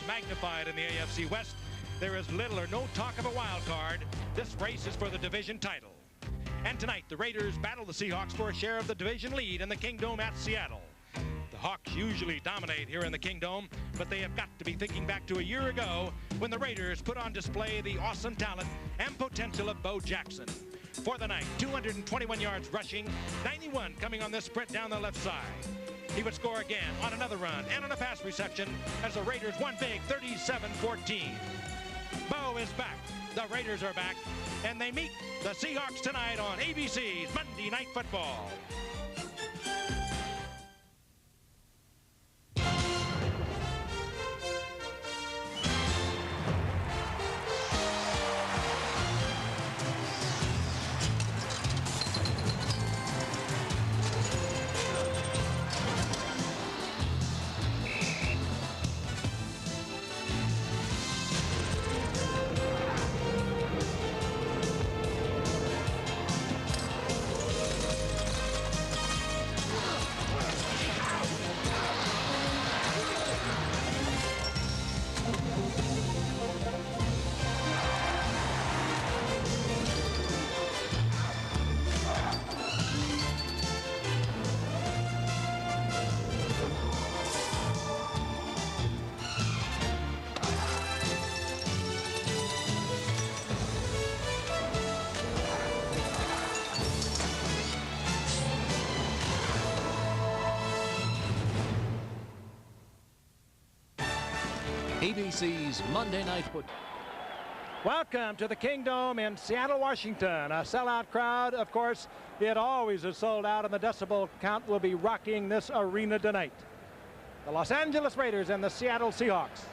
magnified in the AFC West. There is little or no talk of a wild card. This race is for the division title. And tonight, the Raiders battle the Seahawks for a share of the division lead in the Kingdome at Seattle. The Hawks usually dominate here in the Kingdome, but they have got to be thinking back to a year ago when the Raiders put on display the awesome talent and potential of Bo Jackson. For the night, 221 yards rushing, 91 coming on this sprint down the left side. He would score again on another run and on a pass reception as the Raiders won big 37-14. Bo is back. The Raiders are back, and they meet the Seahawks tonight on ABC's Monday Night Football. ABC's Monday Night Football. Welcome to the Kingdome in Seattle, Washington. A sellout crowd, of course. It always is sold out, and the decibel count will be rocking this arena tonight. The Los Angeles Raiders and the Seattle Seahawks.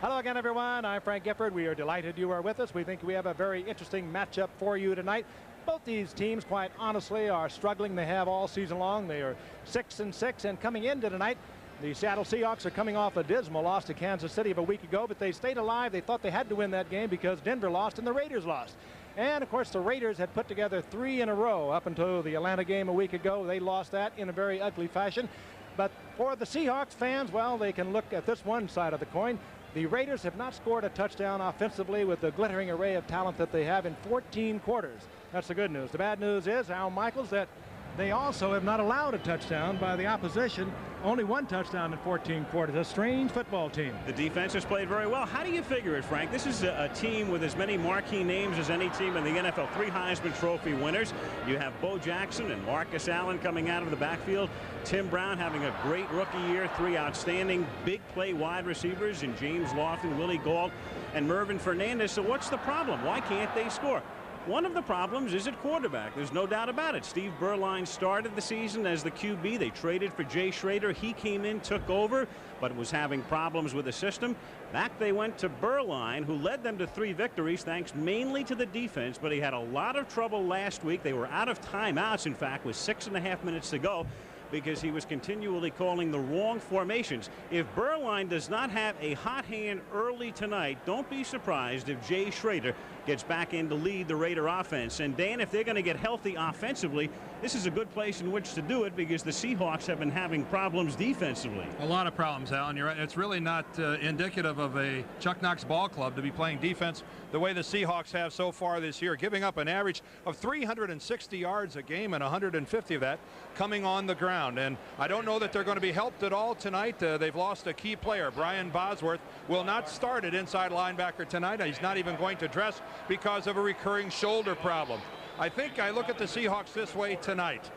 Hello again, everyone. I'm Frank Gifford. We are delighted you are with us. We think we have a very interesting matchup for you tonight. Both these teams, quite honestly, are struggling. They have all season long. They are 6-6, and coming into tonight, the Seattle Seahawks are coming off a dismal loss to Kansas City of a week ago, but they stayed alive. They thought they had to win that game because Denver lost and the Raiders lost. And, of course, the Raiders had put together 3 in a row up until the Atlanta game a week ago. They lost that in a very ugly fashion. But for the Seahawks fans, well, they can look at this one side of the coin. The Raiders have not scored a touchdown offensively with the glittering array of talent that they have in 14 quarters. That's the good news. The bad news is, Al Michaels, that they also have not allowed a touchdown by the opposition. Only 1 touchdown in 14 quarters. A strange football team. The defense has played very well. How do you figure it, Frank? This is a team with as many marquee names as any team in the NFL. 3 Heisman Trophy winners. You have Bo Jackson and Marcus Allen coming out of the backfield. Tim Brown having a great rookie year. 3 outstanding big play wide receivers in James Lofton, Willie Gault, and Mervyn Fernandez. So what's the problem? Why can't they score? One of the problems is at quarterback. There's no doubt about it. Steve Berline started the season as the QB. They traded for Jay Schrader. He came in, took over, but was having problems with the system. Back they went to Berline, who led them to 3 victories, thanks mainly to the defense, but he had a lot of trouble last week. They were out of timeouts, in fact, with 6.5 minutes to go, because he was continually calling the wrong formations. If Berline does not have a hot hand early tonight, don't be surprised if Jay Schrader gets back in to lead the Raider offense. And Dan, if they're going to get healthy offensively, this is a good place in which to do it, because the Seahawks have been having problems defensively. A lot of problems, Alan. You're right. It's really not indicative of a Chuck Knox ball club to be playing defense the way the Seahawks have so far this year, giving up an average of 360 yards a game and 150 of that coming on the ground. And I don't know that they're going to be helped at all tonight. They've lost a key player. Brian Bosworth will not start at inside linebacker tonight. He's not even going to dress because of a recurring shoulder problem. I think I look at the Seahawks this way tonight.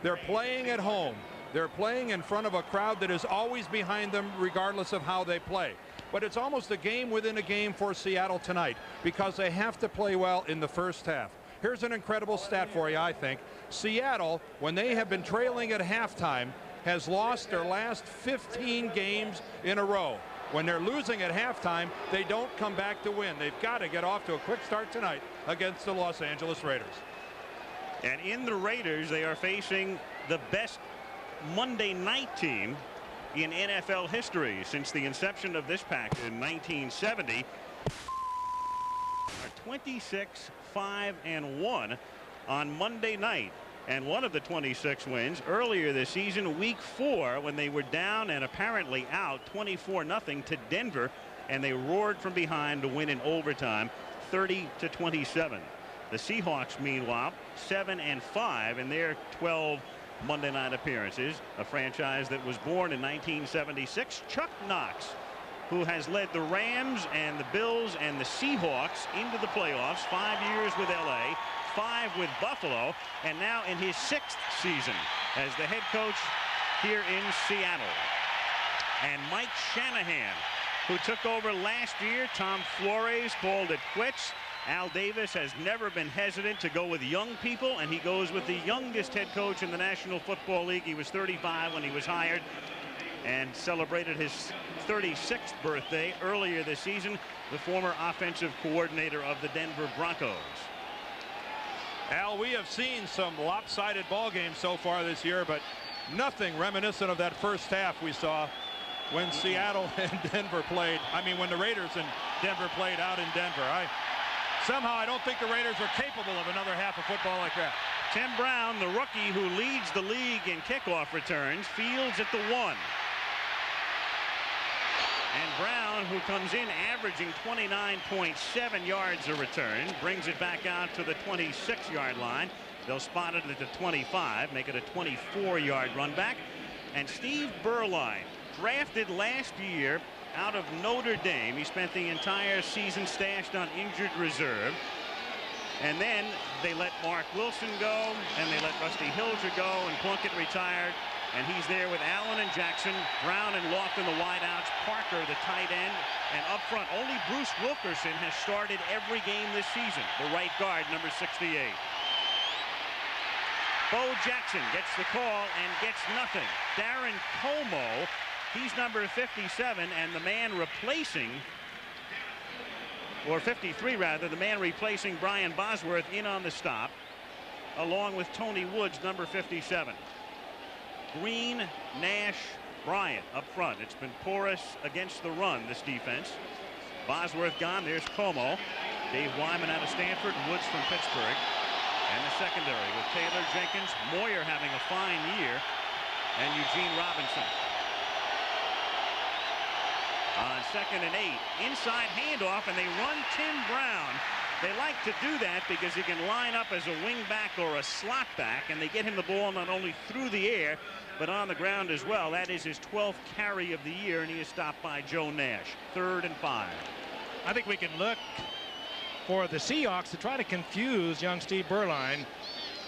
They're playing at home. They're playing in front of a crowd that is always behind them regardless of how they play. But it's almost a game within a game for Seattle tonight because they have to play well in the first half. Here's an incredible stat for you, I think. Seattle, when they have been trailing at halftime, has lost their last 15 games in a row. When they're losing at halftime, they don't come back to win. They've got to get off to a quick start tonight against the Los Angeles Raiders. And in the Raiders, they are facing the best Monday night team in NFL history since the inception of this pack in 1970. 26-5-1 on Monday night. And one of the 26 wins earlier this season, week 4, when they were down and apparently out 24-0 to Denver, and they roared from behind to win in overtime 30-27. The Seahawks, meanwhile, 7-5 in their 12 Monday night appearances. A franchise that was born in 1976. Chuck Knox, who has led the Rams and the Bills and the Seahawks into the playoffs, 5 years with LA, 5 with Buffalo, and now in his 6th season as the head coach here in Seattle. And Mike Shanahan, who took over last year. Tom Flores called it quits. Al Davis has never been hesitant to go with young people, and he goes with the youngest head coach in the National Football League. He was 35 when he was hired and celebrated his 36th birthday earlier this season, the former offensive coordinator of the Denver Broncos. Al, we have seen some lopsided ball games so far this year, but nothing reminiscent of that first half we saw when Seattle and Denver played. I mean, when the Raiders and Denver played out in Denver. Somehow I don't think the Raiders are capable of another half of football like that. Tim Brown, the rookie who leads the league in kickoff returns, fields at the 1. And Brown, who comes in averaging 29.7 yards a return, brings it back out to the 26-yard line. They'll spot it at the 25, make it a 24-yard run back. And Steve Berline, drafted last year out of Notre Dame. He spent the entire season stashed on injured reserve. And then they let Mark Wilson go, and they let Rusty Hilger go, and Plunkett retired. And he's there with Allen and Jackson, Brown and Lofton, the wideouts, Parker, the tight end, and up front, only Bruce Wilkerson has started every game this season, the right guard, number 68. Bo Jackson gets the call and gets nothing. Darren Como, he's number 57, and the man replacing, or 53 rather, the man replacing Brian Bosworth in on the stop, along with Tony Woods, number 57. Green, Nash, Bryant up front. It's been porous against the run, this defense. Bosworth gone. There's Como. Dave Wyman out of Stanford, Woods from Pittsburgh. And the secondary with Taylor Jenkins, Moyer having a fine year, and Eugene Robinson. On 2nd and 8, inside handoff, and they run Tim Brown. They like to do that because he can line up as a wing back or a slot back, and they get him the ball not only through the air but on the ground as well. That is his 12th carry of the year, and he is stopped by Joe Nash. 3rd and 5. I think we can look for the Seahawks to try to confuse young Steve Berline.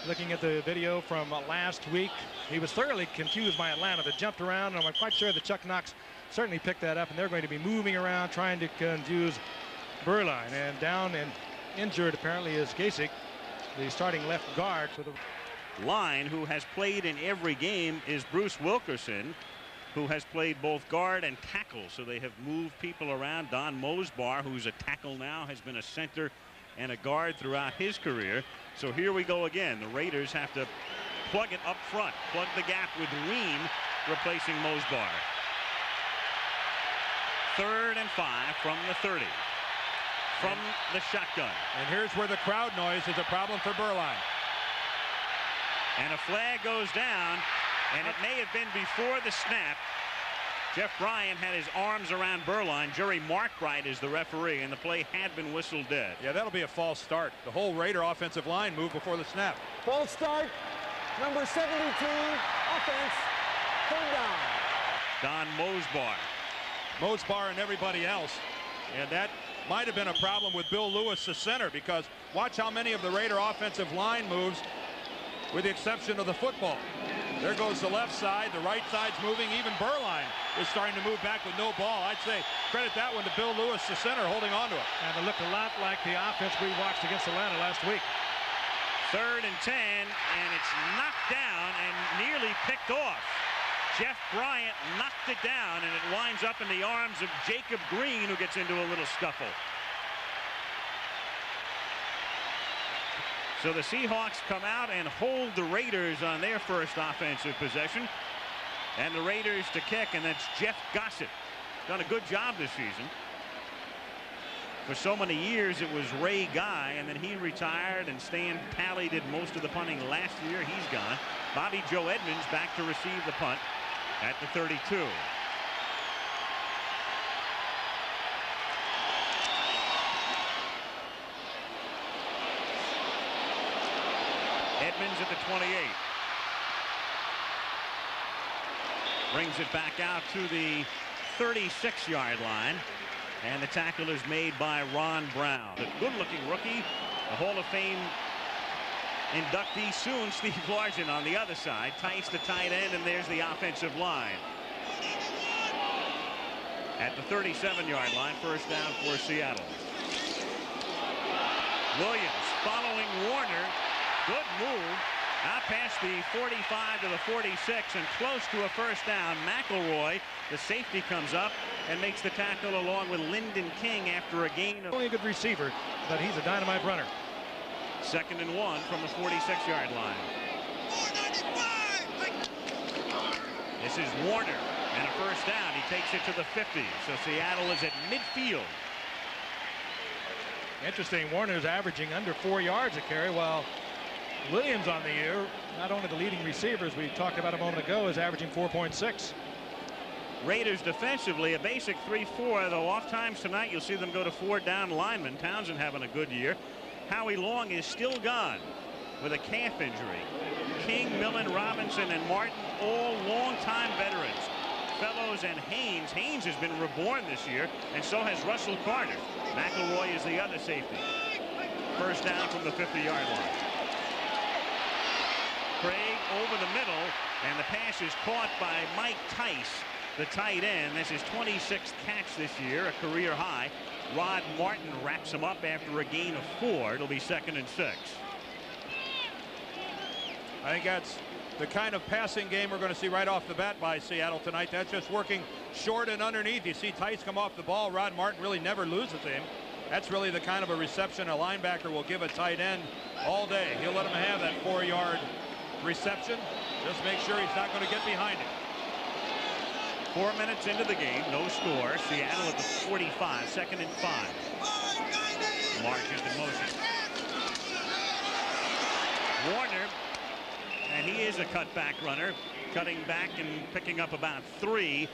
Looking at the video from last week, he was thoroughly confused by Atlanta. They jumped around, and I'm quite sure that Chuck Knox certainly picked that up, and they're going to be moving around trying to confuse Berline. And down and injured apparently is Gasek, the starting left guard for the line. Who has played in every game is Bruce Wilkerson, who has played both guard and tackle, so they have moved people around. Don Mosbar, who's a tackle now, has been a center and a guard throughout his career. So here we go again. The Raiders have to plug it up front, plug the gap with Ream replacing Mosbar. 3rd and 5 from the 30. From the shotgun. And here's where the crowd noise is a problem for Berline. And a flag goes down, and it may have been before the snap. Jeff Bryant had his arms around Berline. Jerry Markwright is the referee, and the play had been whistled dead. Yeah, that'll be a false start. The whole Raider offensive line moved before the snap. False start, number 72, offense, 3rd down. Don Mosbar. Mosbar and everybody else. And that might have been a problem with Bill Lewis, the center, because watch how many of the Raider offensive line moves, with the exception of the football. There goes the left side, the right side's moving. Even Berline is starting to move back with no ball. I'd say credit that one to Bill Lewis, the center, holding on to it. And it looked a lot like the offense we watched against Atlanta last week. 3rd and 10, and it's knocked down and nearly picked off. Jeff Bryant knocked it down, and it winds up in the arms of Jacob Green, who gets into a little scuffle. So the Seahawks come out and hold the Raiders on their first offensive possession. And the Raiders to kick, and that's Jeff Gossett. Done a good job this season. For so many years, it was Ray Guy, and then he retired, and Stan Pally did most of the punting last year. He's gone. Bobby Joe Edmonds back to receive the punt at the 32. Edmonds at the 28. Brings it back out to the 36-yard line. And the tackle is made by Ron Brown. A good-looking rookie, a Hall of Fame inductee soon, Steve Largent on the other side. Tice the tight end, and there's the offensive line. At the 37-yard line, first down for Seattle. Williams following Warner. Good move. Out past the 45 to the 46 and close to a first down. McElroy, the safety, comes up and makes the tackle along with Lyndon King after a gain of... Only a good receiver, but he's a dynamite runner. 2nd and 1 from the 46-yard line. This is Warner and a first down. He takes it to the 50. So Seattle is at midfield. Interesting, Warner's averaging under 4 yards a carry, while Williams on the year, not only the leading receivers we talked about a moment ago, is averaging 4.6. Raiders defensively a basic 3-4, though off times tonight you'll see them go to 4 down linemen. Townsend having a good year. Howie Long is still gone with a calf injury. King, Millen, Robinson, and Martin, all longtime veterans. Fellows and Haynes. Haynes has been reborn this year, and so has Russell Carter. McElroy is the other safety. First down from the 50-yard line. Craig over the middle, and the pass is caught by Mike Tice, the tight end. That's his 26th catch this year, a career high. Rod Martin wraps him up after a gain of 4. It'll be 2nd and 6. I think that's the kind of passing game we're going to see right off the bat by Seattle tonight. That's just working short and underneath. You see Tice come off the ball. Rod Martin really never loses him. That's really the kind of a reception a linebacker will give a tight end all day. He'll let him have that 4-yard reception. Just make sure he's not going to get behind it. 4 minutes into the game, no score. Seattle at the 45, 2nd and 5. Mark is in motion. Warner, and he is a cutback runner, cutting back and picking up about 3.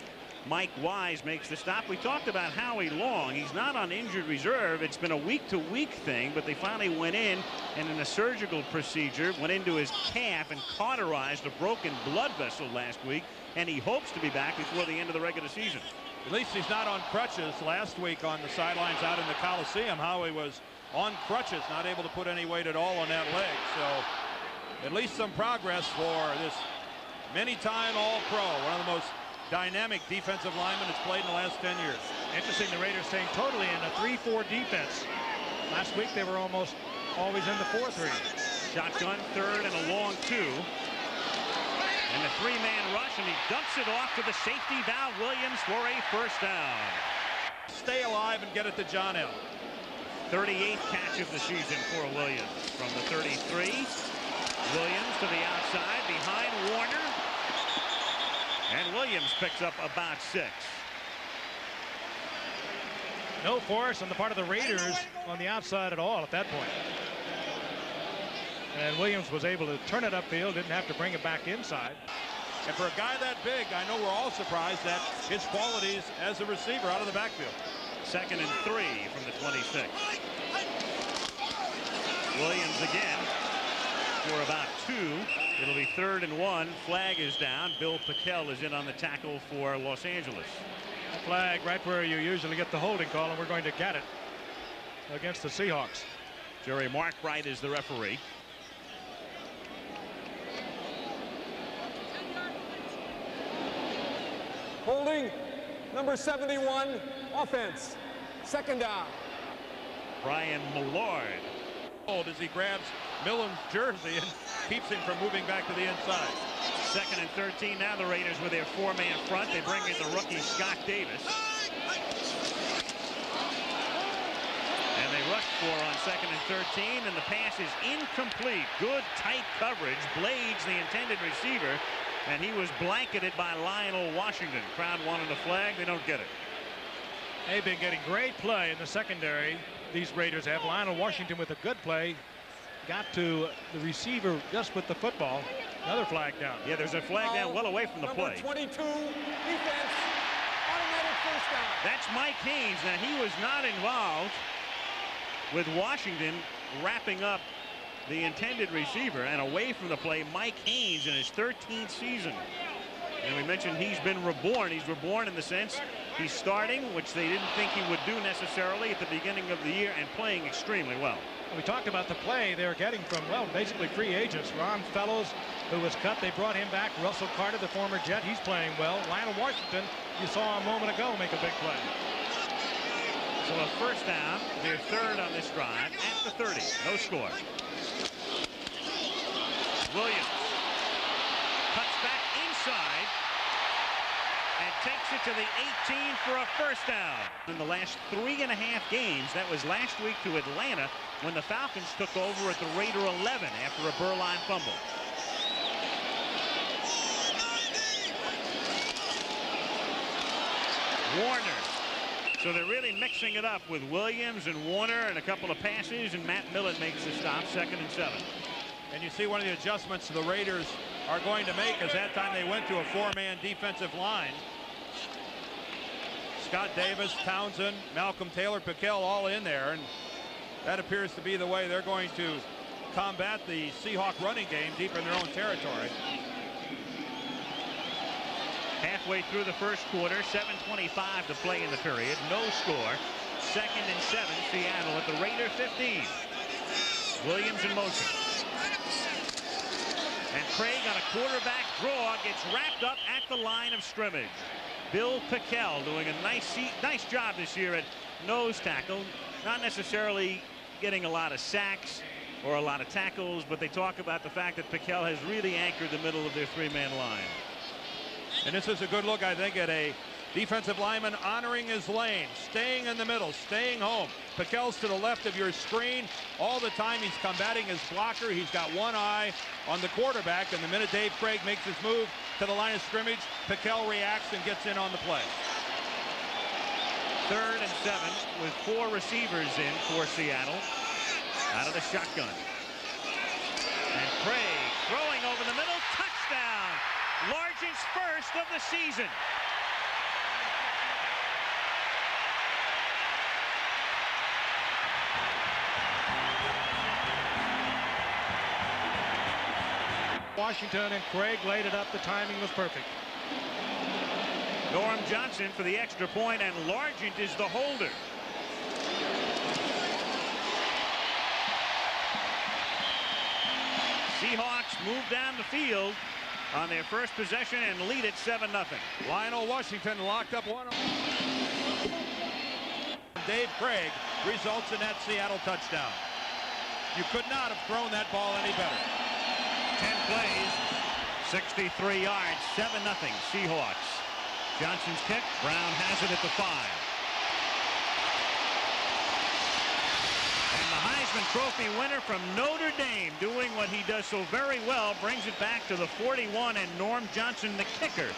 Mike Wise makes the stop. We talked about Howie Long. He's not on injured reserve. It's been a week-to-week thing, but they finally went in and in a surgical procedure went into his calf and cauterized a broken blood vessel last week, and he hopes to be back before the end of the regular season. At least he's not on crutches. Last week on the sidelines out in the Coliseum, Howie was on crutches, not able to put any weight at all on that leg. So at least some progress for this many-time All-Pro, one of the most dynamic defensive linemen that's played in the last 10 years. Interesting, the Raiders staying totally in a 3-4 defense. Last week they were almost always in the 4-3. Shotgun, 3rd and a long 2. And a 3-man rush, and he dumps it off to the safety, Val Williams, for a first down. Stay alive and get it to John L. 38th catch of the season for Williams. From the 33, Williams to the outside behind Warner. And Williams picks up about 6. No force on the part of the Raiders on the outside at all at that point. And Williams was able to turn it upfield, didn't have to bring it back inside. And for a guy that big, I know we're all surprised at his qualities as a receiver out of the backfield. 2nd and 3 from the 26. Williams again for about 2. It'll be 3rd and 1. Flag is down. Bill Pickell is in on the tackle for Los Angeles. Flag right where you usually get the holding call, and we're going to get it against the Seahawks. Jerry Markwright is the referee. Holding number 71, offense. 2nd down. Brian Millard. As he grabs Millen's jersey and keeps him from moving back to the inside. 2nd and 13. Now the Raiders with their 4-man front. They bring in the rookie Scott Davis. And they rush for on 2nd and 13, and the pass is incomplete. Good tight coverage. Blades, the intended receiver, and he was blanketed by Lionel Washington. Crowd wanted a flag. They don't get it. They've been getting great play in the secondary. These Raiders have. Lionel Washington with a good play. Got to the receiver just with the football. Another flag down. Yeah, there's a flag down well away from the play. Number 22, defense, automatic first down. That's Mike Haynes. Now, he was not involved with Washington wrapping up the intended receiver, and away from the play, Mike Haynes in his 13th season. And we mentioned he's been reborn. He's reborn in the sense he's starting, which they didn't think he would do necessarily at the beginning of the year, and playing extremely well. We talked about the play they're getting from, well, basically free agents. Ron Fellows, who was cut, they brought him back. Russell Carter, the former Jet, he's playing well. Lionel Washington, you saw a moment ago make a big play. So a first down, their third on this drive at the 30. No score. Williams cuts back inside and takes it to the 18 for a first down. In the last 3.5 games, that was last week to Atlanta when the Falcons took over at the Raider 11 after a Burline fumble. Warner. So they're really mixing it up with Williams and Warner and a couple of passes, and Matt Millen makes the stop, 2nd and 7. And you see one of the adjustments the Raiders are going to make is that time they went to a 4-man defensive line. Scott Davis, Townsend, Malcolm Taylor, Piquel all in there, and that appears to be the way they're going to combat the Seahawk running game deep in their own territory. Halfway through the first quarter, 7:25 to play in the period. No score. 2nd and 7, Seattle at the Raider 15. Williams in motion. And Craig on a quarterback draw gets wrapped up at the line of scrimmage. Bill Piquel doing a nice job this year at nose tackle. Not necessarily getting a lot of sacks or a lot of tackles, but they talk about the fact that Piquel has really anchored the middle of their 3-man line. And this is a good look, I think, at a defensive lineman honoring his lane, staying in the middle, staying home. Piquel's to the left of your screen. All the time he's combating his blocker. He's got one eye on the quarterback, and the minute Dave Craig makes his move to the line of scrimmage, Piquel reacts and gets in on the play. 3rd and 7 with 4 receivers in for Seattle out of the shotgun. And Craig throwing over the middle, touchdown. Largent's first of the season. Washington and Craig laid it up. The timing was perfect. Norm Johnson for the extra point, and Largent is the holder. Seahawks move down the field on their first possession and lead it 7-0. Lionel Washington locked up one. Dave Craig results in that Seattle touchdown. You could not have thrown that ball any better. 10 plays, 63 yards, 7-0 Seahawks. Johnson's kick, Brown has it at the 5. And the Heisman Trophy winner from Notre Dame, doing what he does so very well, brings it back to the 41, and Norm Johnson, the kicker,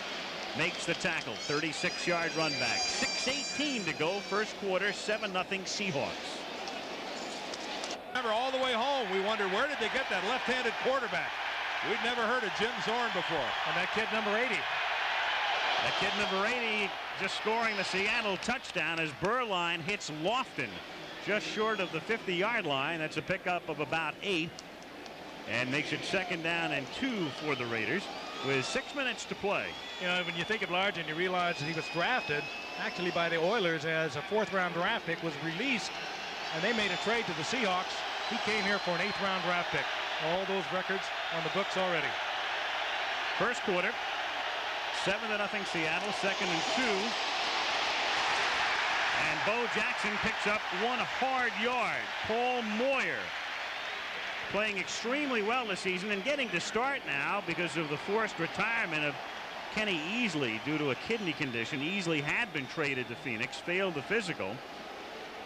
makes the tackle. 36-yard run back. 6:18 to go, first quarter, 7-0 Seahawks. Remember, all the way home, we wondered, where did they get that left-handed quarterback? We'd never heard of Jim Zorn before. And that kid number 80. That kid number 80 just scoring the Seattle touchdown as Burline hits Lofton just short of the 50-yard line. That's a pickup of about 8 and makes it 2nd down and 2 for the Raiders with 6 minutes to play. You know, when you think of Largent, you realize that he was drafted actually by the Oilers as a 4th-round draft pick, was released, and they made a trade to the Seahawks. He came here for an 8th-round draft pick. All those records on the books already. First quarter, 7-0 Seattle, 2nd and 2. And Bo Jackson picks up 1 hard yard. Paul Moyer playing extremely well this season and getting to start now because of the forced retirement of Kenny Easley due to a kidney condition. Easley had been traded to Phoenix, failed the physical,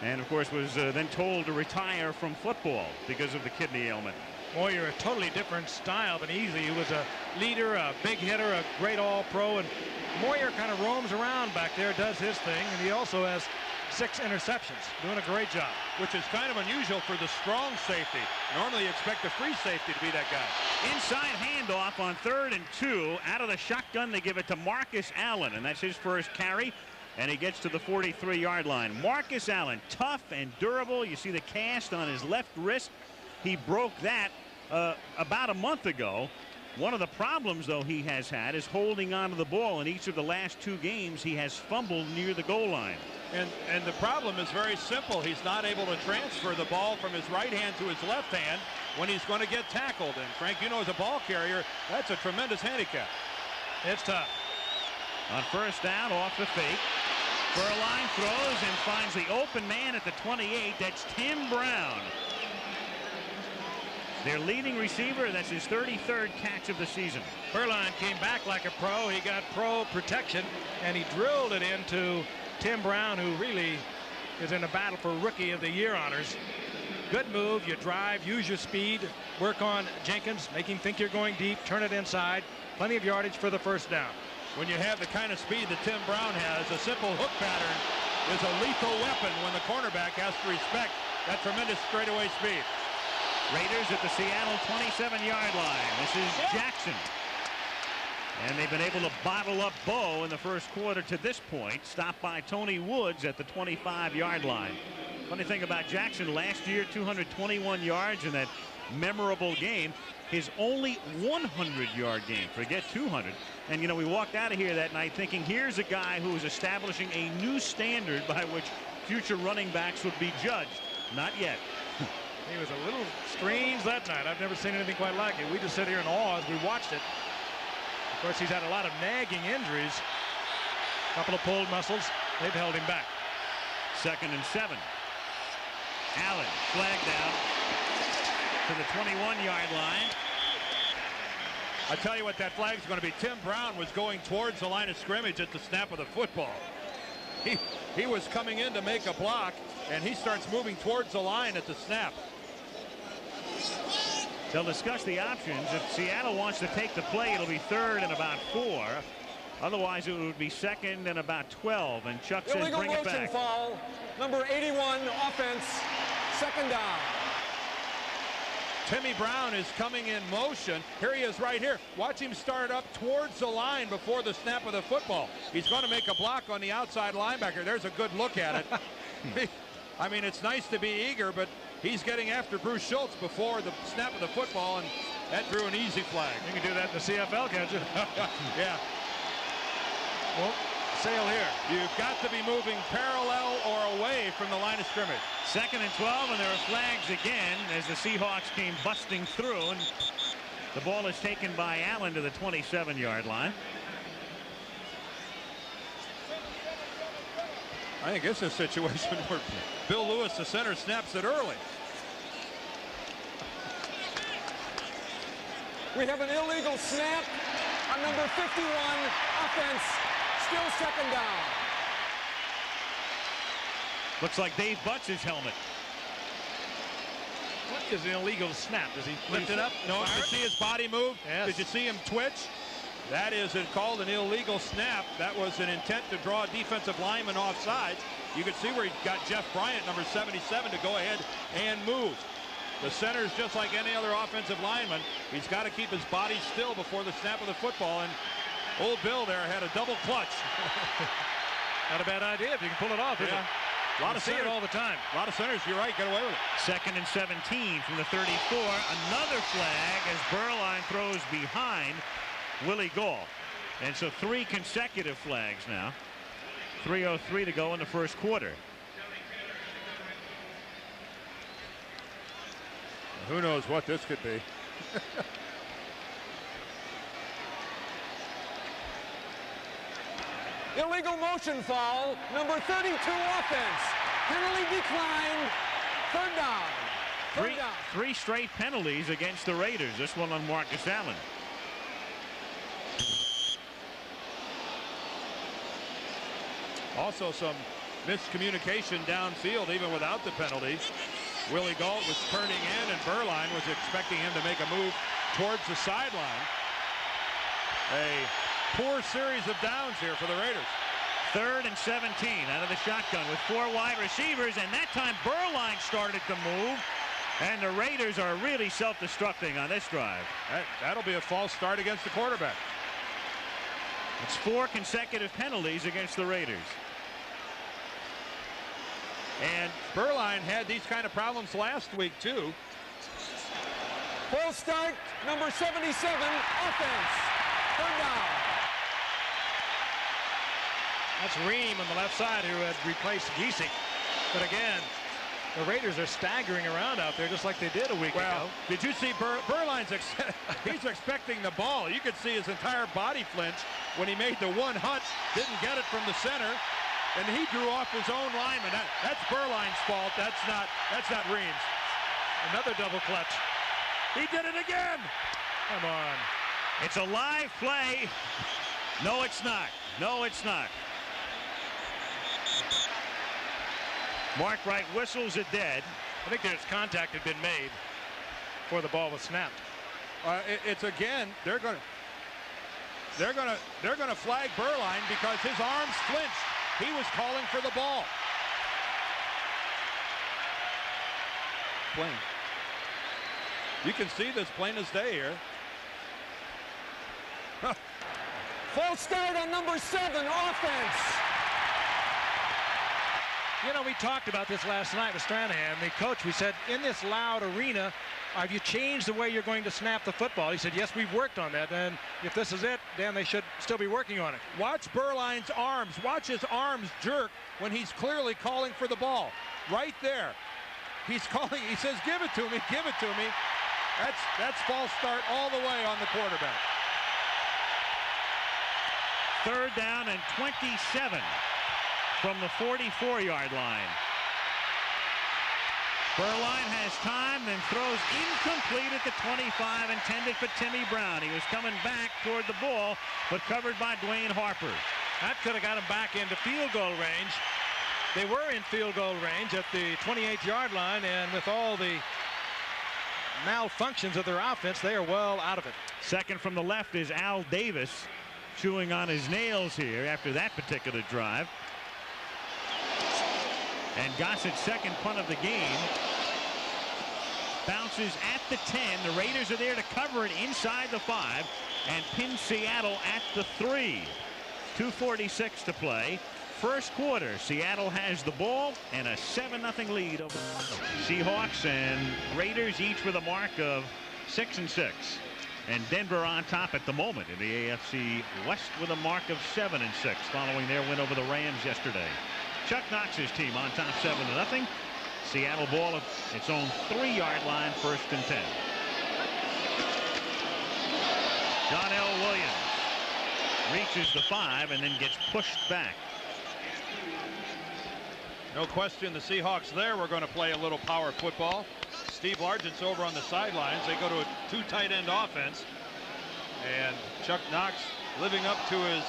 and of course was then told to retire from football because of the kidney ailment. Moyer, a totally different style than Easley. He was a leader, a big hitter, a great all-pro, and Moyer kind of roams around back there, does his thing, and he also has 6 interceptions. Doing a great job. Which is kind of unusual for the strong safety. Normally you expect the free safety to be that guy. Inside handoff on 3rd and 2. Out of the shotgun, they give it to Marcus Allen, and that's his first carry. And he gets to the 43-yard line. Marcus Allen, tough and durable. You see the cast on his left wrist. He broke that about a month ago. One of the problems, though, he has had is holding on to the ball. In each of the last 2 games, he has fumbled near the goal line. And the problem is very simple. He's not able to transfer the ball from his right hand to his left hand when he's going to get tackled. And, Frank, you know, as a ball carrier, that's a tremendous handicap. It's tough. On first down, off the fake. Burline throws and finds the open man at the 28. That's Tim Brown. Their leading receiver. That's his 33rd catch of the season. Burline came back like a pro. He got pro protection, and he drilled it into Tim Brown, who really is in a battle for Rookie of the Year honors. Good move. You drive, use your speed, work on Jenkins, make him think you're going deep, turn it inside. Plenty of yardage for the first down. When you have the kind of speed that Tim Brown has, a simple hook pattern is a lethal weapon when the cornerback has to respect that tremendous straightaway speed. Raiders at the Seattle 27-yard line. This is Jackson. And they've been able to bottle up Bo in the first quarter to this point. Stopped by Tony Woods at the 25-yard line. Funny thing about Jackson, last year 221 yards in that memorable game. His only 100-yard game. Forget 200. And, you know, we walked out of here that night thinking here's a guy who is establishing a new standard by which future running backs would be judged. Not yet. He was a little strange that night. I've never seen anything quite like it. We just sit here in awe as we watched it. Of course, he's had a lot of nagging injuries. A couple of pulled muscles. They've held him back. 2nd and 7. Allen flagged down to the 21-yard line. I tell you what, that flag is going to be. Tim Brown was going towards the line of scrimmage at the snap of the football. He was coming in to make a block, and he starts moving towards the line at the snap. They'll discuss the options. If Seattle wants to take the play, it'll be 3rd and about 4. Otherwise, it would be 2nd and about 12. And Chuck says bring it back. Illegal motion foul. Number 81, offense. 2nd down. Timmy Brown is coming in motion. Here he is right here. Watch him start up towards the line before the snap of the football. He's going to make a block on the outside linebacker. There's a good look at it. I mean, it's nice to be eager, but he's getting after Bruce Schultz before the snap of the football, and that drew an easy flag. You can do that in the CFL, can't you? Yeah. Well, sail here. You've got to be moving parallel or away from the line of scrimmage. 2nd and 12, and there are flags again as the Seahawks came busting through, and the ball is taken by Allen to the 27-yard line. I think it's a situation where Bill Lewis, the center, snaps it early. We have an illegal snap on number 51, offense. Still 2nd down. Looks like Dave Butts' helmet. What is an illegal snap? Does he lift it up? No, did you see his body move? Yes. Did you see him twitch? That is called an illegal snap. That was an intent to draw a defensive lineman off sides. You can see where he got Jeff Bryant, number 77, to go ahead and move. The center is just like any other offensive lineman. He's got to keep his body still before the snap of the football. And old Bill there had a double clutch. Not a bad idea if you can pull it off. Yeah. A lot of see it all the time. A lot of centers, you're right, get away with it. 2nd and 17 from the 34. Another flag as Burline throws behind Willie Gall. And so 3 consecutive flags now. 3:03 to go in the first quarter. Who knows what this could be. Illegal motion foul. Number 32, offense. Penalty declined. 3rd down. 3 straight penalties against the Raiders. This one on Marcus Allen. Also some miscommunication downfield even without the penalty. Willie Galt was turning in and Burline was expecting him to make a move towards the sideline. A poor series of downs here for the Raiders. 3rd and 17 out of the shotgun with 4 wide receivers, and that time Burline started to move, and the Raiders are really self-destructing on this drive. That'll be a false start against the quarterback. It's 4 consecutive penalties against the Raiders. And Burline had these kind of problems last week too. Full start, number 77, offense. 3rd down. That's Ream on the left side who had replaced Giesing. But again, the Raiders are staggering around out there just like they did a week ago. Did you see Burline's he's expecting the ball. You could see his entire body flinch when he made the one hunt, didn't get it from the center, and he drew off his own lineman. That's Burline's fault. That's not Ream's. Another double clutch. He did it again. Come on. It's a live play. No, it's not. No, it's not. Mark Wright whistles it dead. I think there's contact had been made before the ball was snapped. It's again. They're gonna flag Burline because his arms flinched. He was calling for the ball. Plain. You can see this plain as day here. Full start on number 7, offense. You know, we talked about this last night with Stranahan, the coach. We said, in this loud arena, have you changed the way you're going to snap the football? He said, yes, we've worked on that. And if this is it, then they should still be working on it. Watch Burline's arms. Watch his arms jerk when he's clearly calling for the ball. Right there. He's calling. He says, give it to me. Give it to me. That's false start all the way on the quarterback. 3rd down and 27 from the 44-yard line. Burline has time, then throws incomplete at the 25, intended for Timmy Brown. He was coming back toward the ball, but covered by Dwayne Harper. That could have got him back into field goal range. They were in field goal range at the 28-yard line, and with all the malfunctions of their offense, they are well out of it. Second from the left is Al Davis, chewing on his nails here after that particular drive. And Gossett's second punt of the game bounces at the 10. The Raiders are there to cover it inside the 5 and pin Seattle at the 3. 2:46 to play. First quarter, Seattle has the ball and a 7-0 lead over Seahawks and Raiders, each with a mark of 6-6. And Denver on top at the moment in the AFC West with a mark of 7-6 following their win over the Rams yesterday. Chuck Knox's team on top 7-0. Seattle ball at its own 3-yard line, 1st and 10. John L. Williams reaches the 5 and then gets pushed back. No question the Seahawks there were going to play a little power football. Steve Largent's over on the sidelines. They go to a 2 tight end offense. And Chuck Knox living up to his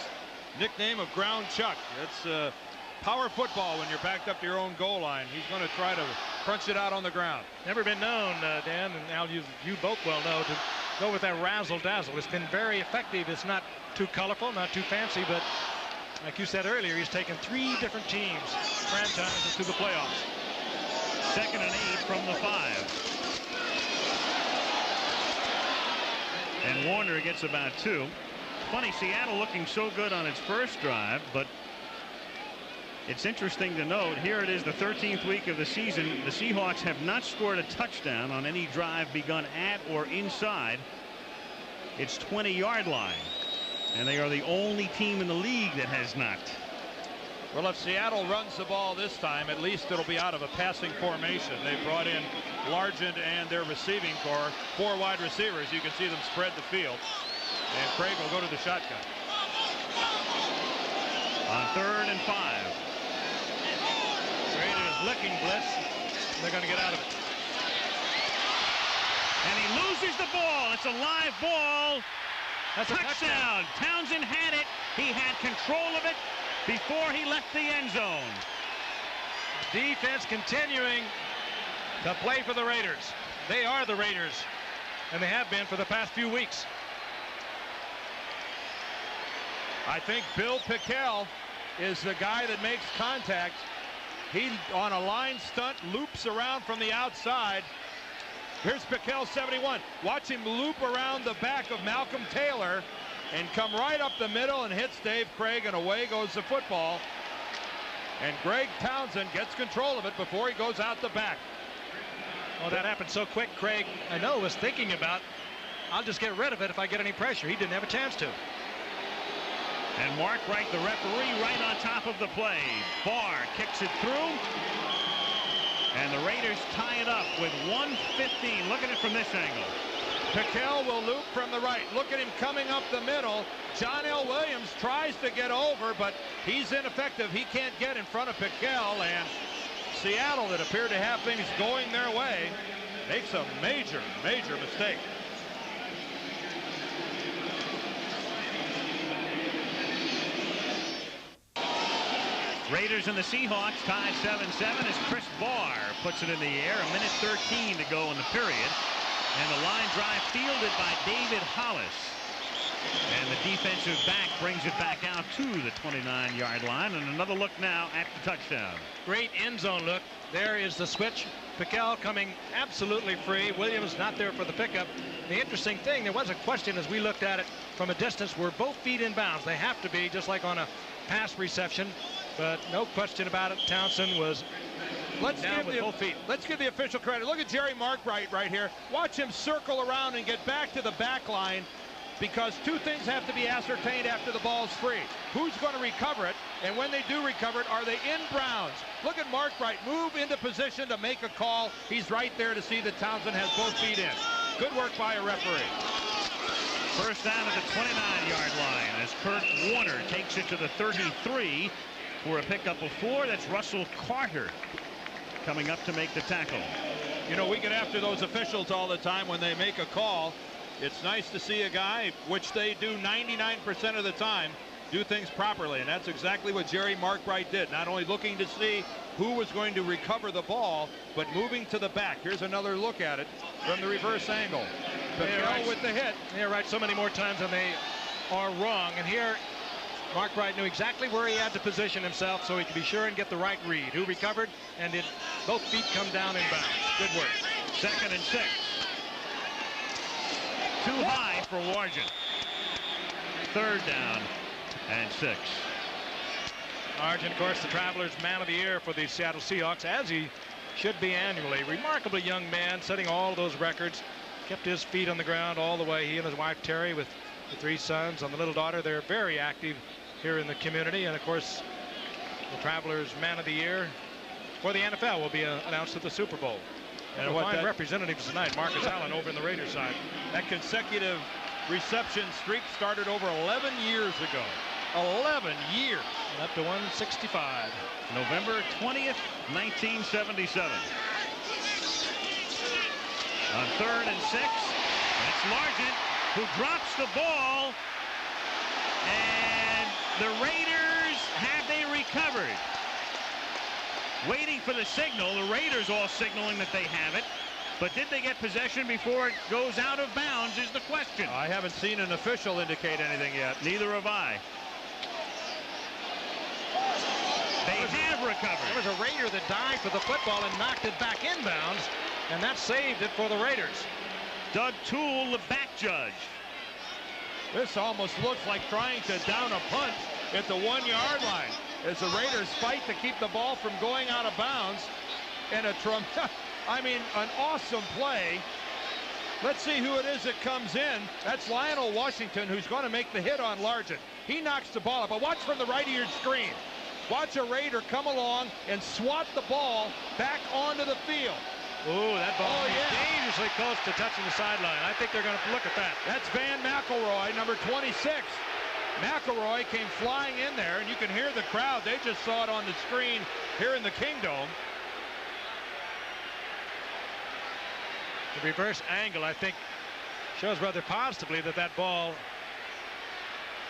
nickname of Ground Chuck. That's power football when you're backed up to your own goal line. He's going to try to crunch it out on the ground. Never been known, Dan, and Al, you both well know, to go with that razzle-dazzle. It's been very effective. It's not too colorful, not too fancy, but like you said earlier, he's taken 3 different teams, franchises, to the playoffs. 2nd and 8 from the 5. And Warner gets about 2. Funny, Seattle looking so good on its first drive, but it's interesting to note, here it is, the 13th week of the season. The Seahawks have not scored a touchdown on any drive begun at or inside its 20-yard line. And they are the only team in the league that has not. Well, if Seattle runs the ball this time, at least it'll be out of a passing formation. They brought in Largent and their receiving corps, 4 wide receivers. You can see them spread the field. And Craig will go to the shotgun. On 3rd and 5. Raiders licking blitz. They're going to get out of it. And he loses the ball. It's a live ball. That's a touchdown. Townsend had it. He had control of it before he left the end zone. Defense continuing to play for the Raiders. They are the Raiders, and they have been for the past few weeks. I think Bill Pickell is the guy that makes contact. He, on a line stunt, loops around from the outside. Here's Piquel, 71. Watch him loop around the back of Malcolm Taylor and come right up the middle and hits Dave Craig, and away goes the football. And Greg Townsend gets control of it before he goes out the back. Well, that happened so quick. Craig, I know, was thinking about, I'll just get rid of it if I get any pressure. He didn't have a chance to. And Mark Wright, the referee, right on top of the play. Barr kicks it through. And the Raiders tie it up with 1:15. Look at it from this angle. Piquel will loop from the right. Look at him coming up the middle. John L. Williams tries to get over, but he's ineffective. He can't get in front of Piquel, and Seattle, that appeared to have things going their way, makes a major, major mistake. Raiders and the Seahawks tie 7-7 as Chris Barr puts it in the air. 1:13 to go in the period. And the line drive fielded by David Hollis. And the defensive back brings it back out to the 29-yard line. And another look now at the touchdown. Great end zone look. There is the switch. Piquel coming absolutely free. Williams not there for the pickup. The interesting thing, there was a question as we looked at it from a distance. Were both feet in bounds? They have to be, just like on a pass reception. But no question about it, Townsend was down with both feet. Let's give the official credit. Look at Jerry Markwright right here. Watch him circle around and get back to the back line, because two things have to be ascertained after the ball's free. Who's going to recover it? And when they do recover it, are they in bounds? Look at Markwright move into position to make a call. He's right there to see that Townsend has both feet in. Good work by a referee. First down at the 29-yard line as Kurt Warner takes it to the 33 for a pickup of 4. That's Russell Carter coming up to make the tackle. You know, we get after those officials all the time when they make a call. It's nice to see a guy, which they do 99% of the time, do things properly, and that's exactly what Jerry Markwright did. Not only looking to see who was going to recover the ball, but moving to the back. Here's another look at it from the reverse angle. Piquel with the hit. They're right so many more times than they are wrong. And here, Markwright knew exactly where he had to position himself so he could be sure and get the right read. Who recovered, and did both feet come down in bounds. Good work. 2nd and 6. Too high for Wargent. 3rd down and 6. Argent, of course, the Travelers' man of the year for the Seattle Seahawks, as he should be annually. Remarkably young man, setting all those records. Kept his feet on the ground all the way. He and his wife Terry, with the 3 sons and the little daughter, they're very active here in the community. And of course, the Travelers' man of the year for the NFL will be announced at the Super Bowl. And what fine representatives tonight. Marcus Allen over in the Raiders side. That consecutive reception streak started over 11 years ago. 11 years. And up to 165. November 20th, 1977. On 3rd and 6, that's Largent, who drops the ball, and the Raiders, have they recovered? Waiting for the signal. The Raiders all signaling that they have it, but did they get possession before it goes out of bounds is the question. I haven't seen an official indicate anything yet. Neither have I. They have recovered. There was a Raider that dived for the football and knocked it back inbounds, and that saved it for the Raiders. Doug Toole, the back judge. This almost looks like trying to down a punch at the 1-yard line as the Raiders fight to keep the ball from going out of bounds. And I mean, an awesome play. Let's see who it is that comes in. That's Lionel Washington, who's going to make the hit on Largent. He knocks the ball up. But watch from the right of your screen. Watch a Raider come along and swat the ball back onto the field. Ooh, that ball is dangerously close to touching the sideline. I think they're going to look at that. That's Van McElroy, number 26. McElroy came flying in there, and you can hear the crowd. They just saw it on the screen here in the Kingdome. The reverse angle, I think, shows rather positively that that ball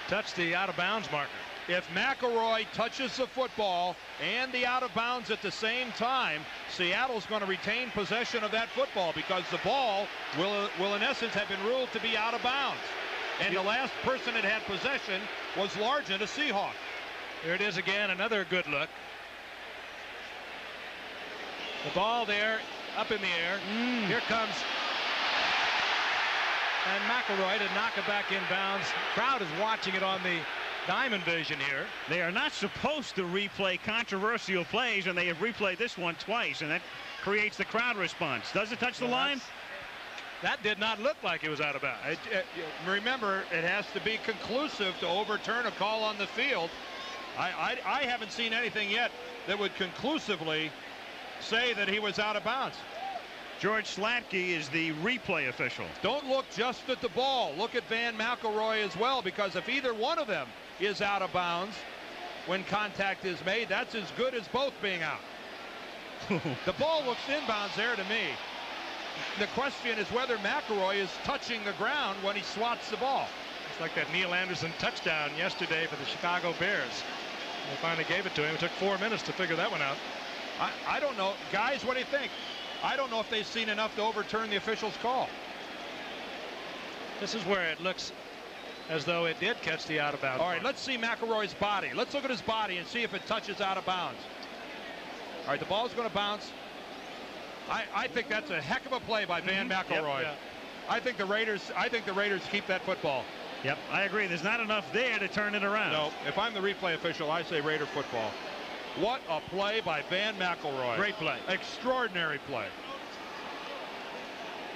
touched the out-of-bounds marker. If McElroy touches the football and the out-of-bounds at the same time, Seattle's going to retain possession of that football, because the ball will in essence have been ruled to be out of bounds. And the last person that had possession was Largent, a Seahawk. Here it is again, another good look. The ball there, up in the air. Here comes. And McElroy to knock it back in bounds. Crowd is watching it on the diamond vision here. They are not supposed to replay controversial plays, and they have replayed this one twice, and that creates the crowd response. Does it touch the line? That did not look like it was out of bounds. Remember, it has to be conclusive to overturn a call on the field. I haven't seen anything yet that would conclusively say that he was out of bounds. George Slatke is the replay official. Don't look just at the ball. Look at Van McElroy as well, because if either one of them is out of bounds when contact is made, that's as good as both being out. The ball looks inbounds there to me. The question is whether McElroy is touching the ground when he swats the ball. It's like that Neil Anderson touchdown yesterday for the Chicago Bears. They finally gave it to him. It took 4 minutes to figure that one out. I don't know. Guys, what do you think? I don't know if they've seen enough to overturn the official's call. This is where it looks as though it did catch the out of bounds. All right, let's see McElroy's body. Let's look at his body and see if it touches out of bounds. All right, the ball's going to bounce. I think that's a heck of a play by Van McElroy. Yep, yeah. I think the Raiders keep that football. Yep, I agree. There's not enough there to turn it around. No, if I'm the replay official, I say Raider football. What a play by Van McElroy. Great play. Extraordinary play.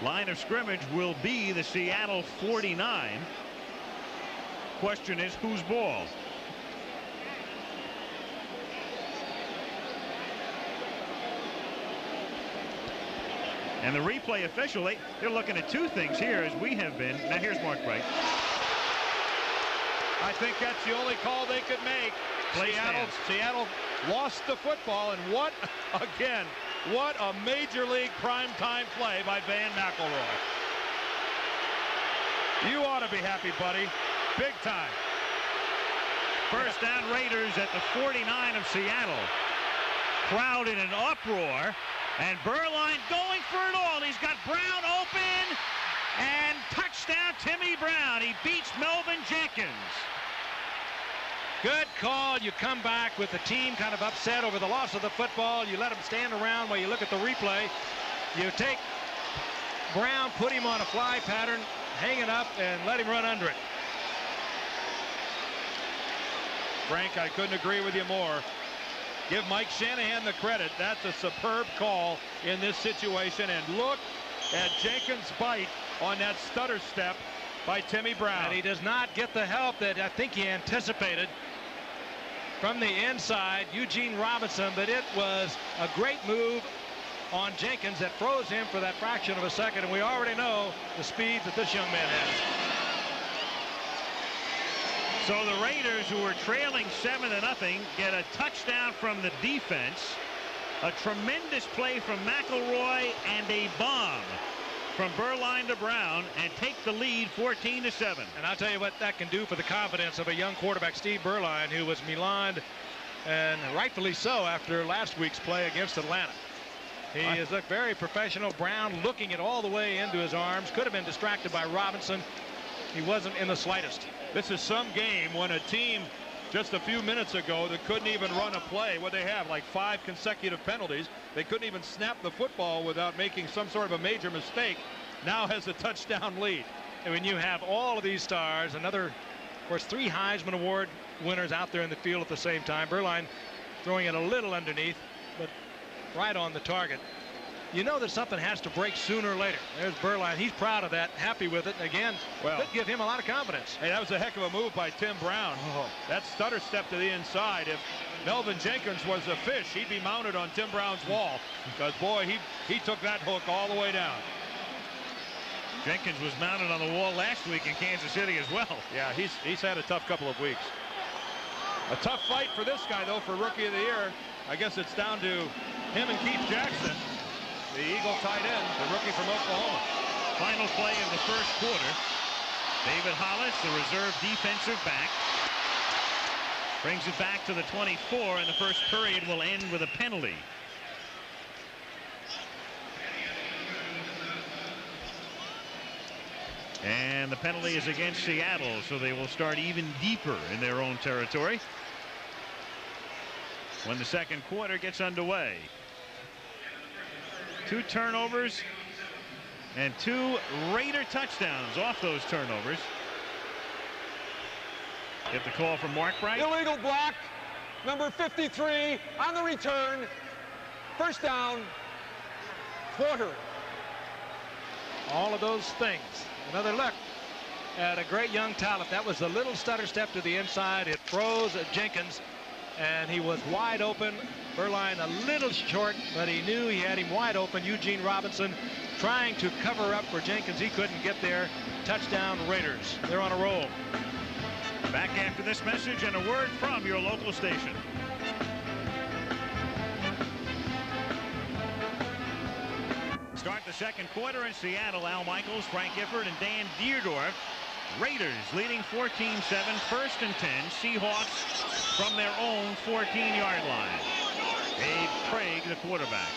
Line of scrimmage will be the Seattle 49. Question is, whose ball? And the replay official, they're looking at two things here, as we have been. Now here's Mark Bright. I think that's the only call they could make. Seattle lost the football, and what a major league primetime play by Van McElroy. You ought to be happy, buddy. Big time. First down, Raiders at the 49 of Seattle. Crowd in an uproar, and Berline going for it all. He's got Brown open, and touchdown Timmy Brown. He beats Melvin Jenkins. Good call. You come back with the team kind of upset over the loss of the football. You let them stand around while you look at the replay. You take Brown, put him on a fly pattern, hang it up, and let him run under it. Frank, I couldn't agree with you more. Give Mike Shanahan the credit. That's a superb call in this situation. And look at Jenkins' bite on that stutter step by Timmy Brown. And he does not get the help that I think he anticipated from the inside, Eugene Robinson, but it was a great move on Jenkins that froze him for that fraction of a second, and we already know the speed that this young man has. So the Raiders, who were trailing 7-0, get a touchdown from the defense, a tremendous play from McElroy, and a bomb from Berline to Brown, and take the lead 14-7. And I'll tell you what that can do for the confidence of a young quarterback, Steve Berline, who was maligned, and rightfully so, after last week's play against Atlanta. He has looked very professional. Brown looking it all the way into his arms. Could have been distracted by Robinson. He wasn't in the slightest. This is some game when a team just a few minutes ago that couldn't even run a play. What they have, like 5 consecutive penalties. They couldn't even snap the football without making some sort of a major mistake. Now has a touchdown lead. And when you have all of these stars, another, of course, 3 Heisman Award winners out there in the field at the same time. Berline throwing it a little underneath, but right on the target. You know that something has to break sooner or later. There's Berline. He's proud of that, happy with it. And again, could give him a lot of confidence. Hey, that was a heck of a move by Tim Brown. That stutter step to the inside. If Melvin Jenkins was a fish, he'd be mounted on Tim Brown's wall. Because, boy, he took that hook all the way down. Jenkins was mounted on the wall last week in Kansas City as well. Yeah, he's had a tough couple of weeks. A tough fight for this guy, though, for Rookie of the Year. I guess it's down to him and Keith Jackson, the Eagle tight end, the rookie from Oklahoma. Final play of the first quarter. David Hollis, the reserve defensive back, brings it back to the 24, and the first period will end with a penalty. And the penalty is against Seattle, so they will start even deeper in their own territory. when the second quarter gets underway. 2 turnovers and 2 Raider touchdowns off those turnovers. Get the call from Mark Bright. Illegal block. Number 53 on the return. First down. Quarter. All of those things. Another look at a great young talent. That was a little stutter step to the inside. It froze Jenkins, and he was wide open. Berline a little short, but he knew he had him wide open. Eugene Robinson trying to cover up for Jenkins. He couldn't get there. Touchdown Raiders. They're on a roll. Back after this message and a word from your local station. Start the second quarter in Seattle. Al Michaels, Frank Gifford, and Dan Dierdorf. Raiders leading 14-7, 1st and 10. Seahawks from their own 14-yard line. Dave Craig, the quarterback.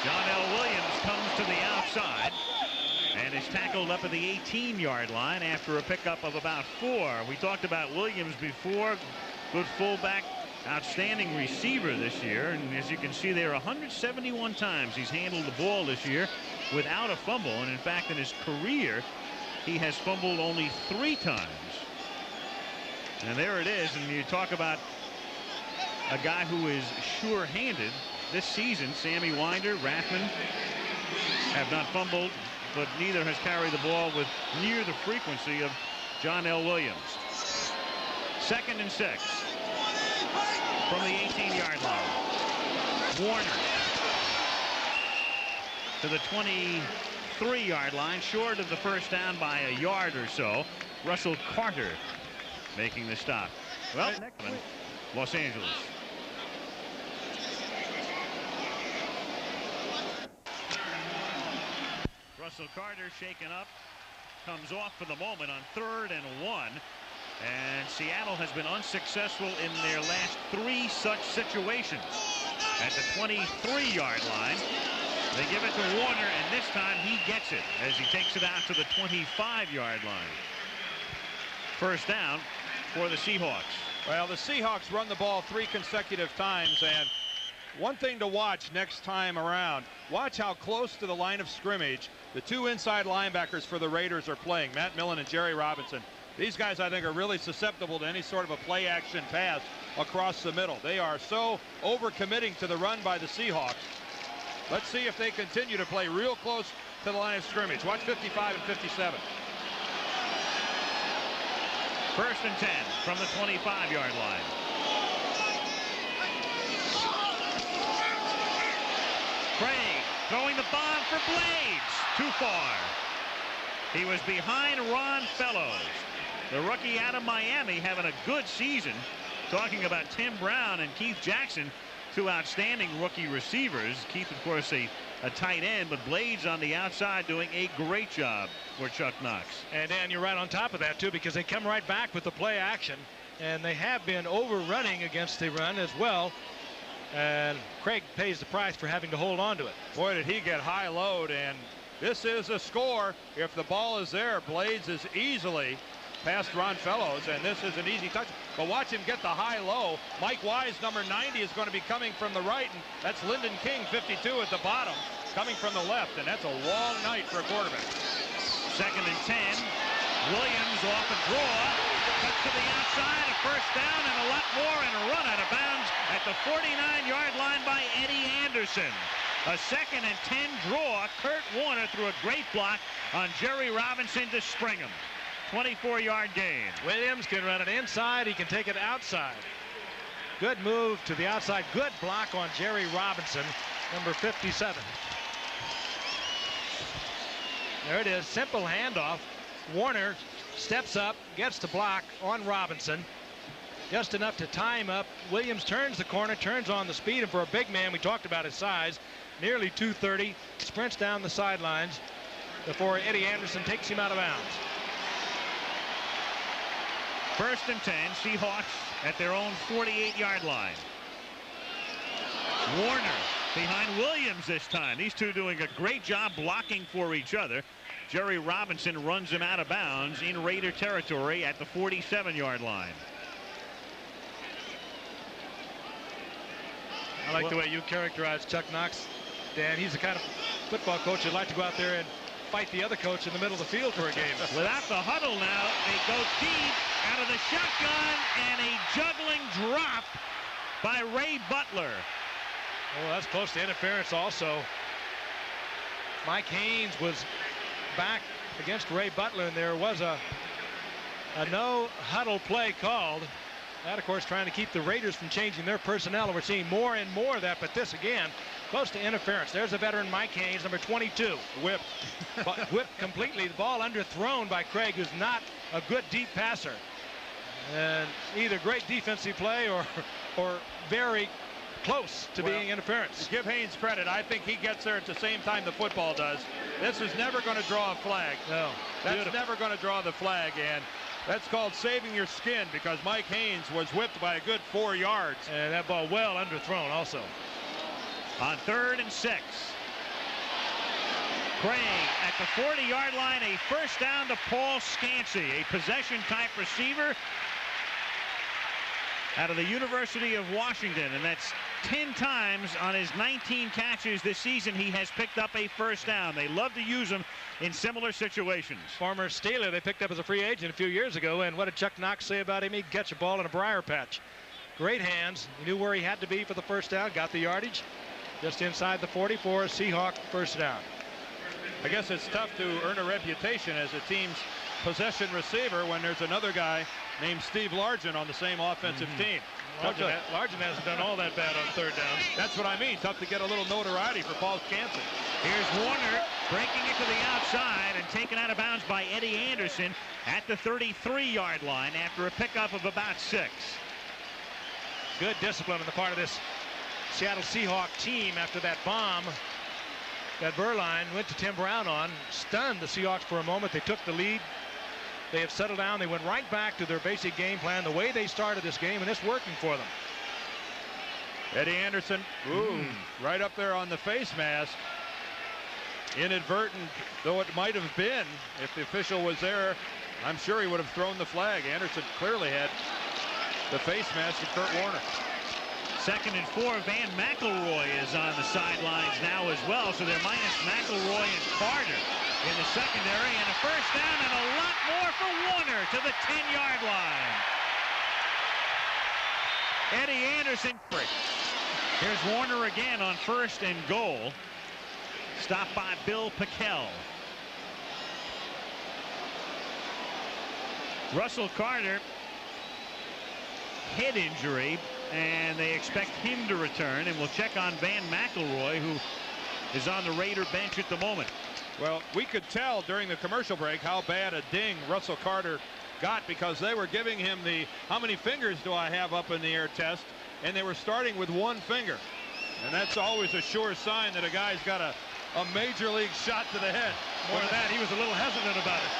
John L. Williams comes to the outside and is tackled up at the 18-yard line after a pickup of about 4. We talked about Williams before. Good fullback, outstanding receiver this year, and as you can see there, 171 times he's handled the ball this year without a fumble, and in fact in his career he has fumbled only 3 times. And there it is, and you talk about a guy who is sure-handed this season. Sammy Winder, Rathman have not fumbled, but neither has carried the ball with near the frequency of John L. Williams. 2nd and 6 from the 18-yard line. Warner to the 23-yard line, short of the first down by a yard or so. Russell Carter making the stop. Well, Los Angeles. Russell Carter shaken up, comes off for the moment on 3rd and 1. And Seattle has been unsuccessful in their last 3 such situations. At the 23-yard line, they give it to Warner, and this time he gets it as he takes it out to the 25-yard line. First down for the Seahawks. Well, the Seahawks run the ball 3 consecutive times, and one thing to watch next time around, watch how close to the line of scrimmage the 2 inside linebackers for the Raiders are playing, Matt Millen and Jerry Robinson. These guys, I think, are really susceptible to any sort of a play action pass across the middle. They are so overcommitting to the run by the Seahawks. Let's see if they continue to play real close to the line of scrimmage. Watch 55 and 57. 1st and 10 from the 25-yard line. Craig throwing the bomb for Blades. Too far. He was behind Ron Fellows. The rookie out of Miami having a good season. Talking about Tim Brown and Keith Jackson, 2 outstanding rookie receivers. Keith, of course, a tight end, but Blades on the outside doing a great job for Chuck Knox. And Dan, you're right on top of that too, because they come right back with the play action, and they have been overrunning against the run as well. And Craig pays the price for having to hold on to it. Boy, did he get high load, and this is a score. If the ball is there, Blades is easily past Ron Fellows, and this is an easy touch. But watch him get the high-low. Mike Wise, number 90, is going to be coming from the right, and that's Lyndon King, 52, at the bottom, coming from the left, and that's a long night for a quarterback. 2nd and 10. Williams off a draw, cut to the outside, a first down, and a lot more, and a run out of bounds at the 49-yard line by Eddie Anderson. A 2nd and 10 draw. Kurt Warner threw a great block on Jerry Robinson to spring him. 24-yard gain. Williams can run it inside. He can take it outside. Good move to the outside. Good block on Jerry Robinson, number 57. There it is. Simple handoff. Warner steps up, gets the block on Robinson. Just enough to tie him up. Williams turns the corner, turns on the speed, and for a big man, we talked about his size, nearly 230, sprints down the sidelines before Eddie Anderson takes him out of bounds. 1st and 10, Seahawks at their own 48-yard line. Warner behind Williams this time. These two doing a great job blocking for each other. Jerry Robinson runs him out of bounds in Raider territory at the 47-yard line. I like the way you characterize Chuck Knox, Dan. He's the kind of football coach who'd like to go out there and fight the other coach in the middle of the field for a game. Without the huddle now, they go deep out of the shotgun, and a juggling drop by Ray Butler. Oh, that's close to interference also. Mike Haynes was back against Ray Butler, and there was a no huddle play called. That, of course, trying to keep the Raiders from changing their personnel. And we're seeing more and more of that, but this again, close to interference. There's a veteran, Mike Haynes, number 22. Whipped. Whipped completely. The ball underthrown by Craig, who's not a good deep passer. And either great defensive play or very close to being interference. Give Haynes credit. I think he gets there at the same time the football does. This is never going to draw a flag. No. That's Beautiful. never going to draw the flag, and that's called saving your skin, because Mike Haynes was whipped by a good 4 yards. And that ball well underthrown also. On 3rd and 6. Craig at the 40-yard line, a first down to Paul Scansey, a possession-type receiver out of the University of Washington, and that's 10 times on his 19 catches this season he has picked up a first down. They love to use him in similar situations. Former Steeler they picked up as a free agent a few years ago, and what did Chuck Knox say about him? He'd catch a ball in a briar patch. Great hands. He knew where he had to be for the first down, got the yardage just inside the 40 for a Seahawk first down. I guess it's tough to earn a reputation as a team's possession receiver when there's another guy named Steve Largent on the same offensive team. Largent hasn't done all that bad on third downs. That's what I mean. Tough to get a little notoriety for Paul Scansey. Here's Warner breaking it to the outside and taken out of bounds by Eddie Anderson at the 33-yard line after a pickup of about 6. Good discipline on the part of this Seattle Seahawk team after that bomb that Verline went to Tim Brown on. Stunned the Seahawks for a moment. They took the lead. They have settled down. They went right back to their basic game plan, the way they started this game, and it's working for them. Eddie Anderson, right up there on the face mask. Inadvertent, though it might have been, if the official was there, I'm sure he would have thrown the flag. Anderson clearly had the face mask of Kurt Warner. 2nd and 4. Van McElroy is on the sidelines now as well, so they're minus McElroy and Carter in the secondary, and a first down and a lot more for Warner to the 10-yard line. Eddie Anderson. Here's Warner again on 1st and goal. Stopped by Bill Pickell. Russell Carter, head injury, and they expect him to return, and we'll check on Van McElroy, who is on the Raider bench at the moment. Well, we could tell during the commercial break how bad a ding Russell Carter got, because they were giving him the how many fingers do I have up in the air test, and they were starting with one finger. And that's always a sure sign that a guy's got a major league shot to the head. More than that, he was a little hesitant about it.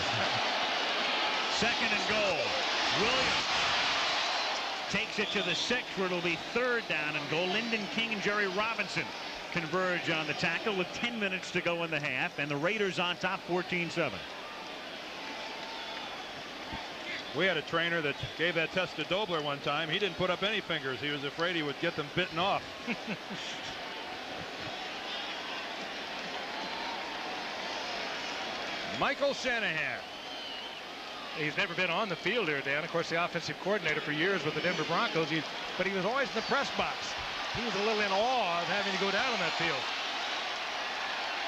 2nd and goal. Williams takes it to the 6, where it'll be 3rd down and goal. Lyndon King and Jerry Robinson converge on the tackle with 10 minutes to go in the half, and the Raiders on top 14-7. We had a trainer that gave that test to Dobler one time. He didn't put up any fingers. He was afraid he would get them bitten off. Michael Shanahan. He's never been on the field here, Dan. Of course, the offensive coordinator for years with the Denver Broncos, but he was always in the press box. He was a little in awe of having to go down on that field.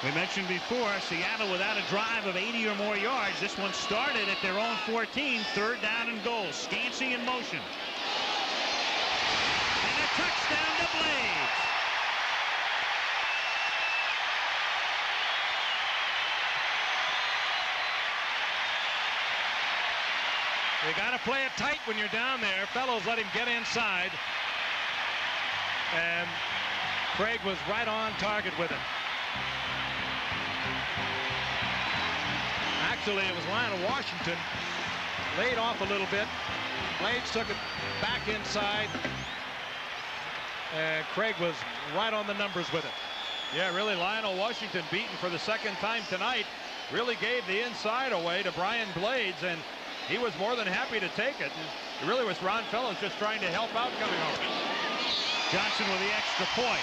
We mentioned before, Seattle without a drive of 80 or more yards. This one started at their own 14, 3rd down and goal. Scansey in motion. And a touchdown to Blades. You got to play it tight when you're down there. Fellows let him get inside. And Craig was right on target with it. Actually, it was Lionel Washington. Laid off a little bit. Blades took it back inside. And Craig was right on the numbers with it. Yeah, really, Lionel Washington beaten for the 2nd time tonight. Really gave the inside away to Brian Blades, and he was more than happy to take it. It really was Ron Fellows just trying to help out coming over. Johnson with the extra point.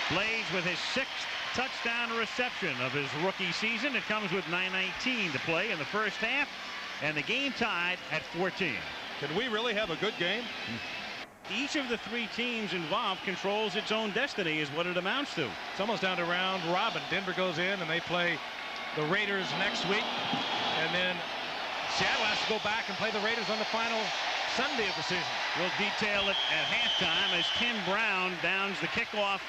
Blaze with his 6th touchdown reception of his rookie season. It comes with 9:19 to play in the first half, and the game tied at 14. Can we really have a good game? Each of the 3 teams involved controls its own destiny, is what it amounts to. It's almost down to round robin. Denver goes in and they play the Raiders next week, and then Seattle has to go back and play the Raiders on the final Sunday of the season. We'll detail it at halftime as Tim Brown downs the kickoff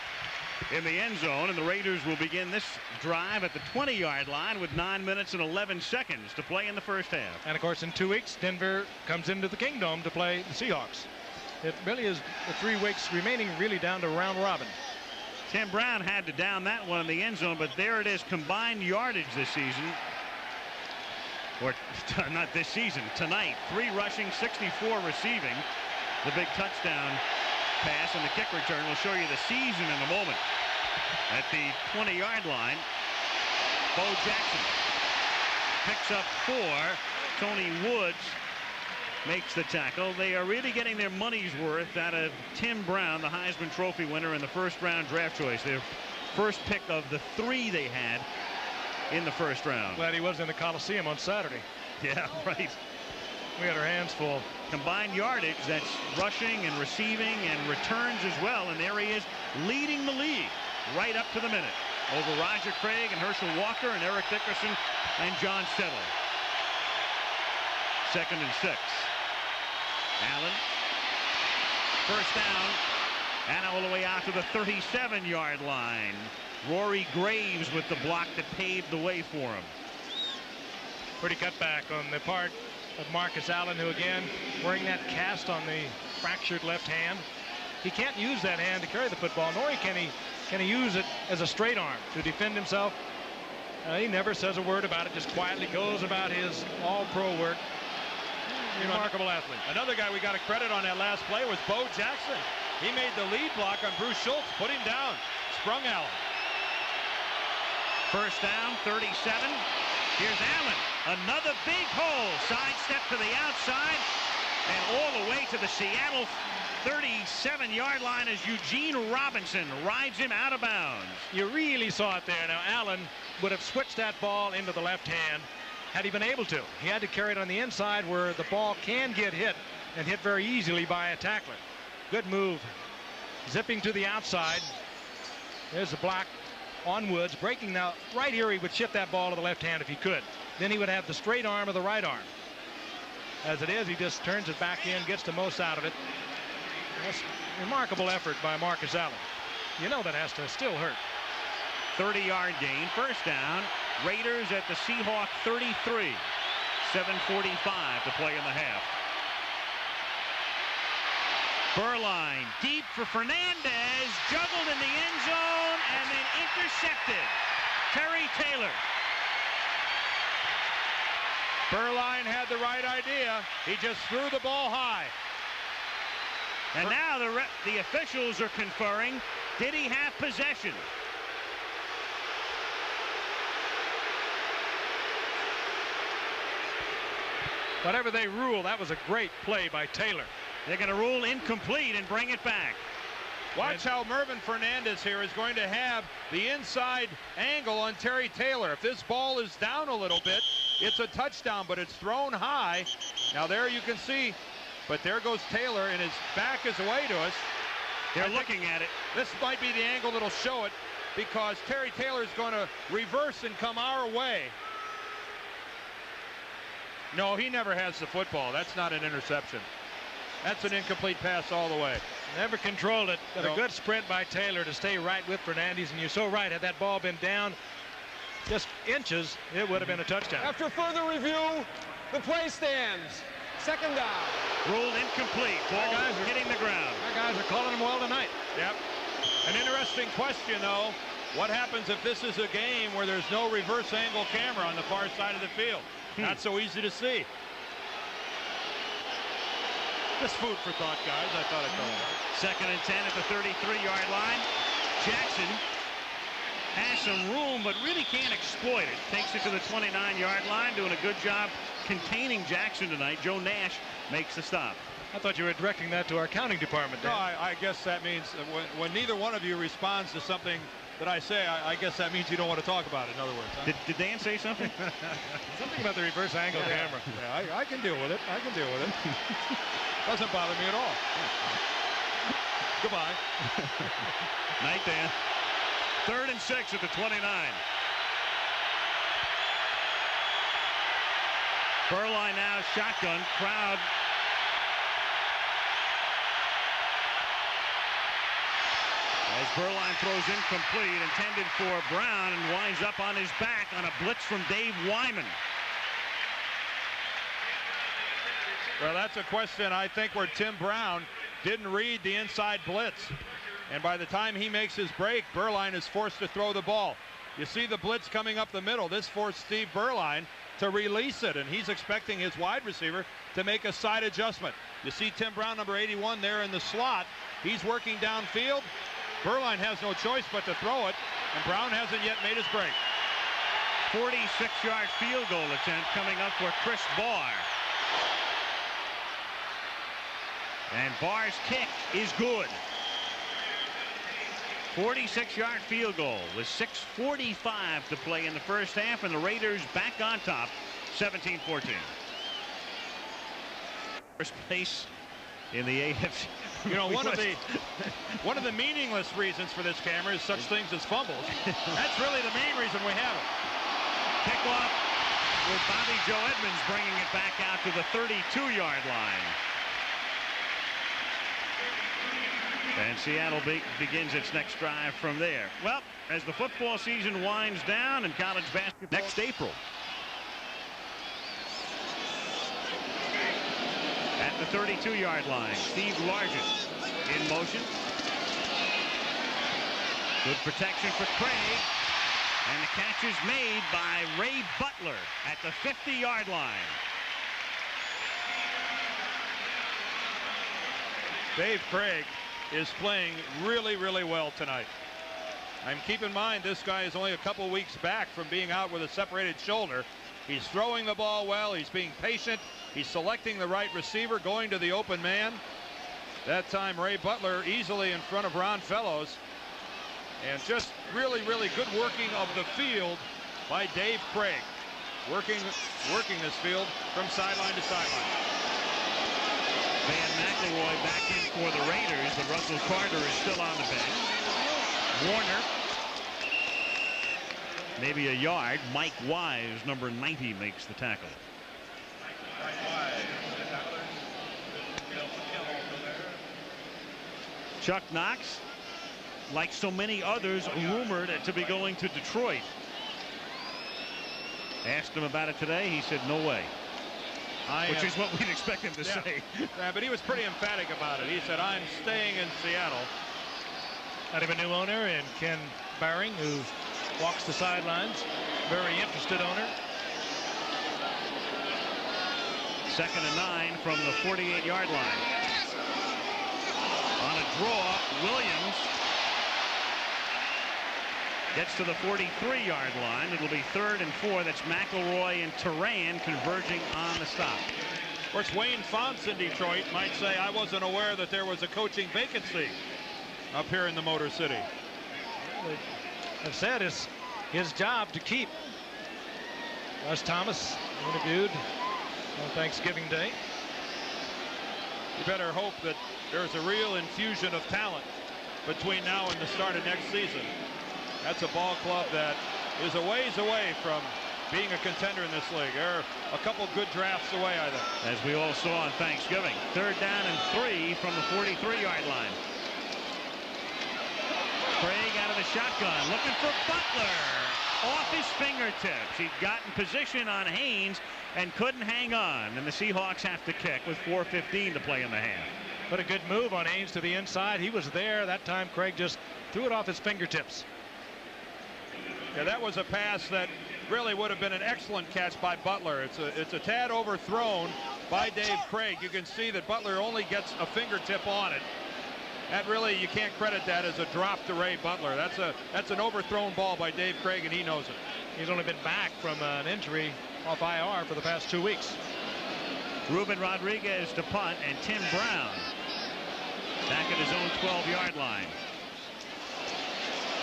in the end zone, and the Raiders will begin this drive at the 20-yard line with 9 minutes and 11 seconds to play in the first half. And of course, in 2 weeks, Denver comes into the Kingdome to play the Seahawks. It really is the 3 weeks remaining, really down to round robin. Tim Brown had to down that one in the end zone, but there it is, combined yardage this season. Or not this season, tonight. 3 rushing, 64 receiving. The big touchdown pass and the kick return. We'll show you the season in a moment. At the 20-yard line, Bo Jackson picks up 4. Tony Woods makes the tackle. They are really getting their money's worth out of Tim Brown, the Heisman Trophy winner and the first-round draft choice. Their first pick of the 3 they had in the first round. Glad he was in the Coliseum on Saturday. Yeah, right. We had our hands full. Combined yardage, that's rushing and receiving and returns as well, and there he is leading the league right up to the minute over Roger Craig and Herschel Walker and Eric Dickerson and John Settle. 2nd and 6. Allen, first down, and all the way out to the 37-yard line. Rory Graves with the block that paved the way for him. Pretty cutback on the part of Marcus Allen, who again wearing that cast on the fractured left hand. He can't use that hand to carry the football, nor can he use it as a straight arm to defend himself. He never says a word about it, just quietly goes about his all-pro work. Remarkable athlete. Another guy we got a credit on that last play was Bo Jackson. He made the lead block on Bruce Schultz, put him down, sprung Allen. First down, 37. Here's Allen. Another big hole. Sidestep to the outside. And all the way to the Seattle 37-yard line as Eugene Robinson rides him out of bounds. You really saw it there. Now, Allen would have switched that ball into the left hand had he been able to. He had to carry it on the inside where the ball can get hit and hit very easily by a tackler. Good move. Zipping to the outside. There's the block on Woods. Breaking now. Right here, he would shift that ball to the left hand if he could. Then he would have the straight arm of the right arm. As it is, he just turns it back in, gets the most out of it. That's a remarkable effort by Marcus Allen. You know that has to still hurt. 30-yard gain. First down. Raiders at the Seahawks 33. 7:45 to play in the half. Burline deep for Fernandez. Juggled in the end zone and then intercepted. Terry Taylor. Burline had the right idea. He just threw the ball high. And now the officials are conferring. Did he have possession? Whatever they rule, that was a great play by Taylor. They're going to rule incomplete and bring it back. Watch how Mervin Fernandez here is going to have the inside angle on Terry Taylor. If this ball is down a little bit, it's a touchdown, but it's thrown high. Now there you can see, but there goes Taylor, and his back is away to us. They're looking at it. This might be the angle that'll show it, because Terry Taylor is going to reverse and come our way. No, he never has the football. That's not an interception. That's an incomplete pass all the way. Never controlled it, but a good sprint by Taylor to stay right with Fernandez. And you're so right, had that ball been down just inches, it would have been a touchdown. After further review, the play stands. Second down. Ruled incomplete. Ball hitting the ground. Our guys are calling them well tonight. Yep. An interesting question, though. What happens if this is a game where there's no reverse angle camera on the far side of the field? Not so easy to see. Just food for thought, guys. I thought I'd tell you. 2nd and 10 at the 33-yard line. Jackson has some room, but really can't exploit it. Takes it to the 29-yard line, doing a good job containing Jackson tonight. Joe Nash makes the stop. I thought you were directing that to our accounting department, Dan. No, I guess that means when neither one of you responds to something that I say, I guess that means you don't want to talk about it, in other words. Huh? Did Dan say something? Something about the reverse angle camera. Yeah, I can deal with it. I can deal with it. Doesn't bother me at all. Goodbye. Night, Dan. 3rd and 6 at the 29. Burline now shotgun. Crowd. As Burline throws incomplete, intended for Brown, and winds up on his back on a blitz from Dave Wyman. Well, that's a question, I think, where Tim Brown didn't read the inside blitz. And by the time he makes his break, Burline is forced to throw the ball. You see the blitz coming up the middle. This forced Steve Burline to release it, and he's expecting his wide receiver to make a side adjustment. You see Tim Brown, number 81, there in the slot. He's working downfield. Burline has no choice but to throw it, and Brown hasn't yet made his break. 46-yard field goal attempt coming up for Chris Barr. And Barr's kick is good. 46-yard field goal with 6:45 to play in the first half, and the Raiders back on top, 17-14. First place in the AFC. You know, one of the meaningless reasons for this camera is such things as fumbles. That's really the main reason we have it. Kickoff with Bobby Joe Edmonds bringing it back out to the 32-yard line. And Seattle begins its next drive from there. Well, as the football season winds down and college basketball next April. At the 32-yard line, Steve Largent in motion. Good protection for Craig. And the catch is made by Ray Butler at the 50-yard line. Dave Craig is playing really, really well tonight. Keep in mind, this guy is only a couple weeks back from being out with a separated shoulder. He's throwing the ball well. He's being patient. He's selecting the right receiver, going to the open man. That time, Ray Butler easily in front of Ron Fellows. And just really, really good working of the field by Dave Craig. Working this field from sideline to sideline. Van McElroy back in for the Raiders, but Russell Carter is still on the bench. Warner, maybe a yard. Mike Wise, number 90, makes the tackle. Chuck Knox, like so many others, rumored to be going to Detroit. Asked him about it today. He said no way. Which is what we'd expect him to say. Yeah, but he was pretty emphatic about it. He said, I'm staying in Seattle. Out of a new owner in Ken Baring, who walks the sidelines. Very interested owner. 2nd and 9 from the 48-yard line. On a draw, Williams gets to the 43-yard line. It'll be 3rd and 4. That's McElroy and Turan converging on the stop. Of course, Wayne Fonts in Detroit might say, I wasn't aware that there was a coaching vacancy up here in the Motor City. I've said it's his job to keep. Russ Thomas interviewed on Thanksgiving Day. You better hope that there's a real infusion of talent between now and the start of next season. That's a ball club that is a ways away from being a contender in this league. They're a couple good drafts away, I think. As we all saw on Thanksgiving. 3rd down and 3 from the 43-yard line. Craig out of the shotgun, looking for Butler. Off his fingertips. He'd gotten position on Haynes and couldn't hang on. And the Seahawks have to kick with 4:15 to play in the half. But a good move on Haynes to the inside. He was there. That time Craig just threw it off his fingertips. Yeah, that was a pass that really would have been an excellent catch by Butler. It's a tad overthrown by Dave Craig. You can see that Butler only gets a fingertip on it. That really, you can't credit that as a drop to Ray Butler. That's an overthrown ball by Dave Craig, and he knows it. He's only been back from an injury off IR for the past 2 weeks. Ruben Rodriguez to punt, and Tim Brown back at his own 12-yard line.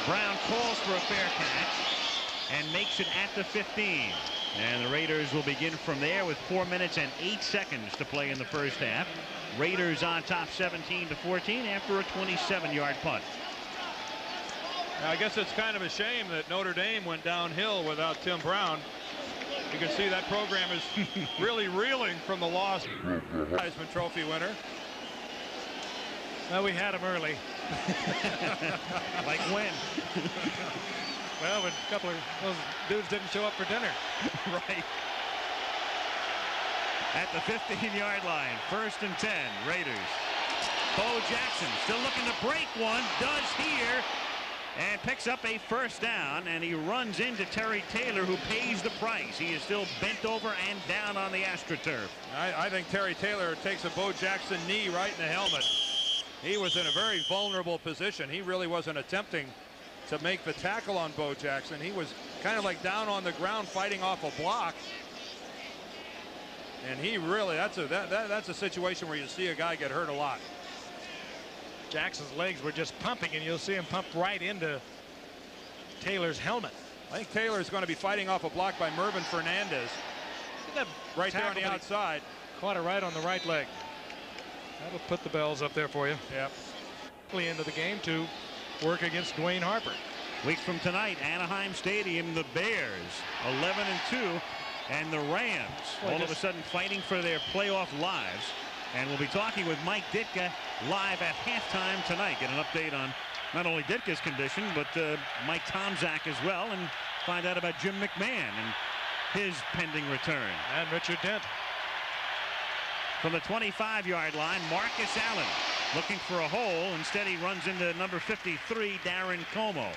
Brown calls for a fair catch and makes it at the 15. And the Raiders will begin from there with 4 minutes and 8 seconds to play in the first half. Raiders on top 17-14 after a 27-yard punt. I guess it's kind of a shame that Notre Dame went downhill without Tim Brown. You can see that program is really reeling from the loss. Heisman Trophy winner. Well, we had him early. Like when? Well, when a couple of those dudes didn't show up for dinner. Right. At the 15-yard line, 1st and 10, Raiders. Bo Jackson still looking to break one, does here, and picks up a first down, and he runs into Terry Taylor, who pays the price. He is still bent over and down on the AstroTurf. I think Terry Taylor takes a Bo Jackson knee right in the helmet. He was in a very vulnerable position. He really wasn't attempting to make the tackle on Bo Jackson. He was kind of like down on the ground fighting off a block. And he really, that's a situation where you see a guy get hurt a lot. Jackson's legs were just pumping, and you'll see him pump right into Taylor's helmet. I think Taylor's going to be fighting off a block by Mervyn Fernandez. Right there on the outside. Caught it right on the right leg. That'll put the bells up there for you. Yep. Into the game to work against Dwayne Harper. Weeks from tonight, Anaheim Stadium, the Bears 11-2, and the Rams all of a sudden fighting for their playoff lives. And we'll be talking with Mike Ditka live at halftime tonight. Get an update on not only Ditka's condition, but Mike Tomczak as well, and find out about Jim McMahon and his pending return. And Richard Dent. From the 25-yard line, Marcus Allen looking for a hole. Instead, he runs into number 53, Darren Como.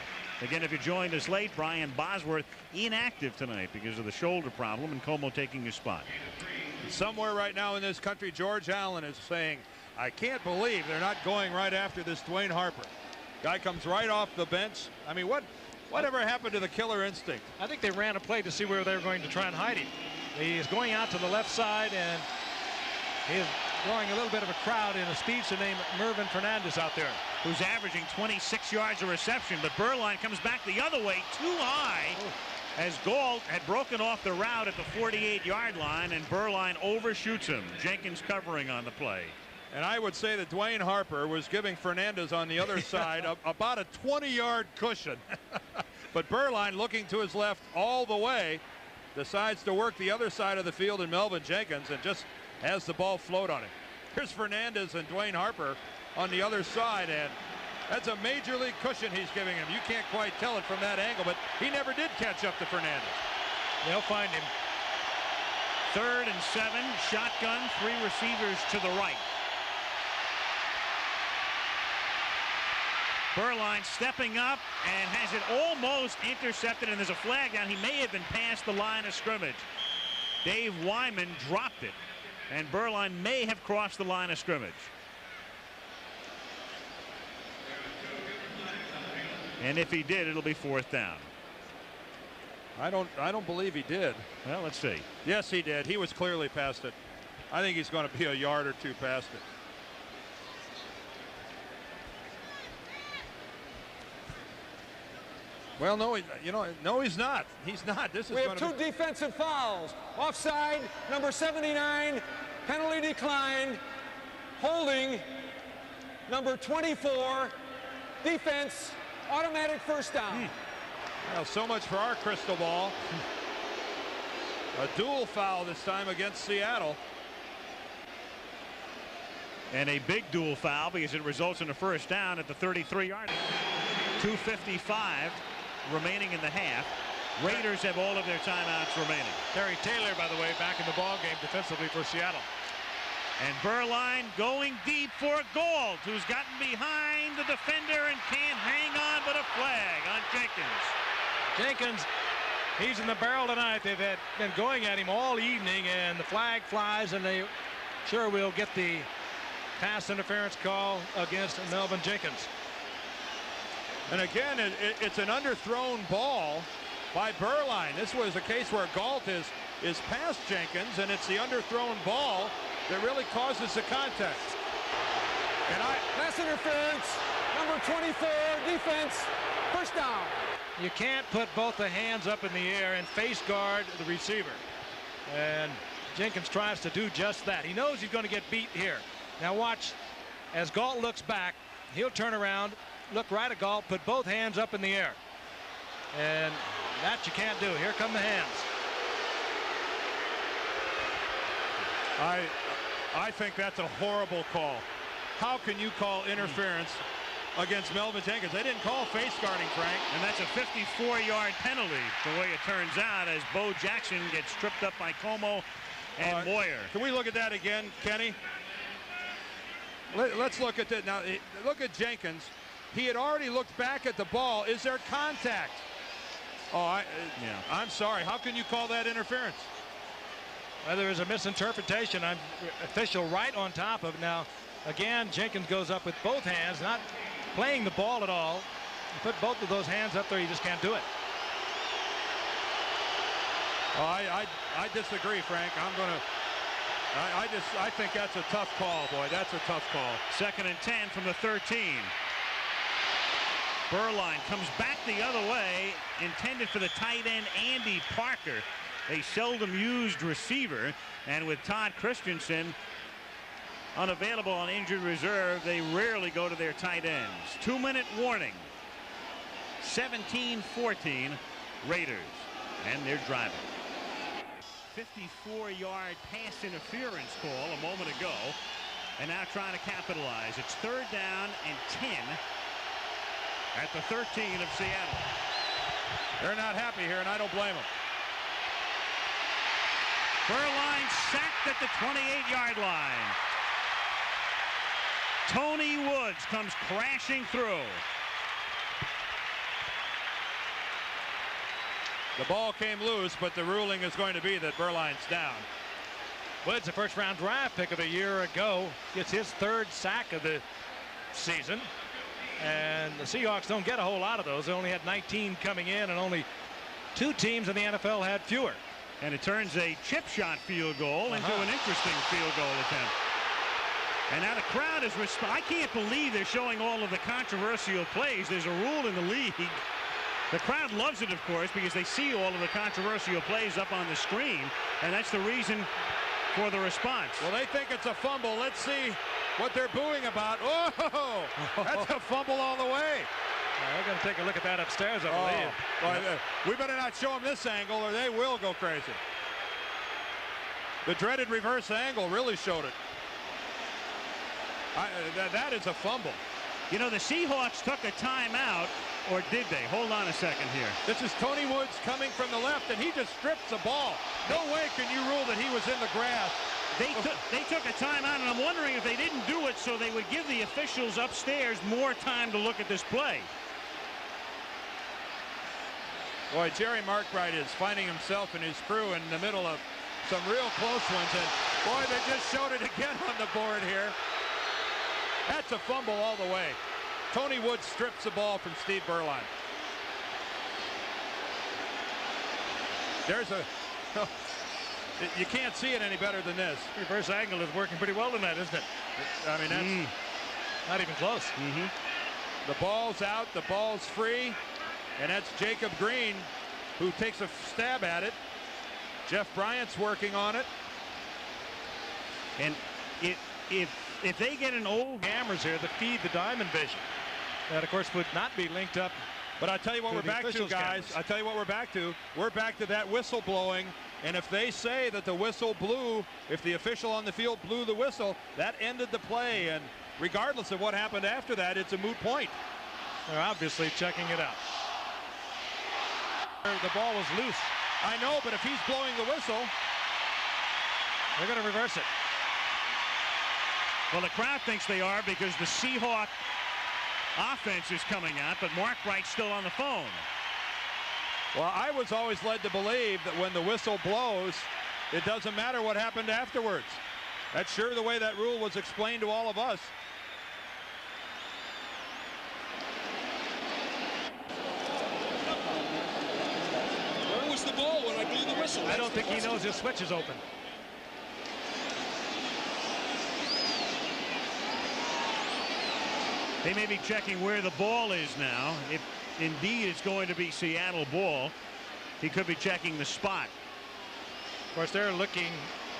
Again, if you joined us late, Brian Bosworth inactive tonight because of the shoulder problem, and Como taking his spot. Somewhere right now in this country, George Allen is saying, I can't believe they're not going right after this Dwayne Harper. Guy comes right off the bench. I mean, whatever happened to the killer instinct? I think they ran a play to see where they were going to try and hide him. He's going out to the left side, and he's drawing a little bit of a crowd in a speedster named Mervyn Fernandez out there, who's averaging 26 yards a reception. But Burline comes back the other way, too high, as Gault had broken off the route at the 48-yard line, and Burline overshoots him. Jenkins covering on the play. And I would say that Dwayne Harper was giving Fernandez on the other side about a 20-yard cushion. But Burline, looking to his left all the way, decides to work the other side of the field in Melvin Jenkins and just has the ball float on him. Here's Fernandez and Dwayne Harper on the other side, and that's a major league cushion he's giving him. You can't quite tell it from that angle, but he never did catch up to Fernandez. They'll find him. 3rd and 7, shotgun, 3 receivers to the right. Burline stepping up and has it almost intercepted, and there's a flag down. He may have been past the line of scrimmage. Dave Wyman dropped it, and Burline may have crossed the line of scrimmage. And if he did, it'll be 4th down. I don't believe he did. Well, let's see. Yes, he did. He was clearly past it. I think he's going to be a yard or two past it. Well, no, no, he's not. He's not. This is we have 2 defensive fouls. Offside, number 79, penalty declined. Holding, number 24, defense, automatic first down. Well, so much for our crystal ball. A dual foul this time against Seattle. And a big dual foul because it results in a first down at the 33-yard. 2:55 remaining in the half. Raiders have all of their timeouts remaining. Terry Taylor, by the way, back in the ball game defensively for Seattle. And Burline going deep for Gault, who's gotten behind the defender and can't hang on, but a flag on Jenkins. Jenkins, he's in the barrel tonight. They've been going at him all evening, and the flag flies, and they sure will get the pass interference call against Melvin Jenkins. And again, it's an underthrown ball by Burline. This was a case where Gault is is past Jenkins, and it's the underthrown ball that really causes the contact. And Pass interference. Number 24, defense. First down. You can't put both the hands up in the air and face guard the receiver. And Jenkins tries to do just that. He knows he's going to get beat here. Now watch, as Galt looks back, he'll turn around, look right at Galt, put both hands up in the air. And that you can't do. Here come the hands. I think that's a horrible call. How can you call interference against Melvin Jenkins? They didn't call face guarding, Frank. And that's a 54-yard penalty, the way it turns out, as Bo Jackson gets tripped up by Como and Moyer. Can we look at that again, Kenny? Let's look at that. Now, look at Jenkins. He had already looked back at the ball. Is there contact? I'm sorry. How can you call that interference? Well, there is a misinterpretation. I'm official right on top of it. Now, again, Jenkins goes up with both hands, not playing the ball at all. You put both of those hands up there, you just can't do it. I disagree, Frank. I think that's a tough call, boy. That's a tough call. 2nd and 10 from the 13. Berline comes back the other way, intended for the tight end Andy Parker, a seldom used receiver, and with Todd Christensen unavailable on injured reserve, they rarely go to their tight ends. 2-minute warning. 17-14 Raiders, and they're driving. 54-yard pass interference call a moment ago, and now trying to capitalize. It's 3rd down and 10 at the 13 of Seattle. They're not happy here, and I don't blame them. Berline sacked at the 28-yard line. Tony Woods comes crashing through. The ball came loose, but the ruling is going to be that Berline's down. Woods, a first-round draft pick of a year ago, gets his 3rd sack of the season. And the Seahawks don't get a whole lot of those. They only had 19 coming in, and only 2 teams in the NFL had fewer. And it turns a chip shot field goal into an interesting field goal attempt. And now the crowd is I can't believe they're showing all of the controversial plays. There's a rule in the league. The crowd loves it, of course, because they see all of the controversial plays up on the screen, and that's the reason for the response. Well, they think it's a fumble. Let's see what they're booing about. Oh, that's a fumble all the way. They're going to take a look at that upstairs, I believe. Well, we better not show them this angle, or they will go crazy. The dreaded reverse angle really showed it. That is a fumble. You know, the Seahawks took a timeout, or did they? Hold on a second here. This is Tony Woods coming from the left, and he just strips the ball. No way can you rule that he was in the grass. They took a timeout, and I'm wondering if they didn't do it so they would give the officials upstairs more time to look at this play. Boy, Jerry Markbright is finding himself and his crew in the middle of some real close ones, and boy, they just showed it again on the board here. That's a fumble all the way. Tony Woods strips the ball from Steve Berline. There's you can't see it any better than this. Reverse angle is working pretty well tonight, isn't it? I mean, that's not even close. The ball's out, the ball's free, and that's Jacob Green who takes a stab at it. Jeff Bryant's working on it. And if they get an old hammers here that feed the diamond vision, that of course would not be linked up. But I tell you what we're back to, guys. I tell you what we're back to. We're back to that whistle blowing. And if they say that the whistle blew, if the official on the field blew the whistle, that ended the play. And regardless of what happened after that, it's a moot point. They're obviously checking it out. The ball was loose. I know, but if he's blowing the whistle, they're going to reverse it. Well, the crowd thinks they are because the Seahawk offense is coming out, but Markbright's still on the phone. Well, I was always led to believe that when the whistle blows, it doesn't matter what happened afterwards. That's sure the way that rule was explained to all of us. Where was the ball when I blew the whistle? I don't think he knows his switch is open. They may be checking where the ball is now. If indeed it's going to be Seattle ball, he could be checking the spot. Of course, they're looking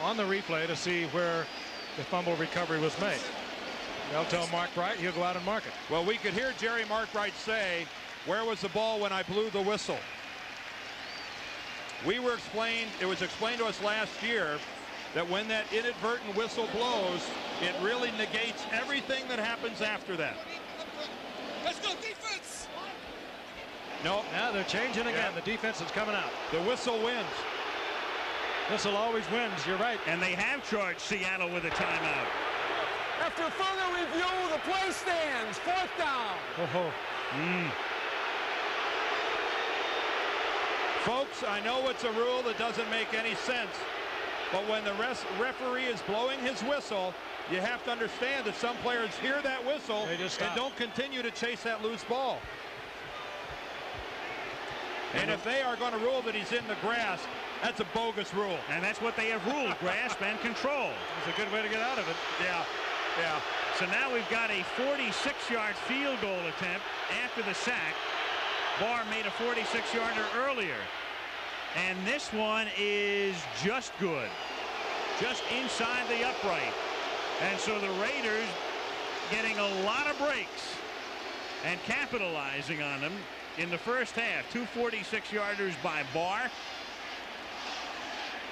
on the replay to see where the fumble recovery was made. They'll tell Mark Bright he'll go out and mark it. Well, we could hear Jerry Markbright say, "Where was the ball when I blew the whistle?" It was explained to us last year that when that inadvertent whistle blows, it really negates everything that happens after that. Let's go defense. No, Now they're changing again. The defense is coming out. the whistle wins. Whistle always wins. You're right. And they have charged Seattle with a timeout. After further review, the play stands. 4th down. Oh, Folks, I know it's a rule that doesn't make any sense, but when the referee is blowing his whistle, you have to understand that some players hear that whistle They just and stop. don't continue to chase that loose ball. And if they are going to rule that he's in the grass, that's a bogus rule. And that's what they have ruled, grasp and control. it's a good way to get out of it. Yeah, yeah. So now we've got a 46-yard field goal attempt after the sack. Barr made a 46-yarder earlier. And this one is just good. Just inside the upright. And so the Raiders getting a lot of breaks and capitalizing on them in the first half. 2 46-yarders by Barr.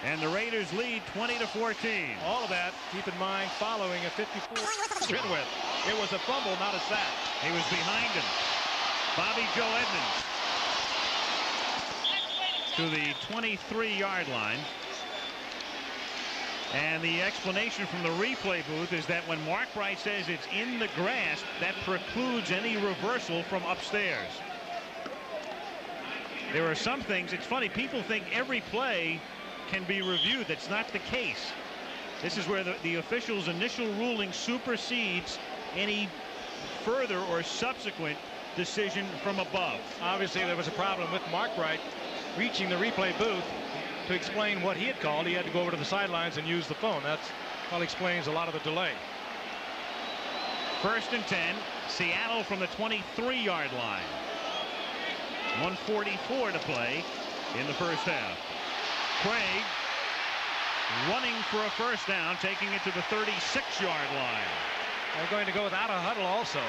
And the Raiders lead 20-14. All of that, keep in mind, following a 54. It was a fumble, not a sack. He was behind him. Bobby Joe Edmonds to the 23-yard line. And the explanation from the replay booth is that when Mark Bright says it's in the grasp, that precludes any reversal from upstairs. There are some things, it's funny, people think every play can be reviewed. That's not the case. This is where the official's initial ruling supersedes any further or subsequent decision from above. Obviously, there was a problem with Mark Bright reaching the replay booth to explain what he had called. He had to go over to the sidelines and use the phone. That's probably explains a lot of the delay. 1st and 10, Seattle from the 23-yard line. 1:44 to play in the first half. Craig running for a first down, taking it to the 36-yard line. They're going to go without a huddle also.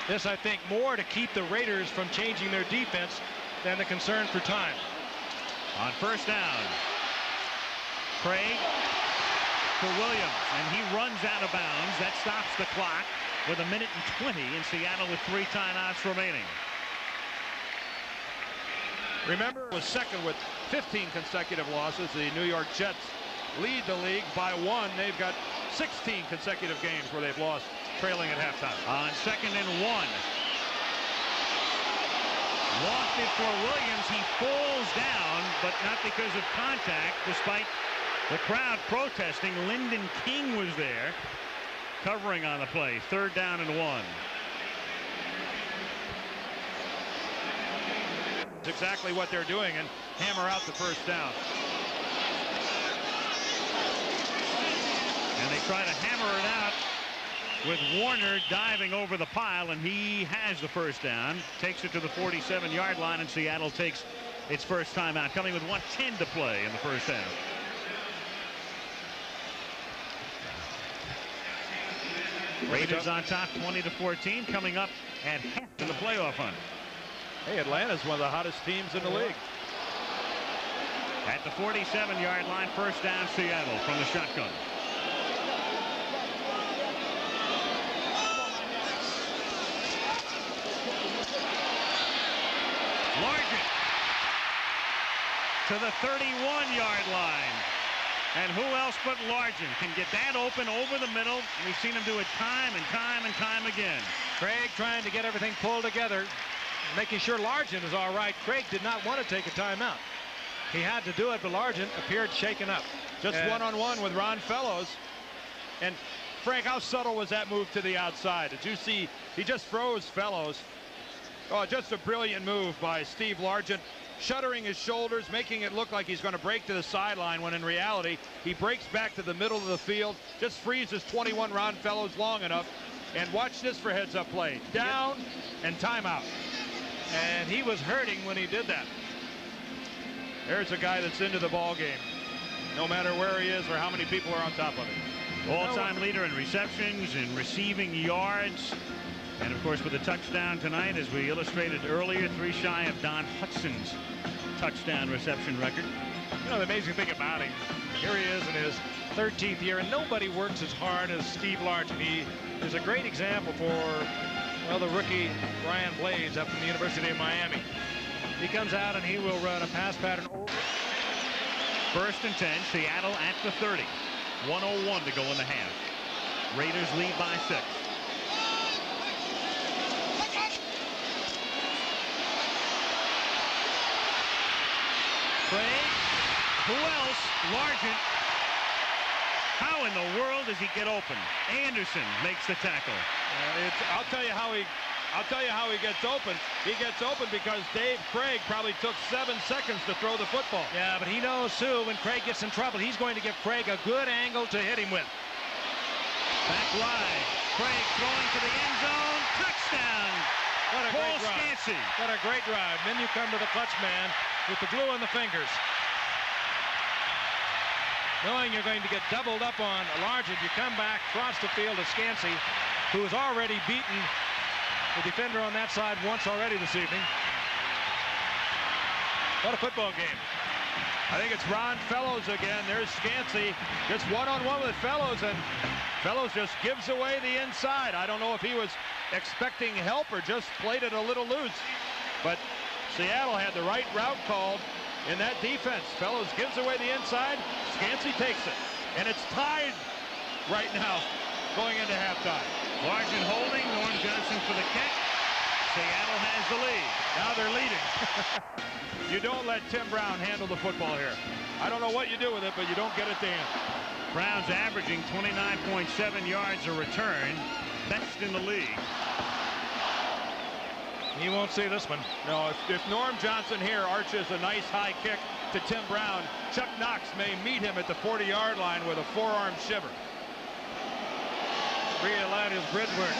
This, I think, more to keep the Raiders from changing their defense than the concern for time. On first down, Craig to Williams, and he runs out of bounds. That stops the clock with 1:20 in Seattle with 3 timeouts remaining. Remember, it was second with 15 consecutive losses. The New York Jets lead the league by 1. They've got 16 consecutive games where they've lost, trailing at halftime. On 2nd and 1. Lost it for Williams. He falls down, but not because of contact, despite the crowd protesting. Lyndon King was there covering on the play. 3rd down and 1. It's exactly what they're doing, and hammer out the first down. And they try to hammer it out with Warner diving over the pile, and he has the first down. Takes it to the 47-yard line, and Seattle takes its first timeout, coming with 1:10 to play in the first half. Raiders on top 20-14, coming up at half in the playoff hunt. Hey, Atlanta's one of the hottest teams in the league. At the 47-yard line, first down Seattle from the shotgun. Largent to the 31-yard line. And who else but Largent can get that open over the middle? We've seen him do it time and time and time again. Craig trying to get everything pulled together, making sure Largent is all right. Craig did not want to take a timeout. He had to do it, but Largent appeared shaken up. Just one-on-one with Ron Fellows. And Frank, how subtle was that move to the outside? Did you see he just froze Fellows? Oh, just a brilliant move by Steve Largent. shuddering his shoulders, making it look like he's going to break to the sideline, when in reality he breaks back to the middle of the field, just freezes 21 Ron Fellows long enough. And watch this for heads-up play. Down and timeout. And he was hurting when he did that. There's a guy that's into the ball game, no matter where he is or how many people are on top of him. All-time leader in receptions and receiving yards. And, of course, with a touchdown tonight, as we illustrated earlier, 3 shy of Don Hudson's touchdown reception record. You know, the amazing thing about him, here he is in his 13th year, and nobody works as hard as Steve Largent. He is a great example for, well, the rookie Brian Blades up from the University of Miami. He comes out and he will run a pass pattern over. 1st and 10, Seattle at the 30. 1:01 to go in the half. Raiders lead by 6. Craig, who else? Largent. How in the world does he get open? Anderson makes the tackle. I'll tell you how he gets open. He gets open because Dave Craig probably took 7 seconds to throw the football. Yeah, but he knows, too, when Craig gets in trouble, he's going to give Craig a good angle to hit him with. Back wide. Craig throwing to the end zone. Touchdown. What a Paul great drive. Scancy. What a great drive. Then you come to the clutch man with the glue on the fingers. Knowing you're going to get doubled up on Largent, you come back across the field to Scancy, who has already beaten the defender on that side once already this evening. What a football game. I think it's Ron Fellows again. There's Scancy, just one-on-one with Fellows, and Fellows just gives away the inside. I don't know if he was expecting help or just played it a little loose, but Seattle had the right route called in that defense. Fellows gives away the inside. Scancy takes it, and it's tied right now going into halftime. Largent holding. Norm Johnson for the kick. Seattle has the lead. Now they're leading. You don't let Tim Brown handle the football here. I don't know what you do with it, but you don't get it to him. Brown's averaging 29.7 yards a return. Best in the league. He won't see this one. No, if Norm Johnson here arches a nice high kick to Tim Brown, Chuck Knox may meet him at the 40-yard line with a forearm shiver. Realize his bridge work.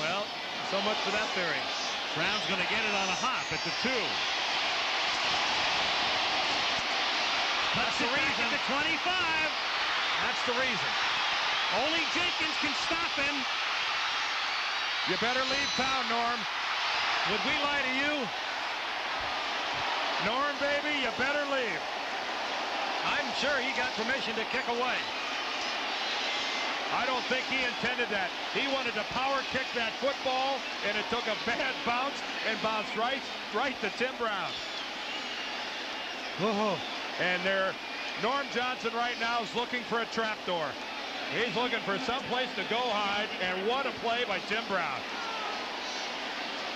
Well, so much for that theory. Brown's going to get it on a hop at the 2. That's the reason. To 25. That's the reason. Only Jenkins can stop him. You better leave town, Norm. Would we lie to you? Norm, baby, you better leave. I'm sure he got permission to kick away. I don't think he intended that. He wanted to power kick that football, and it took a bad bounce and bounced right to Tim Brown. Whoa. And Norm Johnson right now is looking for a trapdoor. He's looking for some place to go hide, and what a play by Tim Brown.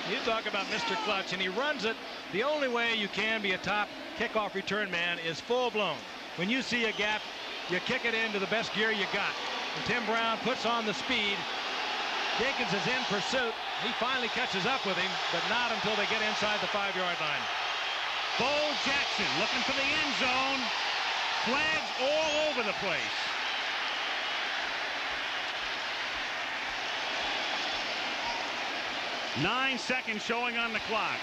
You talk about Mr. Clutch, and he runs it. The only way you can be a top kickoff return man is full-blown. When you see a gap, you kick it into the best gear you got. And Tim Brown puts on the speed. Jenkins is in pursuit. He finally catches up with him, but not until they get inside the 5-yard line. Bo Jackson looking for the end zone. Flags all over the place. Nine seconds showing on the clock.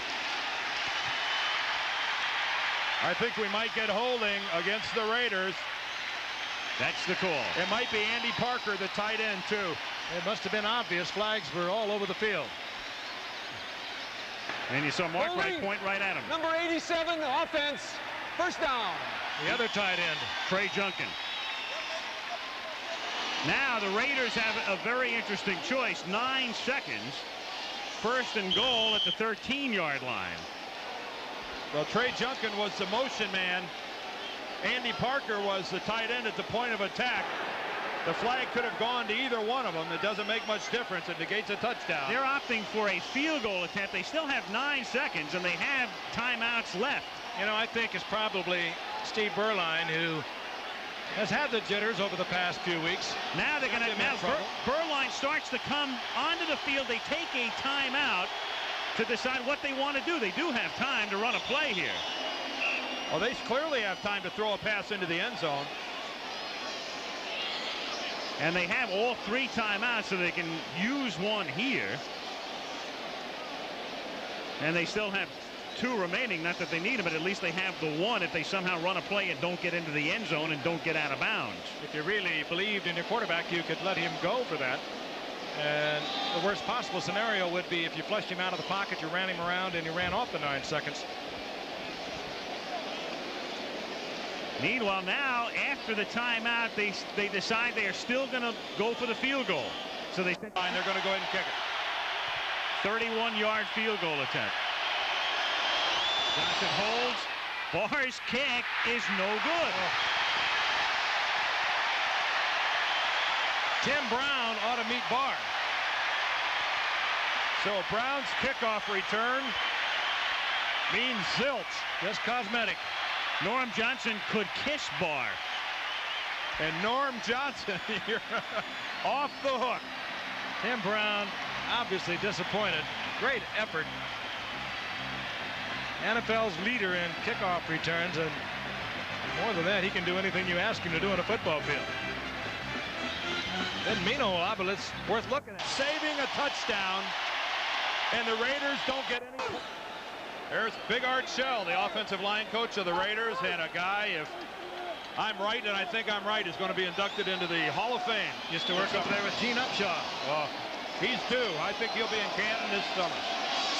I think we might get holding against the Raiders. That's the call. It might be Andy Parker, the tight end, too. It must have been obvious. Flags were all over the field. And you saw Mark Wright point right at him. Number 87, offense. First down. The other tight end, Trey Junkin. Now the Raiders have a very interesting choice. 9 seconds. First and goal at the 13-yard line. Well, Trey Junkin was the motion man. Andy Parker was the tight end at the point of attack. The flag could have gone to either one of them. It doesn't make much difference. It negates a touchdown. They're opting for a field goal attempt. They still have 9 seconds, and they have timeouts left. you know, I think it's probably Steve Berline, who has had the jitters over the past few weeks. Now they're going to, now Berline starts to come onto the field. They take a timeout. to decide what they want to do. They do have time to run a play here. Well, they clearly have time to throw a pass into the end zone. And they have all 3 timeouts, so they can use one here. And they still have 2 remaining. Not that they need them, but at least they have the 1 if they somehow run a play and don't get into the end zone and don't get out of bounds. If you really believed in your quarterback, you could let him go for that. And the worst possible scenario would be if you flushed him out of the pocket, you ran him around, and you ran off the 9 seconds. Meanwhile, now after the timeout, they decide they are still going to go for the field goal. So they're going to go ahead and kick it. 31-yard field goal attempt. Johnson holds. Barr's kick is no good. Tim Brown ought to meet Barr. So Brown's kickoff return means zilch. Just cosmetic. Norm Johnson could kiss Barr. And Norm Johnson, you're off the hook. Tim Brown obviously disappointed. Great effort. NFL's leader in kickoff returns, and more than that, he can do anything you ask him to do on a football field. Didn't mean a whole lot, but it's worth looking at. Saving a touchdown, and the Raiders don't get any. There's Big Art Shell, the offensive line coach of the Raiders, and a guy, if I'm right, and I think I'm right, is going to be inducted into the Hall of Fame. Used to work up there with Gene Upshaw. Well, he's due. I think he'll be in Canton this summer.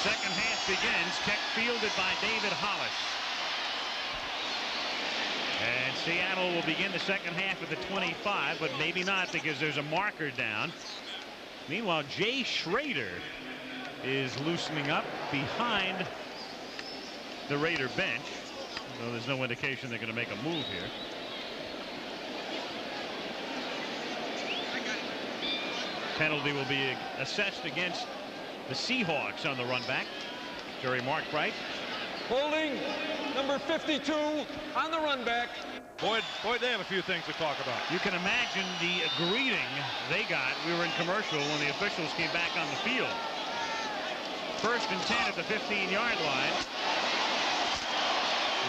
Second half begins. Kick fielded by David Hollis. And Seattle will begin the second half at the 25, but maybe not because there's a marker down. Meanwhile, Jay Schrader is loosening up behind the Raider bench. So there's no indication they're going to make a move here. Penalty will be assessed against the Seahawks on the run back. Jerry Markbright. Holding number 52 on the run back. Boy, they have a few things to talk about. You can imagine the greeting they got. We were in commercial when the officials came back on the field. 1st and 10 at the 15-yard line.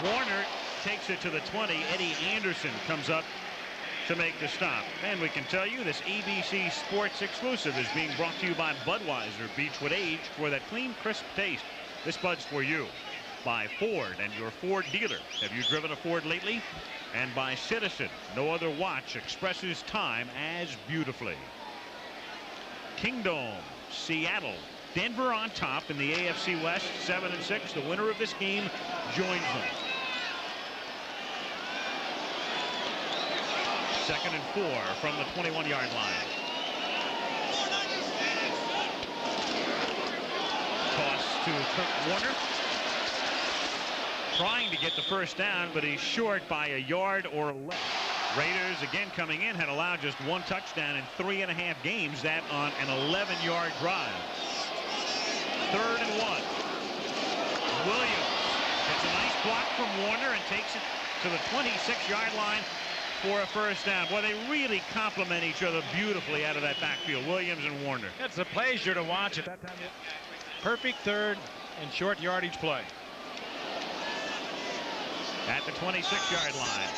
Warner takes it to the 20. Eddie Anderson comes up to make the stop. And we can tell you this ABC Sports exclusive is being brought to you by Budweiser Beechwood Age. For that clean, crisp taste, this Bud's for you. By Ford and your Ford dealer. Have you driven a Ford lately? And by Citizen. No other watch expresses time as beautifully. Kingdom, Seattle, Denver on top in the AFC West, 7-6. The winner of this game joins them. 2nd and 4 from the 21-yard line. Toss to Kurt Warner. Trying to get the first down, but he's short by a yard or less. Raiders again coming in had allowed just 1 touchdown in 3.5 games, that on an 11-yard drive. 3rd and 1. Williams gets a nice block from Warner and takes it to the 26-yard line for a first down. Well, they really complement each other beautifully out of that backfield, Williams and Warner. It's a pleasure to watch at that time. Perfect 3rd and short yardage play. At the 26-yard line.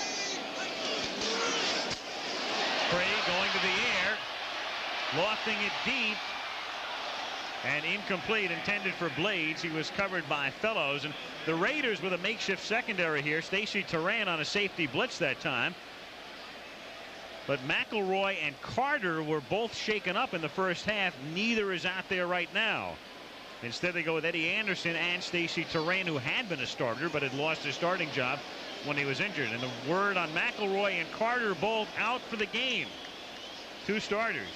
Craig going to the air, lofting it deep, and incomplete, intended for Blades. He was covered by Fellows, and the Raiders with a makeshift secondary here. Stacy Turan on a safety blitz that time. But McElroy and Carter were both shaken up in the first half. Neither is out there right now. Instead, they go with Eddie Anderson and Stacy Turan, who had been a starter but had lost his starting job when he was injured. And the word on McElroy and Carter both out for the game. 2 starters.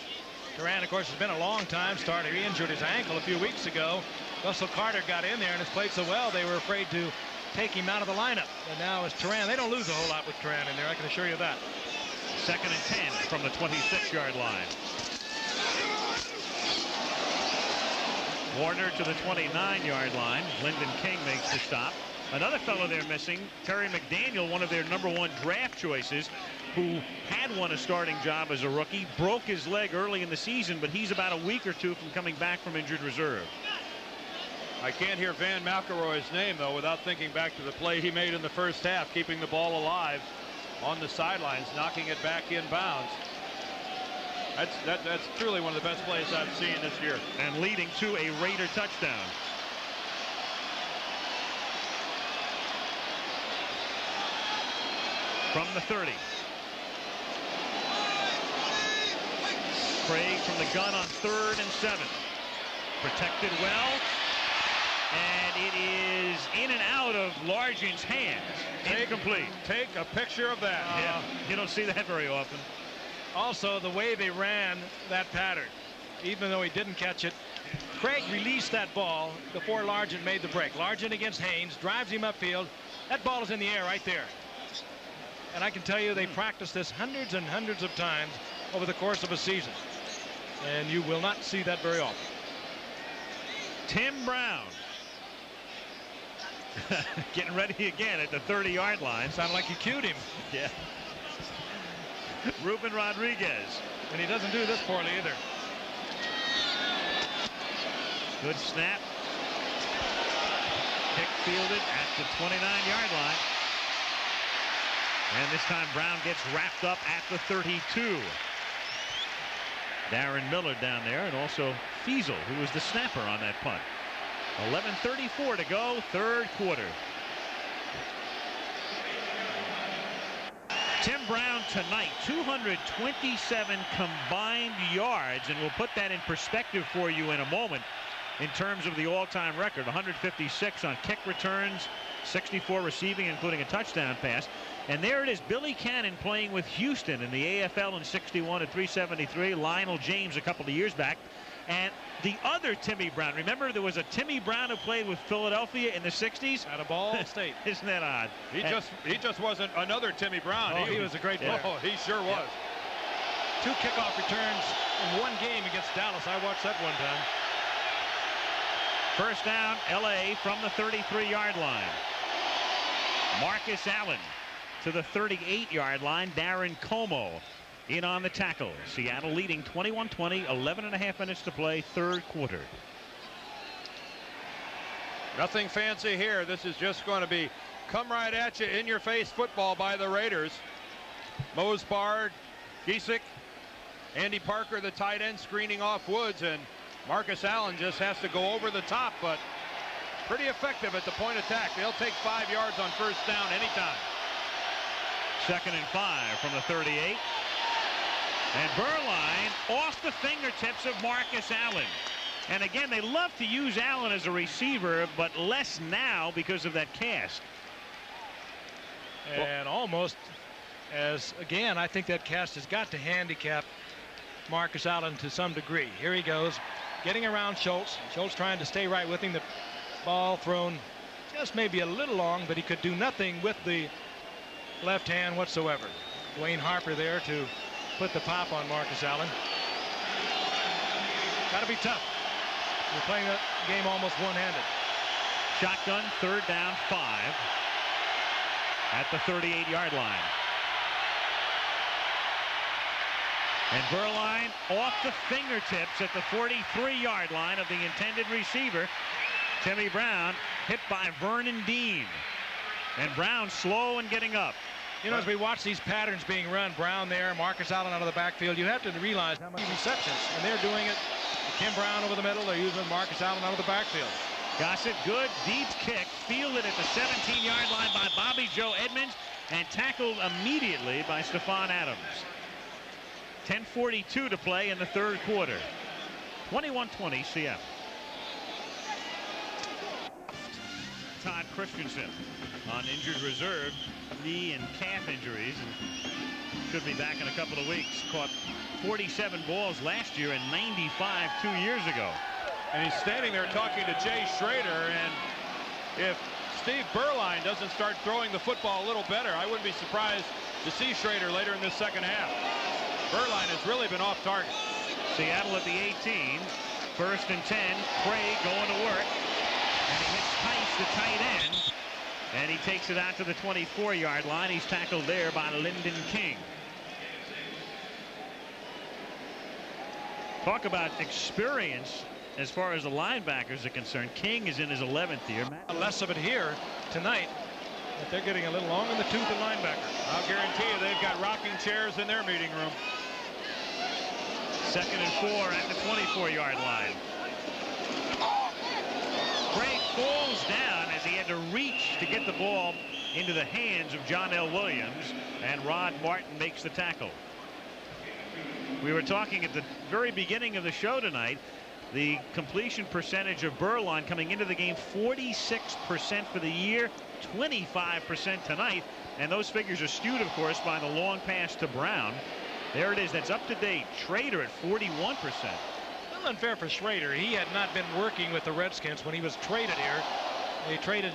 Turan, of course, has been a long-time starter. He injured his ankle a few weeks ago. Russell Carter got in there and has played so well they were afraid to take him out of the lineup. And now it's Turan. They don't lose a whole lot with Turan in there, I can assure you that. 2nd and 10 from the 26-yard line. Warner to the 29-yard line. Lyndon King makes the stop. Another fellow they're missing, Terry McDaniel, one of their #1 draft choices, who had won a starting job as a rookie, broke his leg early in the season, but he's about a week or 2 from coming back from injured reserve. I can't hear Van McElroy's name, though, without thinking back to the play he made in the first half, keeping the ball alive on the sidelines, knocking it back in bounds. That's truly one of the best plays I've seen this year. And leading to a Raider touchdown. From the 30. Craig from the gun on 3rd and 7. Protected well. And it is in and out of Largent's hands. Incomplete. Take a picture of that. Yeah, you don't see that very often. Also, the way they ran that pattern, even though he didn't catch it, Craig released that ball before Largent made the break. Largent against Haynes, drives him upfield. That ball is in the air right there. And I can tell you they practiced this hundreds and hundreds of times over the course of a season. And you will not see that very often. Tim Brown. Getting ready again at the 30-yard line. Sounded like you cued him. Yeah. Ruben Rodriguez. And he doesn't do this poorly either. Good snap. Kick fielded at the 29-yard line. And this time Brown gets wrapped up at the 32. Darren Miller down there, and also Fiesel, who was the snapper on that punt. 11:34 to go, 3rd quarter. Tim Brown tonight, 227 combined yards, and we'll put that in perspective for you in a moment in terms of the all-time record. 156 on kick returns, 64 receiving, including a touchdown pass. And there it is, Billy Cannon playing with Houston in the AFL in 61 at 373. Lionel James a couple of years back. And the other Timmy Brown, remember there was a Timmy Brown who played with Philadelphia in the 60s? At a Ball State. Isn't that odd? He just wasn't another Timmy Brown. Oh, he was a great player. Oh, he sure was. 2 kickoff returns in one game against Dallas. I watched that one time. First down, LA from the 33-yard line. Marcus Allen to the 38-yard line. Darren Como in on the tackle. Seattle leading 21-20, 11.5 minutes to play, 3rd quarter. Nothing fancy here. This is just going to be come right at you, in your face football by the Raiders. Mose Bard, Giesick, Andy Parker, the tight end, screening off Woods, and Marcus Allen just has to go over the top, but pretty effective at the point attack. They'll take 5 yards on first down anytime. 2nd and 5 from the 38. And Burline off the fingertips of Marcus Allen. And again, they love to use Allen as a receiver, but less now because of that cast. And almost as, again, I think that cast has got to handicap Marcus Allen to some degree. Here he goes, getting around Schultz. Schultz trying to stay right with him. The ball thrown just maybe a little long, but he could do nothing with the left hand whatsoever. Dwayne Harper there to put the pop on Marcus Allen. Got to be tough. We're playing the game almost one-handed. Shotgun, 3rd down, 5 at the 38-yard line. And Burline off the fingertips at the 43-yard line of the intended receiver. Timmy Brown hit by Vernon Dean. And Brown slow and getting up. You know, as we watch these patterns being run, Brown there, Marcus Allen out of the backfield, you have to realize how many receptions. And they're doing it. Tim Brown over the middle. They're using Marcus Allen out of the backfield. Gossett, good deep kick, fielded at the 17-yard line by Bobby Joe Edmonds and tackled immediately by Stephon Adams. 10:42 to play in the 3rd quarter. 21-20 Seattle. Todd Christensen on injured reserve, knee and calf injuries, and should be back in a couple of weeks. Caught 47 balls last year and 95 2 years ago. And he's standing there talking to Jay Schrader, and if Steve Burline doesn't start throwing the football a little better, I wouldn't be surprised to see Schrader later in this second half. Burline has really been off target. Seattle at the 18. 1st and 10. Craig going to work. And he hits Tice, the tight end. And he takes it out to the 24-yard line. He's tackled there by Lyndon King. Talk about experience as far as the linebackers are concerned. King is in his 11th year. Less of it here tonight, but they're getting a little long in the tooth at linebacker. I'll guarantee you they've got rocking chairs in their meeting room. 2nd and 4 at the 24-yard line. Craig falls down as he had to reach to get the ball into the hands of John L. Williams, and Rod Martin makes the tackle. We were talking at the very beginning of the show tonight, the completion percentage of Burlon coming into the game, 46% for the year, 25% tonight, and those figures are skewed, of course, by the long pass to Brown. There it is. That's up to date. Schrader at 41%. A little unfair for Schrader. He had not been working with the Redskins when he was traded here. They traded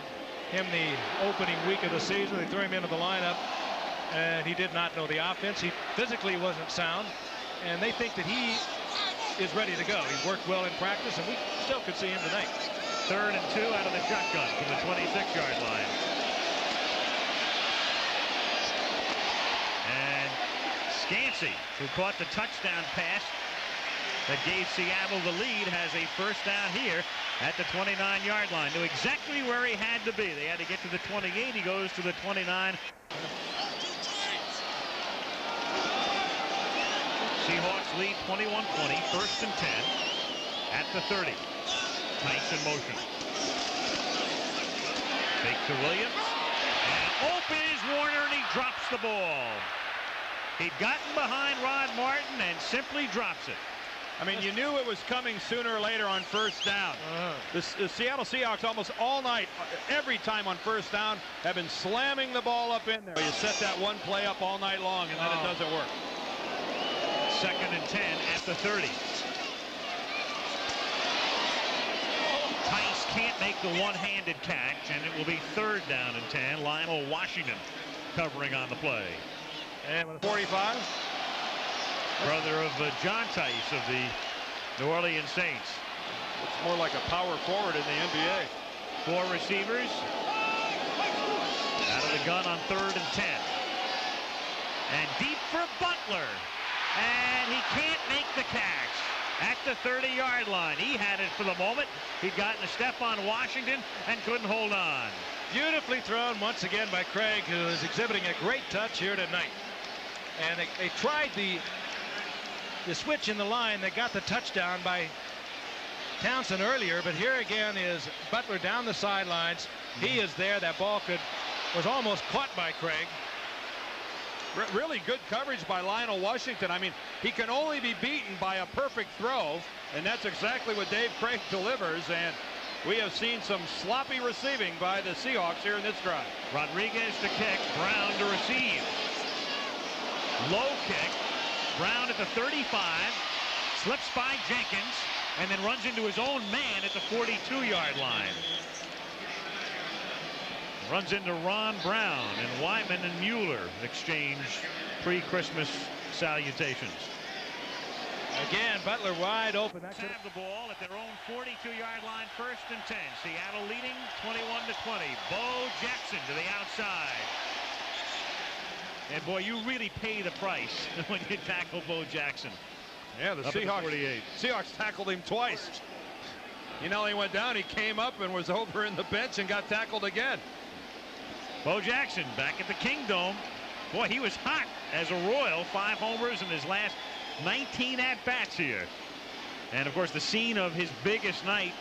him the opening week of the season. They threw him into the lineup, and he did not know the offense. He physically wasn't sound, and they think that he is ready to go. He's worked well in practice, and we still could see him tonight. 3rd and 2 out of the shotgun from the 26-yard line. And Scansey, who caught the touchdown pass that gave Seattle the lead, has a first down here at the 29-yard line. Knew exactly where he had to be. They had to get to the 28. He goes to the 29. Seahawks lead 21-20, 1st and 10 at the 30. Tice in motion. Fake to Williams. And open is Warner, and he drops the ball. He'd gotten behind Rod Martin and simply drops it. I mean, you knew it was coming sooner or later on first down. The Seattle Seahawks almost all night, every time on first down, have been slamming the ball up in there. You set that one play up all night long, and then it doesn't work. 2nd and 10 at the 30. Tice can't make the one-handed catch, and it will be 3rd down and 10. Lionel Washington covering on the play. And with 45. Brother of John Tice of the New Orleans Saints. It's more like a power forward in the NBA. 4 receivers. Out of the gun on 3rd and 10. And deep for Butler. And he can't make the catch at the 30-yard line. He had it for the moment. He'd gotten a step on Washington and couldn't hold on. Beautifully thrown once again by Craig, who is exhibiting a great touch here tonight. And they tried the switch in the line that got the touchdown by Townsend earlier, but here again is Butler down the sidelines. He is there. That ball was almost caught by Craig. Really good coverage by Lionel Washington. I mean, he can only be beaten by a perfect throw, and that's exactly what Dave Craig delivers, and we have seen some sloppy receiving by the Seahawks here in this drive. Rodriguez to kick, Brown to receive. Low kick, Brown at the 35, slips by Jenkins, and then runs into his own man at the 42-yard line. Runs into Ron Brown, and Wyman and Mueller exchange pre-Christmas salutations. Again, Butler wide open. Have the ball at their own 42-yard line, 1st and 10. Seattle leading 21-20. Bo Jackson to the outside. And boy, you really pay the price when you tackle Bo Jackson. Yeah, the Seahawks tackled him twice. He not only went down, he came up and was over in the bench and got tackled again. Bo Jackson back at the Kingdome. Boy, he was hot as a Royal. 5 homers in his last 19 at-bats here. And, of course, the scene of his biggest night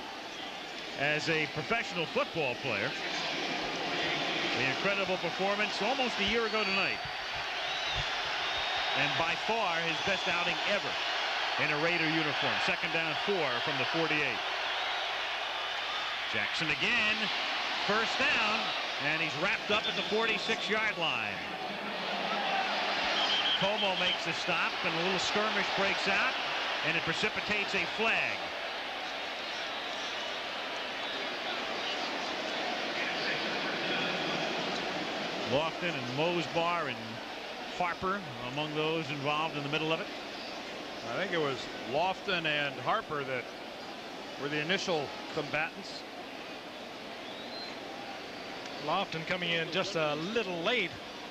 as a professional football player. The incredible performance almost a year ago tonight. And by far his best outing ever in a Raider uniform. 2nd down 4 from the 48. Jackson again. 1st down. And he's wrapped up at the 46-yard line. Como makes the stop, and a little skirmish breaks out, and it precipitates a flag. Lofton and Mosbar and Harper among those involved in the middle of it. I think it was Lofton and Harper that were the initial combatants. Lofton coming in just a little late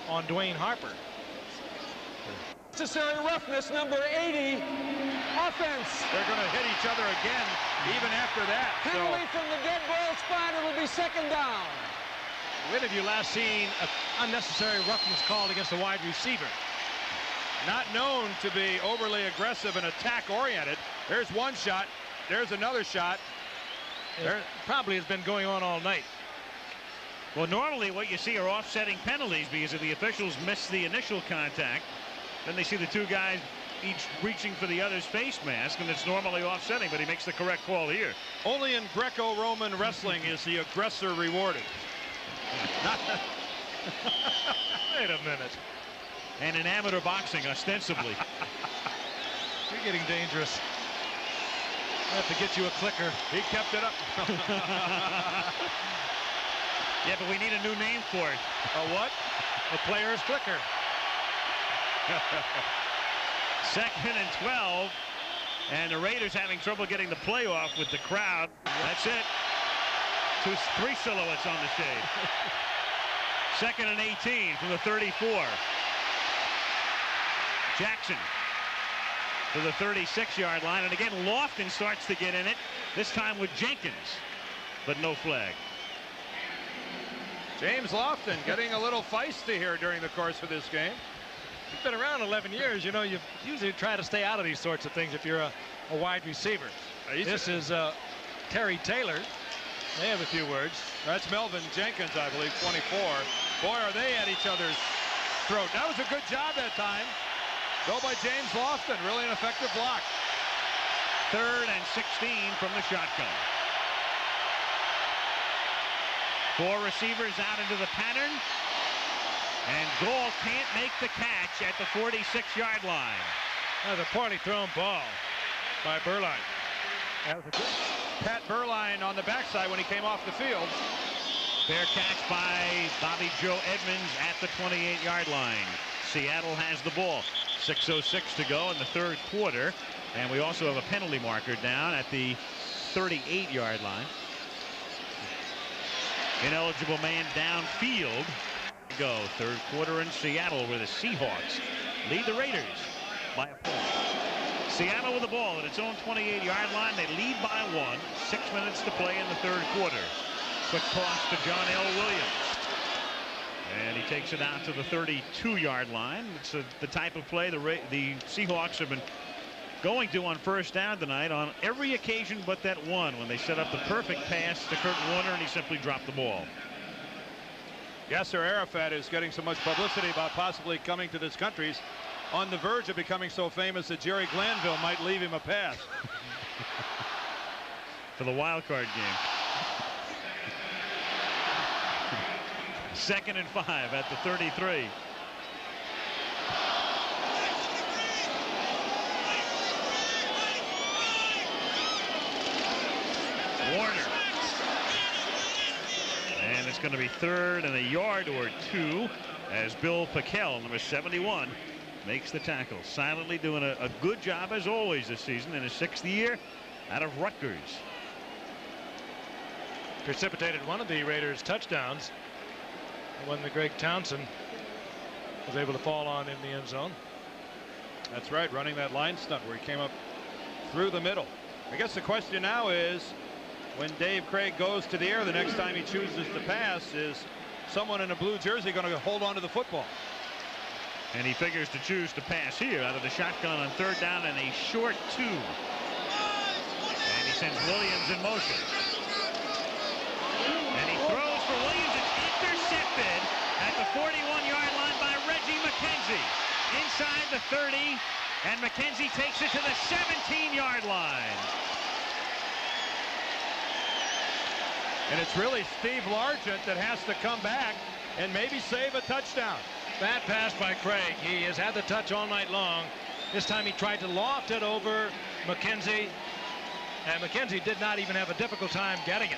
on Dwayne Harper. Necessary roughness, number 80. Offense. They're going to hit each other again, even after that. Penalty from the dead ball spot. It'll be second down. When have you last seen an unnecessary roughness called against a wide receiver? Not known to be overly aggressive and attack-oriented. There's one shot. There's another shot. There probably has been going on all night. Well, normally what you see are offsetting penalties because if the officials miss the initial contact, then they see the two guys each reaching for the other's face mask, and it's normally offsetting, but he makes the correct call here. Only in Greco-Roman wrestling is the aggressor rewarded. Wait a minute. And in amateur boxing, ostensibly. You're getting dangerous. I have to get you a clicker. He kept it up. Yeah, but we need a new name for it. A what? The player's clicker. 2nd and 12. And the Raiders having trouble getting the play off with the crowd. That's it. 3 silhouettes on the shade. 2nd and 18 from the 34. Jackson to the 36-yard line. And again, Lofton starts to get in it, this time with Jenkins, but no flag. James Lofton getting a little feisty here during the course of this game. He's been around 11 years. You know, you usually try to stay out of these sorts of things if you're a wide receiver. This is Terry Taylor. They have a few words. That's Melvin Jenkins, I believe, 24. Boy, are they at each other's throat. That was a good job that time. Go by James Lofton. Really an effective block. 3rd and 16 from the shotgun. 4 receivers out into the pattern. And Gall can't make the catch at the 46-yard line. That was a poorly thrown ball by Berline. That was a good. Pat Berline on the backside when he came off the field. Fair catch by Bobby Joe Edmonds at the 28-yard line. Seattle has the ball. 6:06 to go in the 3rd quarter. And we also have a penalty marker down at the 38-yard line. Ineligible man downfield. Go 3rd quarter in Seattle, where the Seahawks lead the Raiders by a point. Seattle with the ball at its own 28-yard line. They lead by 1. 6 minutes to play in the 3rd quarter. Quick toss to John L. Williams. And he takes it out to the 32-yard line. It's the type of play the Seahawks have been going to on 1st down tonight on every occasion but that one, when they set up the perfect pass to Kurt Warner and he simply dropped the ball. Yasser Arafat is getting so much publicity about possibly coming to this country. He's on the verge of becoming so famous that Jerry Glanville might leave him a pass. For the wild card game. 2nd and 5 at the 33. Warner. And it's going to be 3rd and a yard or 2 as Bill Packel, number 71, makes the tackle. Silently doing a good job as always this season in his 6th year out of Rutgers. Precipitated one of the Raiders' touchdowns. When the Greg Townsend was able to fall on in the end zone. That's right, running that line stunt where he came up through the middle. I guess the question now is, when Dave Craig goes to the air the next time he chooses to pass, is someone in a blue jersey going to hold on to the football? And he figures to choose to pass here out of the shotgun on 3rd down and a short 2. And he sends Williams in motion. And he throws for Williams. It's intercepted at the 41-yard line by Reggie McKenzie. Inside the 30, and McKenzie takes it to the 17-yard line. And it's really Steve Largent that has to come back and maybe save a touchdown. Bad pass by Craig. He has had the touch all night long. This time he tried to loft it over McKenzie, and McKenzie did not even have a difficult time getting it.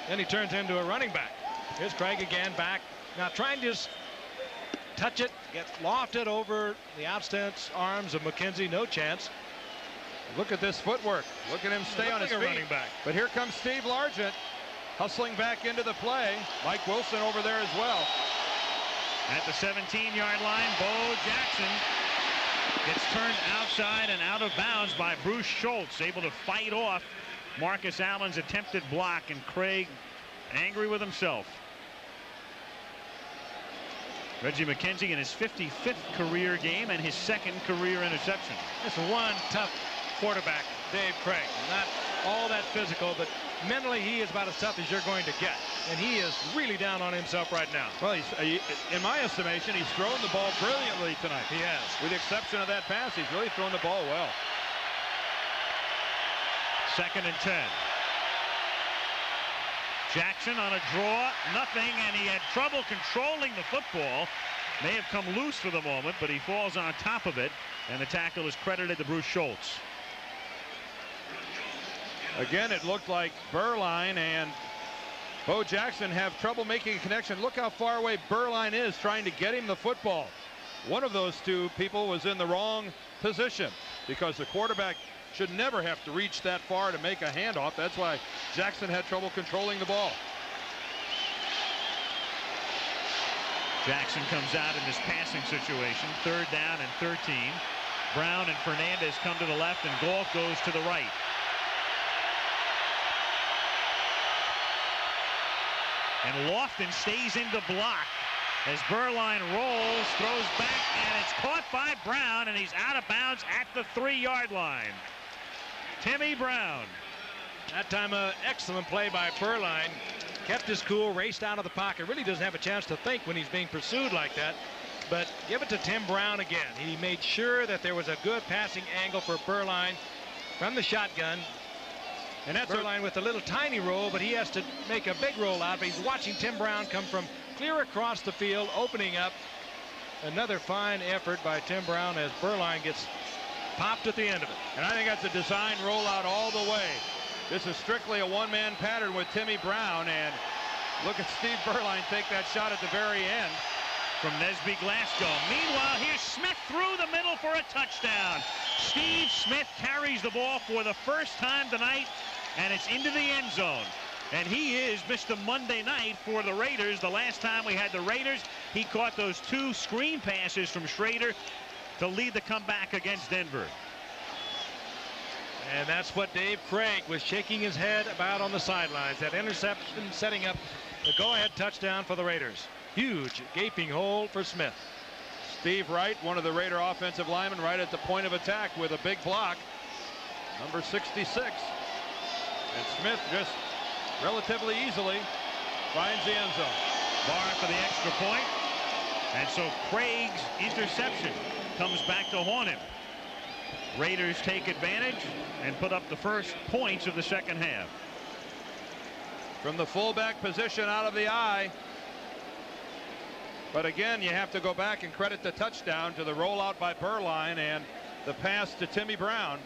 Then he turns into a running back. Here's Craig again back. Now trying to just touch it, get lofted over the outstretched arms of McKenzie. No chance. Look at this footwork. Look at him stay on his feet. Running back. But here comes Steve Largent hustling back into the play. Mike Wilson over there as well. At the 17-yard line, Bo Jackson gets turned outside and out of bounds by Bruce Schultz, able to fight off Marcus Allen's attempted block, and Craig angry with himself. Reggie McKenzie in his 55th career game and his 2nd career interception. That's one tough quarterback, Dave Craig. Not all that physical, but mentally he is about as tough as you're going to get. And he is really down on himself right now. Well, in my estimation, he's thrown the ball brilliantly tonight. He has. With the exception of that pass, he's really thrown the ball well. 2nd and 10. Jackson on a draw, nothing, and he had trouble controlling the football. May have come loose for the moment, but he falls on top of it, and the tackle is credited to Bruce Schultz. Again, it looked like Burline and Bo Jackson have trouble making a connection. Look how far away Burline is trying to get him the football. One of those two people was in the wrong position because the quarterback should never have to reach that far to make a handoff. That's why Jackson had trouble controlling the ball. Jackson comes out in this passing situation. 3rd down and 13. Brown and Fernandez come to the left, and Goff goes to the right. And Lofton stays in the block as Burline rolls, throws back, and it's caught by Brown, and he's out of bounds at the 3-yard line. Timmy Brown. That time an excellent play by Burline. Kept his cool, raced out of the pocket. Really doesn't have a chance to think when he's being pursued like that. But give it to Tim Brown again. He made sure that there was a good passing angle for Burline from the shotgun. And that's Burline with a little tiny roll, but he has to make a big rollout. But he's watching Tim Brown come from clear across the field, opening up. Another fine effort by Tim Brown as Burline gets popped at the end of it. And I think that's a design rollout all the way. This is strictly a one-man pattern with Timmy Brown, and look at Steve Burline take that shot at the very end. From Nesby Glasgow. Meanwhile, here's Smith through the middle for a touchdown. Steve Smith carries the ball for the first time tonight, and it's into the end zone. And he is Mr. Monday Night for the Raiders. The last time we had the Raiders, he caught those 2 screen passes from Schrader to lead the comeback against Denver. And that's what Dave Craig was shaking his head about on the sidelines. That interception setting up the go-ahead touchdown for the Raiders. Huge gaping hole for Smith. Steve Wright, one of the Raider offensive linemen, right at the point of attack with a big block. Number 66. And Smith just relatively easily finds the end zone. Barr for the extra point. And so Craig's interception comes back to haunt him. Raiders take advantage and put up the first points of the second half. From the fullback position out of the eye. But again, you have to go back and credit the touchdown to the rollout by Burline and the pass to Timmy Brown.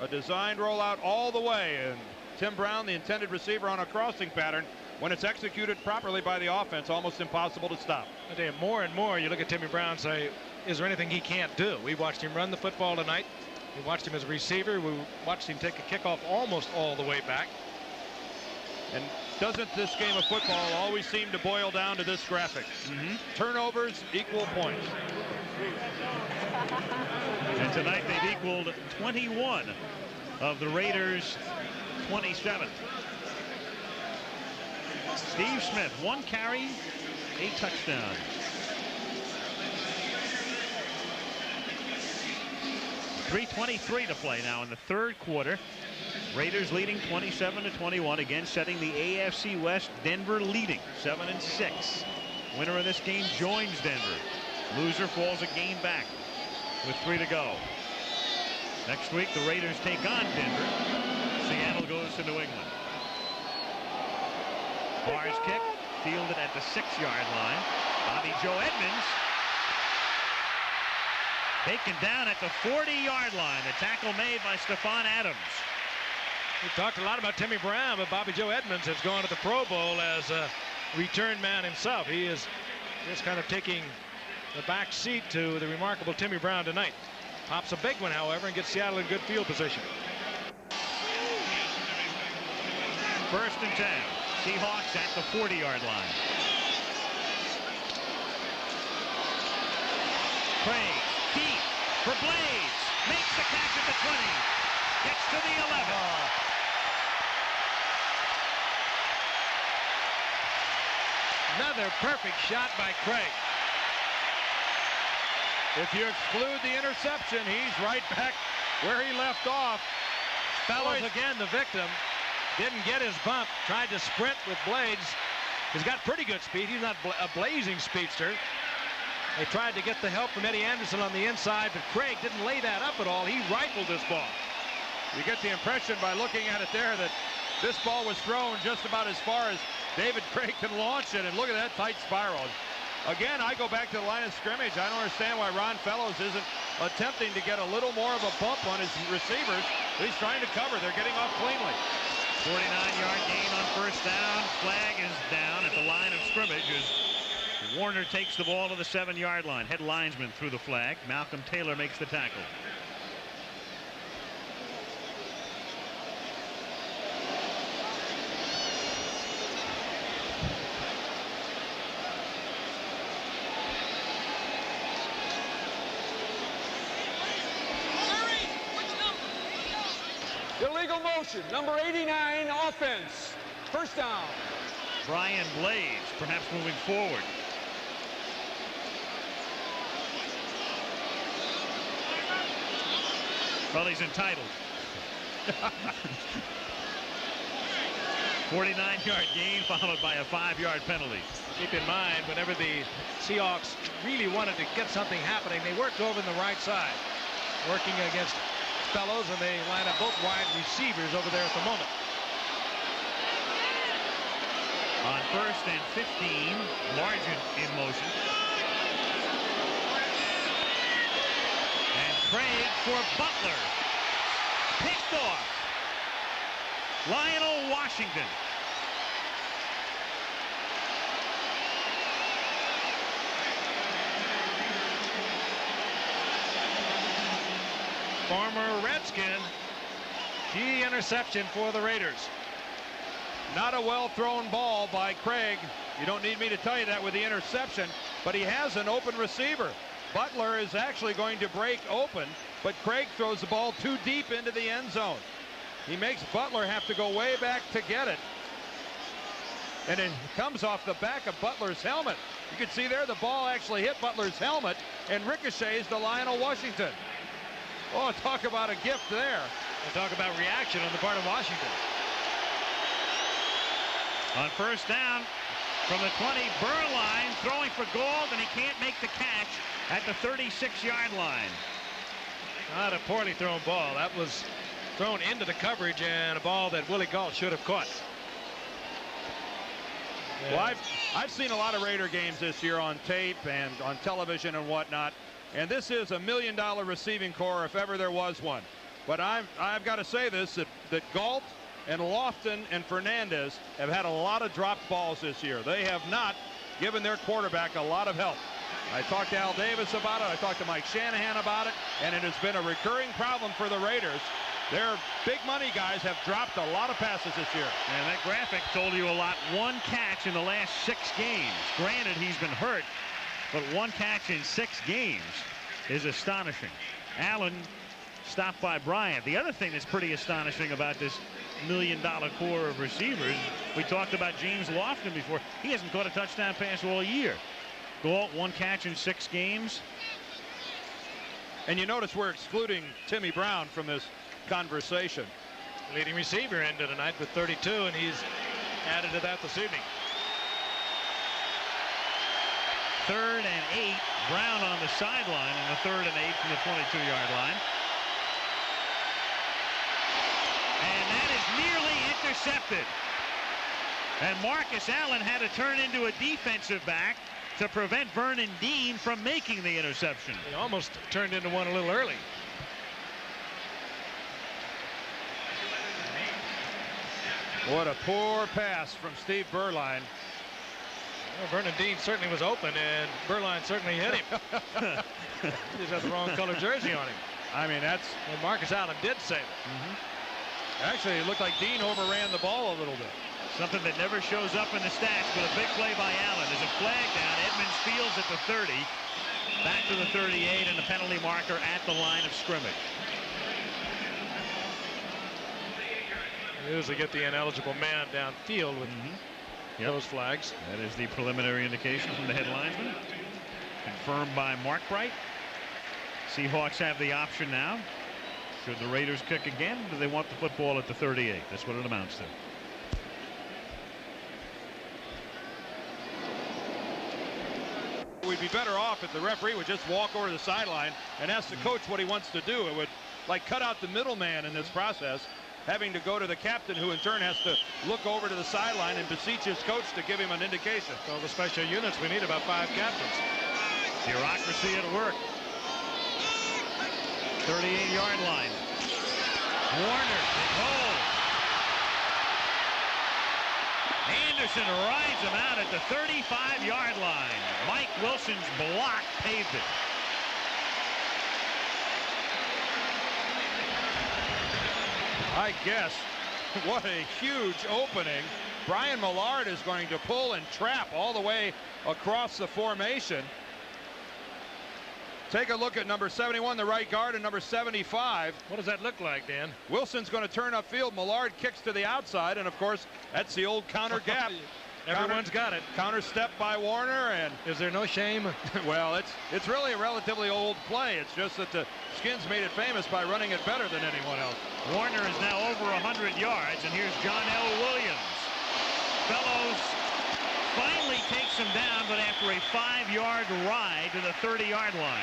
A designed rollout all the way, and Tim Brown, the intended receiver, on a crossing pattern. When it's executed properly by the offense, almost impossible to stop. I tell you, more and more you look at Timmy Brown and say, is there anything he can't do? We watched him run the football tonight. We watched him as a receiver. We watched him take a kickoff almost all the way back. And doesn't this game of football always seem to boil down to this graphic? Turnovers equal points. And tonight they've equaled 21 of the Raiders' 27. Steve Smith, 1 carry, 8 touchdowns. .323 to play now in the 3rd quarter. Raiders leading 27-21, again setting the AFC West. Denver leading 7-6. Winner of this game joins Denver. Loser falls a game back with 3 to go. Next week the Raiders take on Denver. Seattle goes to New England. Barr's kick fielded at the 6-yard line. Bobby Joe Edmonds taken down at the 40-yard line. The tackle made by Stephon Adams. We talked a lot about Timmy Brown, but Bobby Joe Edmonds has gone to the Pro Bowl as a return man himself. He is just kind of taking the back seat to the remarkable Timmy Brown tonight. Pops a big one, however, and gets Seattle in good field position. 1st and 10. Seahawks at the 40-yard line. Craig deep for Blades. Another perfect shot by Craig. If you exclude the interception, he's right back where he left off. Fellows again, the victim, didn't get his bump, tried to sprint with blades. He's got pretty good speed. He's not a blazing speedster. They tried to get the help from Eddie Anderson on the inside, but Craig didn't lay that up at all. He rifled this ball. You get the impression by looking at it there that this ball was thrown just about as far as David Craig can launch it, and look at that tight spiral. Again, I go back to the line of scrimmage. I don't understand why Ron Fellows isn't attempting to get a little more of a bump on his receivers. He's trying to cover. They're getting off cleanly. 49-yard gain on first down. Flag is down at the line of scrimmage as Warner takes the ball to the 7-yard line. Head linesman through the flag. Malcolm Taylor makes the tackle. Illegal motion. Number 89, offense. First down. Brian Blaze perhaps moving forward. Well, he's entitled. 49-yard gain followed by a 5-yard penalty. Keep in mind, whenever the Seahawks really wanted to get something happening, they worked over in the right side, working against Fellows, and they line up both wide receivers over there at the moment. On first and 15, Largent in motion. And Craig for Butler. Picked off. Lionel Washington. Former Redskin. Key interception for the Raiders. Not a well-thrown ball by Craig. You don't need me to tell you that with the interception, but he has an open receiver. Butler is actually going to break open, but Craig throws the ball too deep into the end zone. He makes Butler have to go way back to get it. And it comes off the back of Butler's helmet. You can see there the ball actually hit Butler's helmet and ricochets to Lionel Washington. Oh, talk about a gift there. And talk about reaction on the part of Washington. On first down from the 20, Burline throwing for Gold, and he can't make the catch at the 36-yard line. Not a poorly thrown ball. That was thrown into the coverage and a ball that Willie Gault should have caught. Well, I've seen a lot of Raider games this year on tape and on television and whatnot, and this is $1 million receiving corps if ever there was one. But I've got to say this, that Gault and Lofton and Fernandez have had a lot of dropped balls this year. They have not given their quarterback a lot of help. I talked to Al Davis about it. I talked to Mike Shanahan about it, and it has been a recurring problem for the Raiders. Their big money guys have dropped a lot of passes this year. And that graphic told you a lot. 1 catch in the last 6 games. Granted, he's been hurt, but 1 catch in 6 games is astonishing. Allen stopped by Bryant. The other thing that's pretty astonishing about this $1 million core of receivers, we talked about James Lofton before. He hasn't caught a touchdown pass all year. Gault, 1 catch in 6 games. And you notice we're excluding Timmy Brown from this conversation. Leading receiver ended tonight with 32, and he's added to that this evening. 3rd and 8. Brown on the sideline on the 3rd and 8 from the 22-yard line. And that is nearly intercepted. And Marcus Allen had to turn into a defensive back to prevent Vernon Dean from making the interception. He almost turned into one a little early. What a poor pass from Steve Burline. Well, Vernon Dean certainly was open, and Burline certainly hit him. He just had the wrong color jersey on him. I mean, that's... And Marcus Allen did save it. Actually, it looked like Dean overran the ball a little bit. Something that never shows up in the stats, but a big play by Allen. There's a flag down. Edmonds Fields at the 30. Back to the 38, and the penalty marker at the line of scrimmage. They usually get the ineligible man downfield with those flags. That is the preliminary indication from the head linesman. Confirmed by Mark Bright. Seahawks have the option now. Should the Raiders kick again, do they want the football at the 38? That's what it amounts to. We'd be better off if the referee would just walk over to the sideline and ask the coach what he wants to do. It would like cut out the middleman in this process, having to go to the captain, who in turn has to look over to the sideline and beseech his coach to give him an indication. So the special units, we need about 5 captains. Bureaucracy at work. 38-yard line. Warner is home. Anderson rides him out at the 35-yard line. Mike Wilson's block paved it. I guess what a huge opening. Brian Millard is going to pull and trap all the way across the formation. Take a look at number 71, the right guard, and number 75. What does that look like, Dan? Wilson's going to turn upfield. Millard kicks to the outside, and of course that's the old counter gap. Everyone's got it. Counter step by Warner, and is there no shame? Well, it's really a relatively old play. It's just that the Skins made it famous by running it better than anyone else. Warner is now over 100 yards, and here's John L. Williams. Fellows finally takes him down, but after a 5-yard ride to the 30-yard line.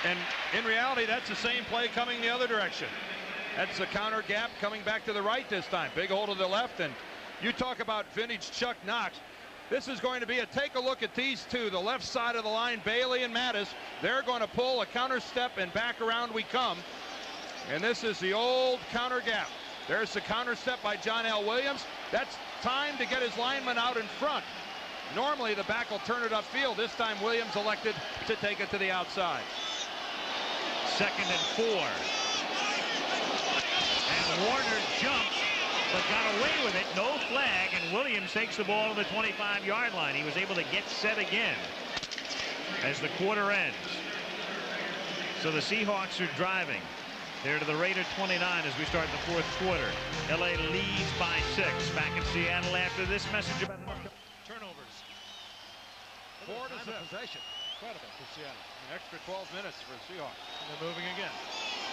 And in reality, that's the same play coming the other direction. That's the counter gap coming back to the right this time. Big hole to the left, and you talk about vintage Chuck Knox. This is going to be take a look at these two, the left side of the line, Bailey and Mattis. They're going to pull a counter step, and back around we come. And this is the old counter gap. There's the counter step by John L. Williams. That's time to get his lineman out in front. Normally the back will turn it upfield. This time Williams elected to take it to the outside. 2nd and 4. And Warner jumped, but got away with it. No flag, and Williams takes the ball to the 25-yard line. He was able to get set again as the quarter ends. So the Seahawks are driving. They're to the Raider 29 as we start the 4th quarter. LA leads by 6. Back in Seattle after this message about Turnovers. 4 to 0. Possession. Incredible for Seattle. An extra 12 minutes for Seahawks. And they're moving again.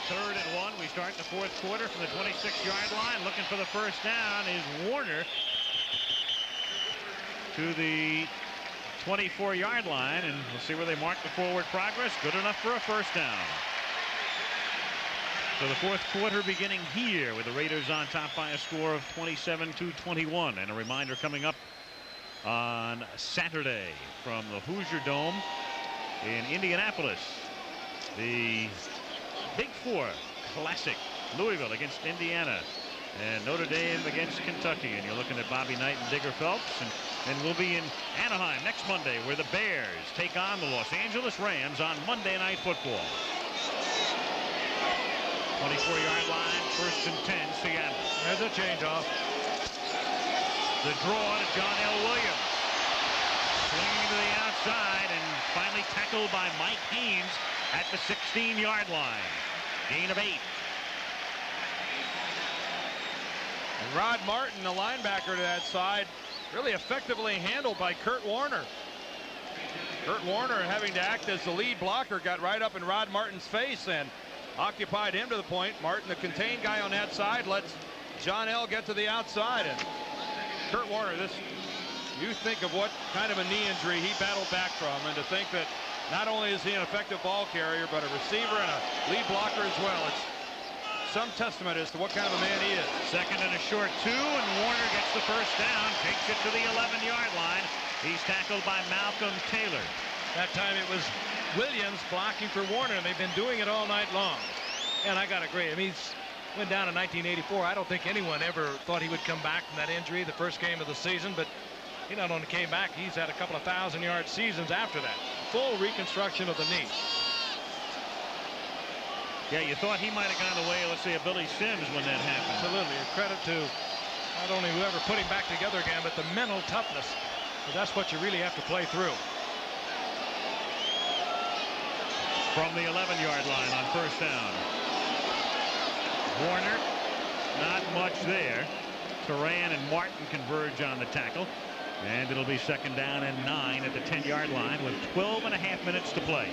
3rd and 1. We start the 4th quarter from the 26-yard line. Looking for the first down is Warner to the 24-yard line, and we'll see where they mark the forward progress. Good enough for a first down. So the 4th quarter beginning here with the Raiders on top by a score of 27-21. And a reminder coming up on Saturday from the Hoosier Dome in Indianapolis. The Big Four Classic. Louisville against Indiana and Notre Dame against Kentucky. And you're looking at Bobby Knight and Digger Phelps. And we'll be in Anaheim next Monday, where the Bears take on the Los Angeles Rams on Monday Night Football. 24-yard line, 1st and 10, Seattle. There's a change-off. The draw to John L. Williams. Swinging to the outside and finally tackled by Mike Haynes at the 16-yard line. Gain of 8. And Rod Martin, the linebacker to that side, really effectively handled by Kurt Warner. Kurt Warner, having to act as the lead blocker, got right up in Rod Martin's face and occupied him to the point. Martin, the contained guy on that side, lets John L. get to the outside. And Kurt Warner, you think of what kind of a knee injury he battled back from, and to think that not only is he an effective ball carrier, but a receiver and a lead blocker as well. It's some testament as to what kind of a man he is. 2nd and a short 2, and Warner gets the first down, takes it to the 11-yard line. He's tackled by Malcolm Taylor. That time it was Williams blocking for Warner, and they've been doing it all night long. And I got to agree. I mean, he's went down in 1984. I don't think anyone ever thought he would come back from that injury the first game of the season, but he not only came back, he's had a couple of 1,000-yard seasons after that. Full reconstruction of the knee. Yeah, you thought he might have gone the way, let's say, of Billy Sims when that happened. Absolutely. A credit to not only whoever put him back together again, but the mental toughness. That's what you really have to play through. From the 11-yard line on first down. Warner, not much there. Turan and Martin converge on the tackle. And it'll be 2nd down and 9 at the 10-yard line with 12.5 minutes to play.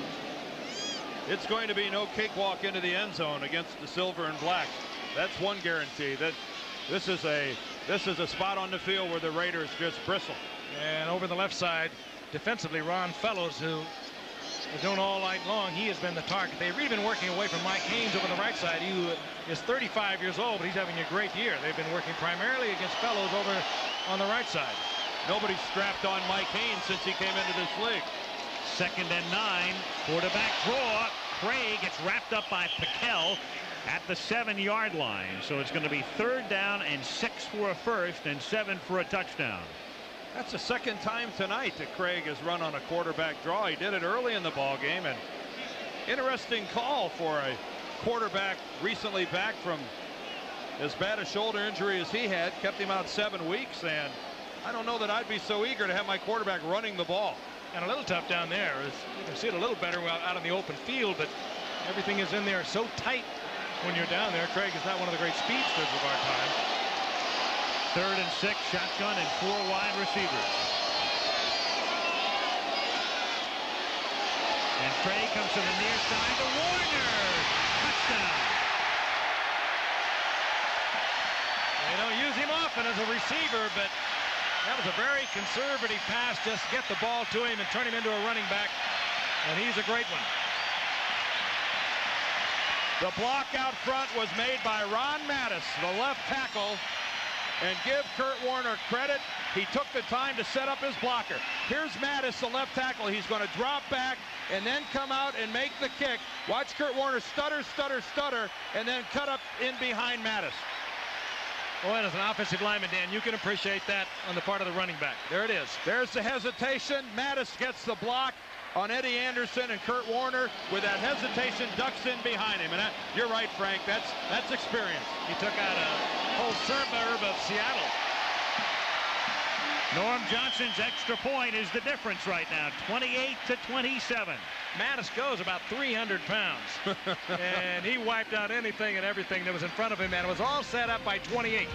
It's going to be no cakewalk into the end zone against the silver and black. That's one guarantee. That this is a spot on the field where the Raiders just bristle. And over the left side, defensively, Ron Fellows, who is known all night long, he has been the target. They've really been working away from Mike Haynes over the right side. He is 35 years old, but he's having a great year. They've been working primarily against Fellows over on the right side. Nobody's strapped on Mike Haynes since he came into this league. 2nd and 9. Quarterback draw. Craig gets wrapped up by Piquel at the 7-yard line. So it's going to be 3rd down and 6 for a first and 7 for a touchdown. That's the 2nd time tonight that Craig has run on a quarterback draw. He did it early in the ball game, and interesting call for a quarterback recently back from as bad a shoulder injury as he had. Kept him out 7 weeks, and I don't know that I'd be so eager to have my quarterback running the ball. And a little tough down there. You can see it a little better out in the open field, but everything is in there so tight when you're down there. Craig is not one of the great speedsters of our time. 3rd and 6, shotgun and 4 wide receivers. And Craig comes to the near side to Warner. Touchdown. They don't use him often as a receiver, but that was a very conservative pass. Just get the ball to him and turn him into a running back, and he's a great one. The block out front was made by Ron Mattis, the left tackle. And give Kurt Warner credit. He took the time to set up his blocker. Here's Mattis, the left tackle. He's going to drop back and then come out and make the kick. Watch Kurt Warner stutter, stutter, stutter, and then cut up in behind Mattis. Boy, as an offensive lineman, Dan, you can appreciate that on the part of the running back. There it is. There's the hesitation. Mattis gets the block on Eddie Anderson, and Kurt Warner, with that hesitation, ducks in behind him. And you're right, Frank. That's experience. He took out a whole suburb of Seattle. Norm Johnson's extra point is the difference right now, 28-27. Mattis goes about 300 pounds, and he wiped out anything and everything that was in front of him, and it was all set up by 28.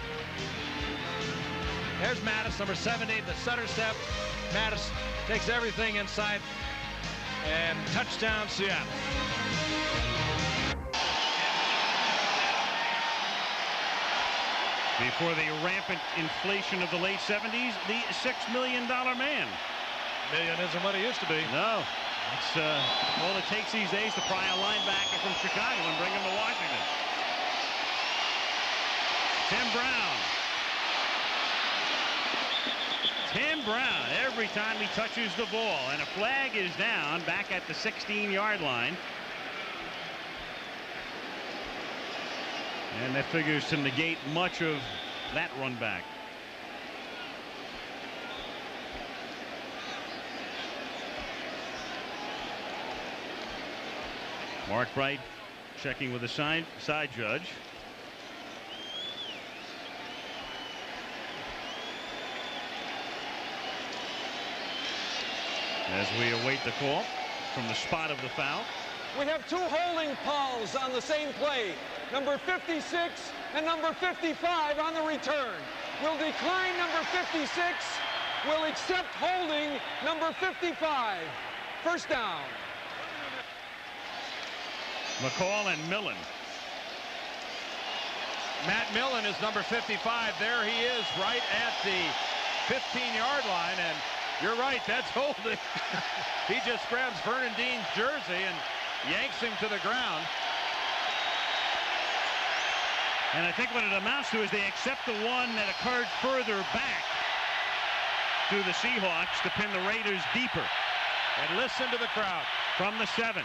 There's Mattis, number 70, the stutter step. Mattis takes everything inside, and touchdown Seattle. Before the rampant inflation of the late 70s, the $6 million man. Million isn't what it used to be. No. It's all it takes these days to pry a linebacker from Chicago and bring him to Washington. Tim Brown. Tim Brown, every time he touches the ball, and a flag is down back at the 16-yard line. And that figures to negate much of that run back. Mark Bright checking with the side judge. As we await the call from the spot of the foul. We have two holding calls on the same play. Number 56 and number 55 on the return. Will decline number 56. Will accept holding number 55. First down. McCall and Millen. Matt Millen is number 55. There he is, right at the 15-yard line, and you're right, that's holding. He just grabs Vernon Dean's jersey and yanks him to the ground. And I think what it amounts to is they accept the one that occurred further back to the Seahawks to pin the Raiders deeper. And listen to the crowd. From the 7.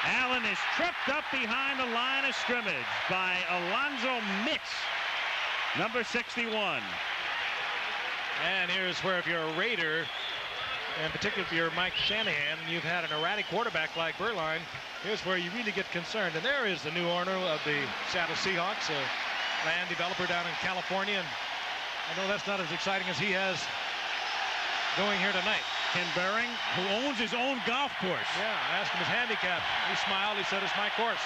Allen is tripped up behind the line of scrimmage by Alonzo Mitz, number 61. And here's where if you're a Raider, and particularly if you're Mike Shanahan, and you've had an erratic quarterback like Berline, here's where you really get concerned. And there is the new owner of the Seattle Seahawks, a land developer down in California. And I know that's not as exciting as he has going here tonight. Ken Behring, who owns his own golf course. Yeah, I asked him his handicap. He smiled. He said, it's my course.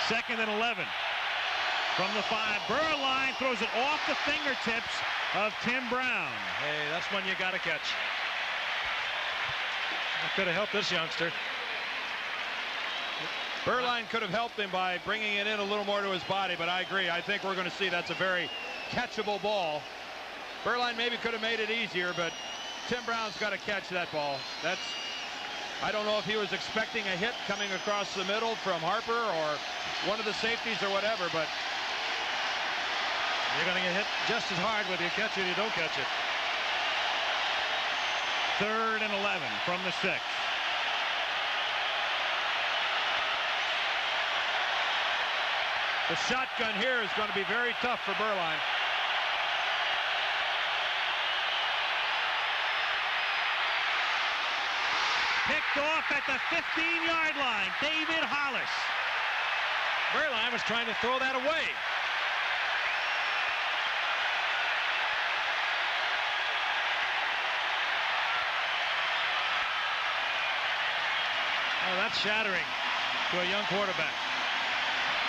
2nd and 11. from the 5. Burline throws it off the fingertips of Tim Brown. Hey, that's one you got to catch. That could have helped this youngster. Burline could have helped him by bringing it in a little more to his body, but I agree. I think we're going to see that's a very catchable ball. Burline maybe could have made it easier, but Tim Brown's got to catch that ball. I don't know if he was expecting a hit coming across the middle from Harper or one of the safeties or whatever, but you're going to get hit just as hard whether you catch it or you don't catch it. 3rd and 11 from the 6. The shotgun here is going to be very tough for Burline. Picked off at the 15-yard line. David Hollis. Burline was trying to throw that away. Oh, that's shattering to a young quarterback.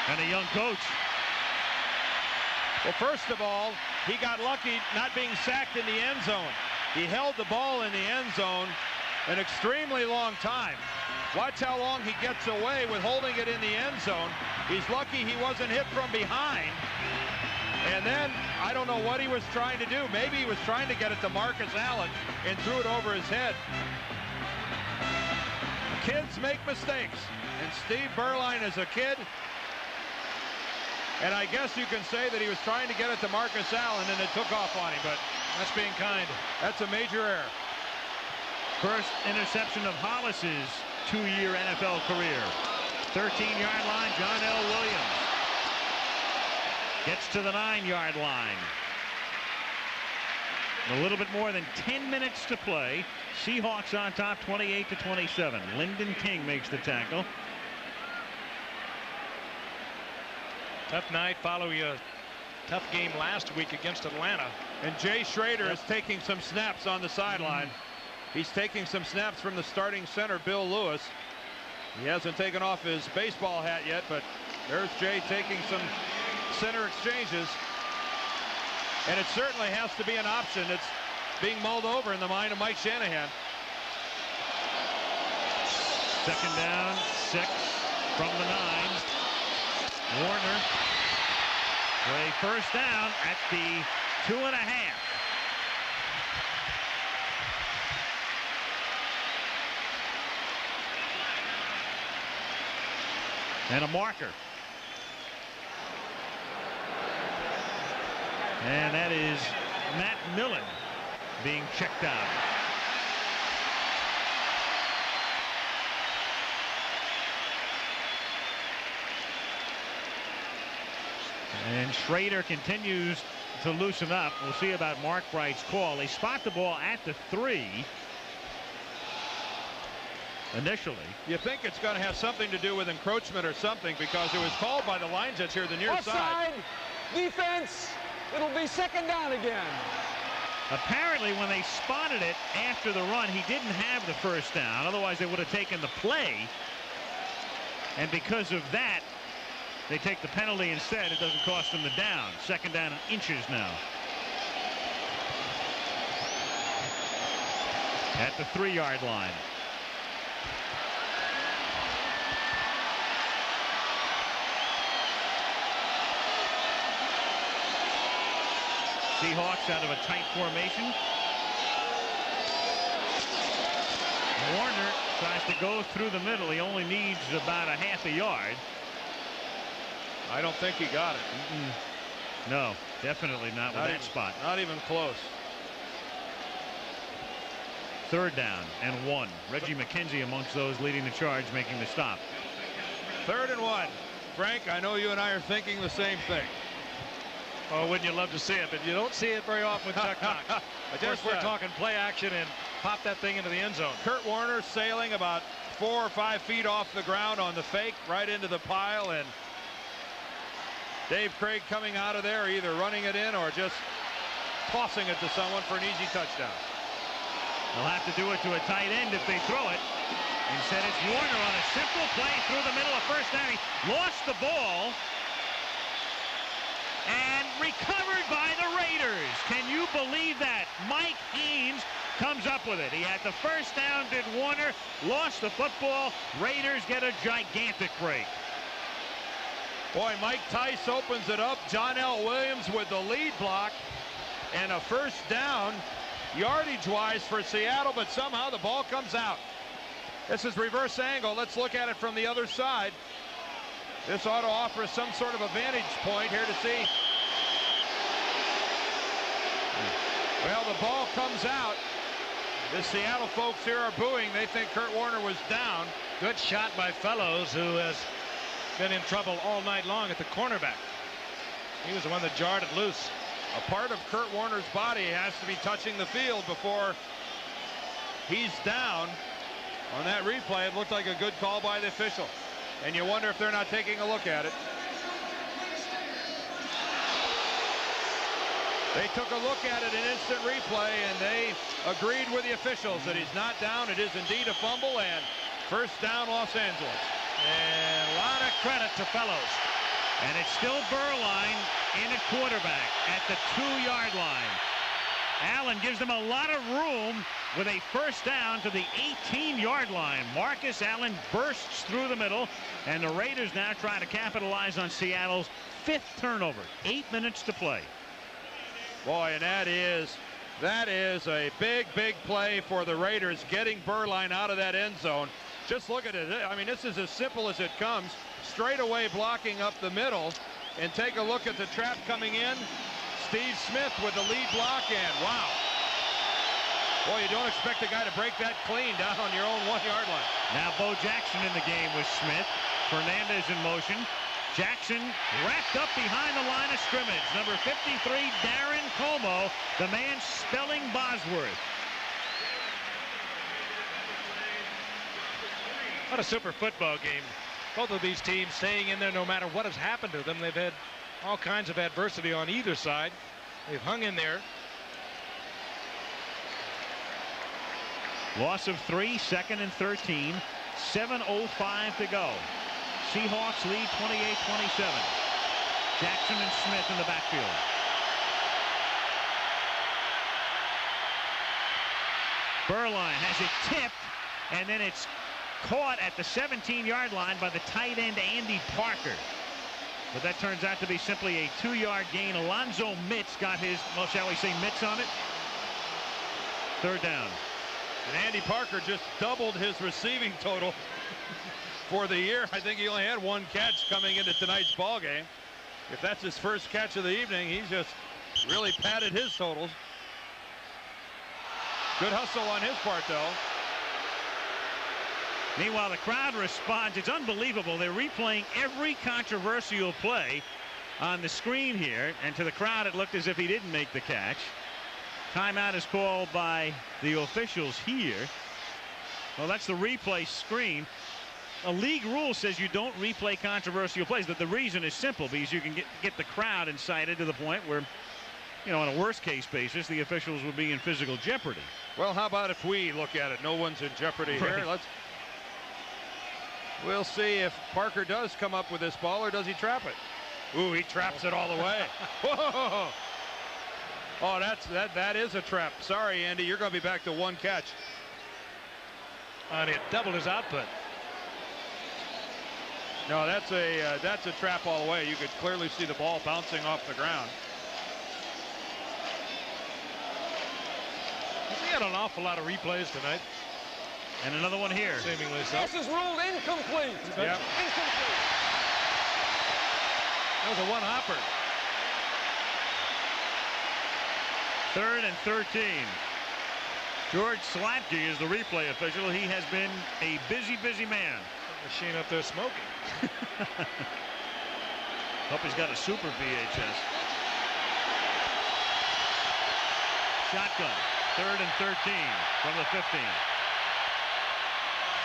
And a young coach. Well, first of all, he got lucky not being sacked in the end zone. He held the ball in the end zone an extremely long time. Watch how long he gets away with holding it in the end zone. He's lucky he wasn't hit from behind. And then, I don't know what he was trying to do. Maybe he was trying to get it to Marcus Allen and threw it over his head. Kids make mistakes, and Steve Burline is a kid. And I guess you can say that he was trying to get it to Marcus Allen and it took off on him, but that's being kind. That's a major error. First interception of Hollis's 2-year NFL career. 13-yard line, John L. Williams. Gets to the 9-yard line. A little bit more than 10 minutes to play. Seahawks on top 28-27. Lyndon King makes the tackle. Tough night following a tough game last week against Atlanta. And Jay Schrader is taking some snaps on the sideline. He's taking some snaps from the starting center, Bill Lewis. He hasn't taken off his baseball hat yet, but there's Jay taking some center exchanges. And it certainly has to be an option that's being mulled over in the mind of Mike Shanahan. 2nd down, 6 from the 9. Warner for a first down at the 2.5. And a marker. And that is Matt Millen being checked out. And Schrader continues to loosen up. We'll see about Mark Bright's call. They spot the ball at the 3. Initially. You think it's going to have something to do with encroachment or something because it was called by the line judge here, the near side. Defense. It'll be 2nd down again. Apparently, when they spotted it after the run, he didn't have the first down. Otherwise, they would have taken the play. And because of that, they take the penalty instead. It doesn't cost them the down. 2nd down and inches now. At the 3-yard line. Seahawks out of a tight formation. Warner tries to go through the middle. He only needs about a half a yard. I don't think he got it. No, definitely not with that spot. Not even close. 3rd down and 1. Reggie McKenzie amongst those leading the charge, making the stop. 3rd and 1. Frank, I know you and I are thinking the same thing. Oh, wouldn't you love to see it? But you don't see it very often with Chuck Knox. Of course, we're talking play action and pop that thing into the end zone. Kurt Warner sailing about 4 or 5 feet off the ground on the fake right into the pile, and Dave Craig coming out of there either running it in or just tossing it to someone for an easy touchdown. They'll have to do it to a tight end if they throw it. Instead, it's Warner on a simple play through the middle of first down. He lost the ball. believe that? Mike Haynes comes up with it. He had the first down, did Warner, lost the football. Raiders get a gigantic break. Boy, Mike Tice opens it up. John L. Williams with the lead block. And a first down, yardage-wise for Seattle, but somehow the ball comes out. This is reverse angle. Let's look at it from the other side. This ought to offer us some sort of a vantage point here to see. Well, the ball comes out. The Seattle folks here are booing. They think Kurt Warner was down. Good shot by Fellows, who has been in trouble all night long at the cornerback. He was the one that jarred it loose. A part of Kurt Warner's body has to be touching the field before he's down. On that replay, it looked like a good call by the official. And you wonder if they're not taking a look at it. They took a look at it in instant replay, and they agreed with the officials that he's not down. It is indeed a fumble, and first down, Los Angeles. And a lot of credit to Fellows. And it's still Burline in at quarterback at the 2-yard line. Allen gives them a lot of room with a first down to the 18-yard line. Marcus Allen bursts through the middle, and the Raiders now trying to capitalize on Seattle's 5th turnover. 8 minutes to play. Boy, and that is a big play for the Raiders, getting Burline out of that end zone. Just look at it. I mean, this is as simple as it comes. Straight away blocking up the middle, and take a look at the trap coming in. Steve Smith with the lead block, and wow. Boy, you don't expect a guy to break that clean down on your own 1-yard line. Now Bo Jackson in the game with Smith. Fernandez in motion. Jackson wrapped up behind the line of scrimmage. Number 53, Darren Como, the man spelling Bosworth. What a super football game. Both of these teams staying in there no matter what has happened to them. They've had all kinds of adversity on either side. They've hung in there. Loss of 3, 2nd and 13. 7:05 to go. Seahawks lead 28-27. Jackson and Smith in the backfield. Burline has it tipped, and then it's caught at the 17-yard line by the tight end Andy Parker. But that turns out to be simply a 2-yard gain. Alonzo Mitz got his, well, shall we say, mitts on it. 3rd down. And Andy Parker just doubled his receiving total for the year. I think he only had 1 catch coming into tonight's ball game. If that's his first catch of the evening, he's just really padded his totals. Good hustle on his part, though. Meanwhile, the crowd responds. It's unbelievable. They're replaying every controversial play on the screen here, and to the crowd it looked as if he didn't make the catch. Timeout is called by the officials here. Well, that's the replay screen. A league rule says you don't replay controversial plays, but the reason is simple, because you can get the crowd incited to the point where, you know, on a worst case basis, the officials would be in physical jeopardy. Well, how about if we look at it? No one's in jeopardy here. We'll see if Parker does come up with this ball, or does he trap it? Ooh, he traps it all the way. Whoa! Oh, that is a trap. Sorry, Andy, you're going to be back to 1 catch. And it doubled his output. No, that's a trap all the way. You could clearly see the ball bouncing off the ground. We had an awful lot of replays tonight. And another one here. Seemingly so. This is ruled incomplete. Yep. Incomplete. That was a one-hopper. 3rd and 13. George Slatke is the replay official. He has been a busy man. Machine up there smoking. Hope he's got a super VHS. Shotgun. 3rd and 13 from the 15.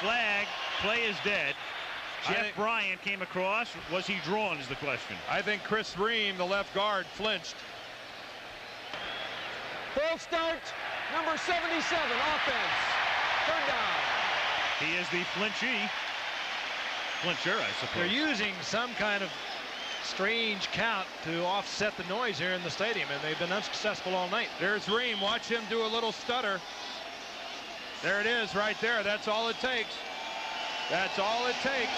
Flag. Play is dead. Jeff Bryant came across. Was he drawn is the question. I think Chris Ream, the left guard, flinched. Full start. Number 77, offense. 3rd down. He is the flincher, I suppose. They're using some kind of strange count to offset the noise here in the stadium, and they've been unsuccessful all night. There's Ream. Watch him do a little stutter. There it is right there. That's all it takes. That's all it takes.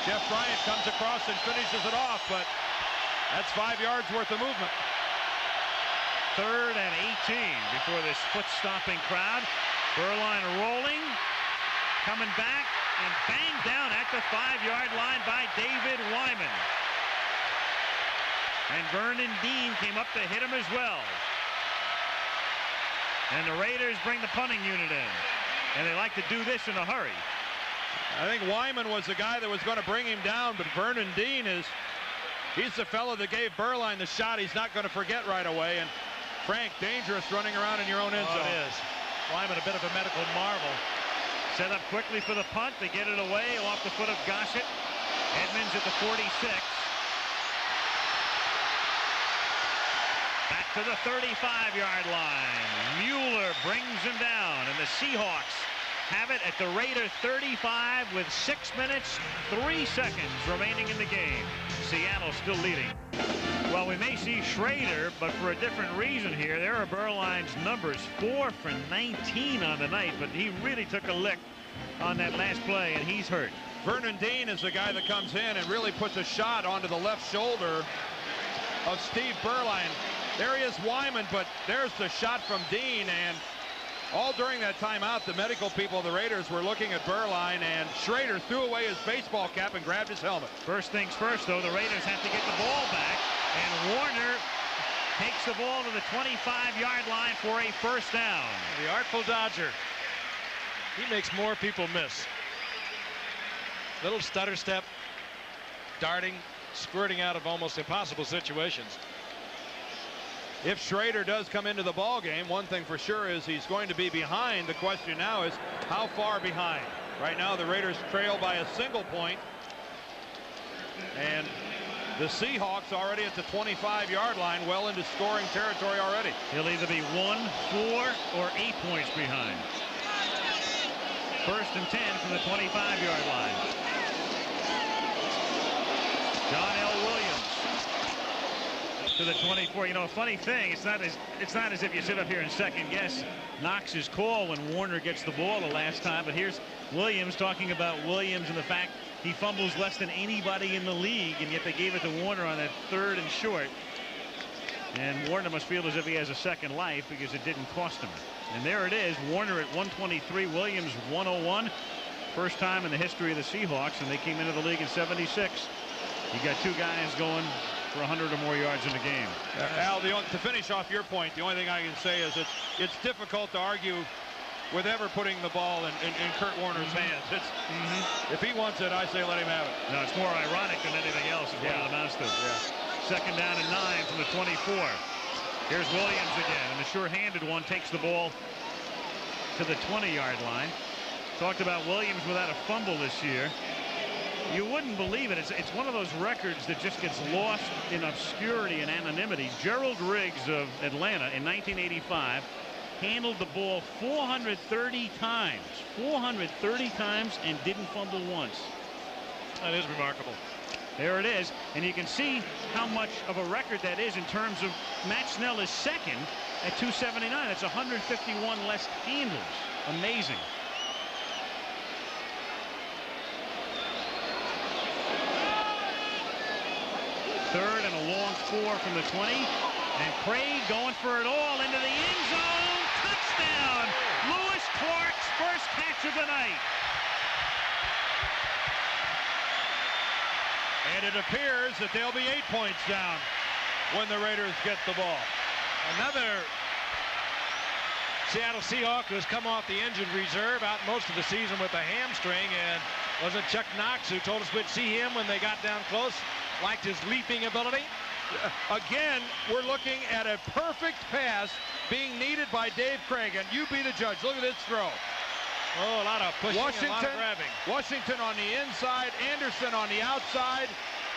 Jeff Bryant comes across and finishes it off, but that's 5 yards worth of movement. 3rd and 18 before this foot-stomping crowd. Berline rolling, coming back, and banged down at the 5-yard line by David Wyman. And Vernon Dean came up to hit him as well. And the Raiders bring the punting unit in. And they like to do this in a hurry. I think Wyman was the guy that was going to bring him down, but Vernon Dean he's the fellow that gave Berline the shot he's not going to forget right away. And Frank, dangerous running around in your own end zone. It is. Wyman, a bit of a medical marvel. Set up quickly for the punt. They get it away off the foot of Gossett. Edmonds at the 46. Back to the 35-yard line. Mueller brings him down, and the Seahawks have it at the Raider 35 with 6 minutes, 3 seconds remaining in the game. Seattle still leading. Well, we may see Schrader, but for a different reason here. There are Berline's numbers, 4 for 19 on the night, but he really took a lick on that last play, and he's hurt. Vernon Dean is the guy that comes in and really puts a shot onto the left shoulder of Steve Berline. There he is, Wyman, but there's the shot from Dean, and all during that timeout, the medical people of the Raiders were looking at Berline, and Schrader threw away his baseball cap and grabbed his helmet. First things first, though, the Raiders have to get the ball back, and Warner takes the ball to the 25-yard line for a first down. The artful Dodger. He makes more people miss. Little stutter step, darting, squirting out of almost impossible situations. If Schrader does come into the ball game, one thing for sure is he's going to be behind. The question now is how far behind. Right now the Raiders trail by a single point, and the Seahawks already at the 25-yard line, well into scoring territory already. He'll either be 1, 4, or 8 points behind. 1st and 10 from the 25-yard line. John L. Williams to the 24. You know, funny thing, it's not as if you sit up here and second guess Knox's call when Warner gets the ball the last time, but here's Williams talking about Williams and the fact he fumbles less than anybody in the league, and yet they gave it to Warner on that 3rd and short. And Warner must feel as if he has a second life because it didn't cost him. And there it is, Warner at 123, Williams 101. First time in the history of the Seahawks, and they came into the league in '76. You got 2 guys going for 100 or more yards in the game. Al, to finish off your point, the only thing I can say is it's difficult to argue with ever putting the ball in Kurt Warner's hands. If he wants it, I say let him have it. No, it's more ironic than anything else is what it amounts to. Second down and 9 from the 24. Here's Williams again, and the sure-handed one takes the ball to the 20-yard line. Talked about Williams without a fumble this year. You wouldn't believe it. It's one of those records that just gets lost in obscurity and anonymity. Gerald Riggs of Atlanta in 1985 handled the ball 430 times. 430 times and didn't fumble once. That is remarkable. There it is, and you can see how much of a record that is in terms of Matt Snell is second at 279. That's 151 less handles. Amazing. Third and a long 4 from the 20, and Craig going for it all into the end zone. Touchdown! Lewis Clark's first catch of the night. And it appears that they'll be 8 points down when the Raiders get the ball. Another Seattle Seahawk who has come off the injured reserve out most of the season with a hamstring, and was it Chuck Knox who told us we'd see him when they got down close? Liked his leaping ability. Again, we're looking at a perfect pass being needed by Dave Craig, and you be the judge. Look at this throw. Oh, a lot of pushing, a lot of grabbing. Washington on the inside, Anderson on the outside,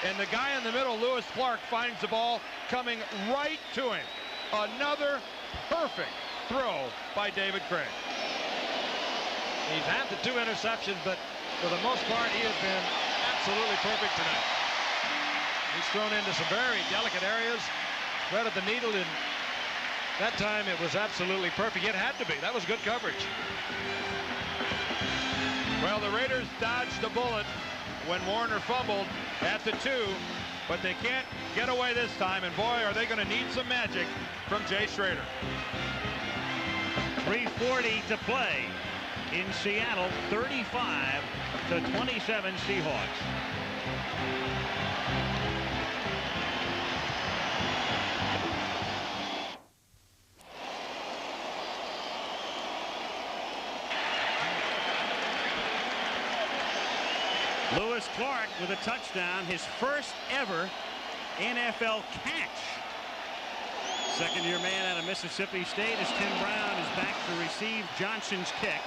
and the guy in the middle, Lewis Clark, finds the ball coming right to him. Another perfect throw by David Craig. He's had the 2 interceptions, but for the most part, he has been absolutely perfect tonight. He's thrown into some very delicate areas, threaded the needle, and that time it was absolutely perfect. It had to be. That was good coverage. Well, the Raiders dodged a bullet when Warner fumbled at the 2, but they can't get away this time, and boy, are they going to need some magic from Jay Schrader. 3:40 to play in Seattle, 35-27 Seahawks. Lewis Clark with a touchdown, his first ever NFL catch. Second-year man out of Mississippi State as Tim Brown is back to receive Johnson's kick.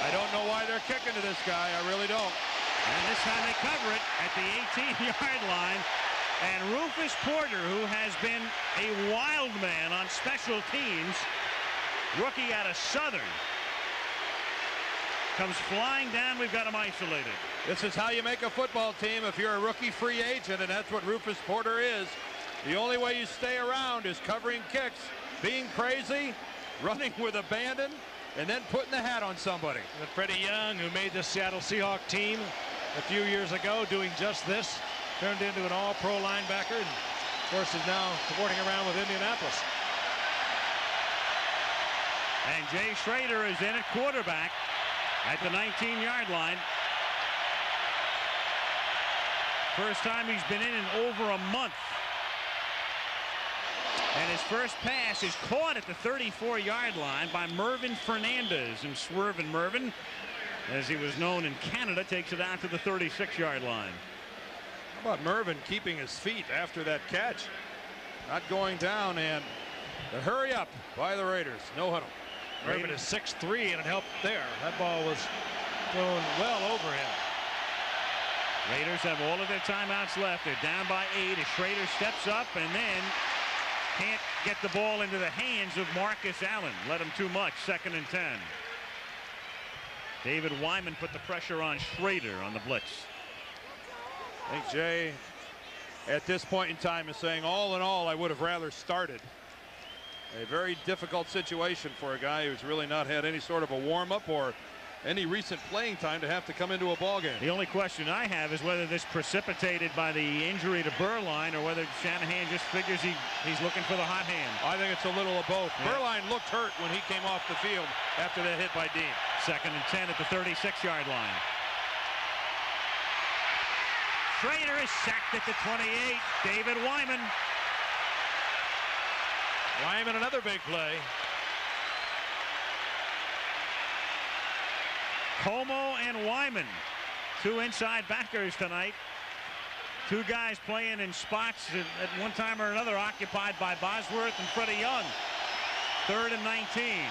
I don't know why they're kicking to this guy. I really don't. And this time they cover it at the 18-yard line. And Rufus Porter, who has been a wild man on special teams, rookie out of Southern, comes flying down. We've got him isolated. This is how you make a football team if you're a rookie free agent, and that's what Rufus Porter is. The only way you stay around is covering kicks, being crazy, running with abandon, and then putting the hat on somebody. And Freddie Young, who made the Seattle Seahawks team a few years ago, doing just this, turned into an all-pro linebacker, and of course is now sporting around with Indianapolis. And Jay Schrader is in at quarterback at the 19-yard line. First time he's been in over a month. And his first pass is caught at the 34-yard line by Mervyn Fernandez. And Swervin Mervyn, as he was known in Canada, takes it out to the 36-yard line. How about Mervyn keeping his feet after that catch? Not going down, and the hurry up by the Raiders. No huddle. Mervyn is 6'3", and it helped there. That ball was thrown well over him. Raiders have all of their timeouts left. They're down by 8 as Schrader steps up and then can't get the ball into the hands of Marcus Allen. Let him too much. 2nd and 10. David Wyman put the pressure on Schrader on the blitz. I think Jay, at this point in time, is saying, all in all, I would have rather started. A very difficult situation for a guy who's really not had any sort of a warm-up or any recent playing time to have to come into a ball game. The only question I have is whether this precipitated by the injury to Burline or whether Shanahan just figures he's looking for the hot hand. I think it's a little of both. Yeah. Burline looked hurt when he came off the field after that hit by Dean. 2nd and 10 at the 36-yard line. Schrader is sacked at the 28. David Wyman. Wyman, another big play. Como and Wyman, 2 inside backers tonight. 2 guys playing in spots at one time or another occupied by Bosworth and Freddie Young. 3rd and 19.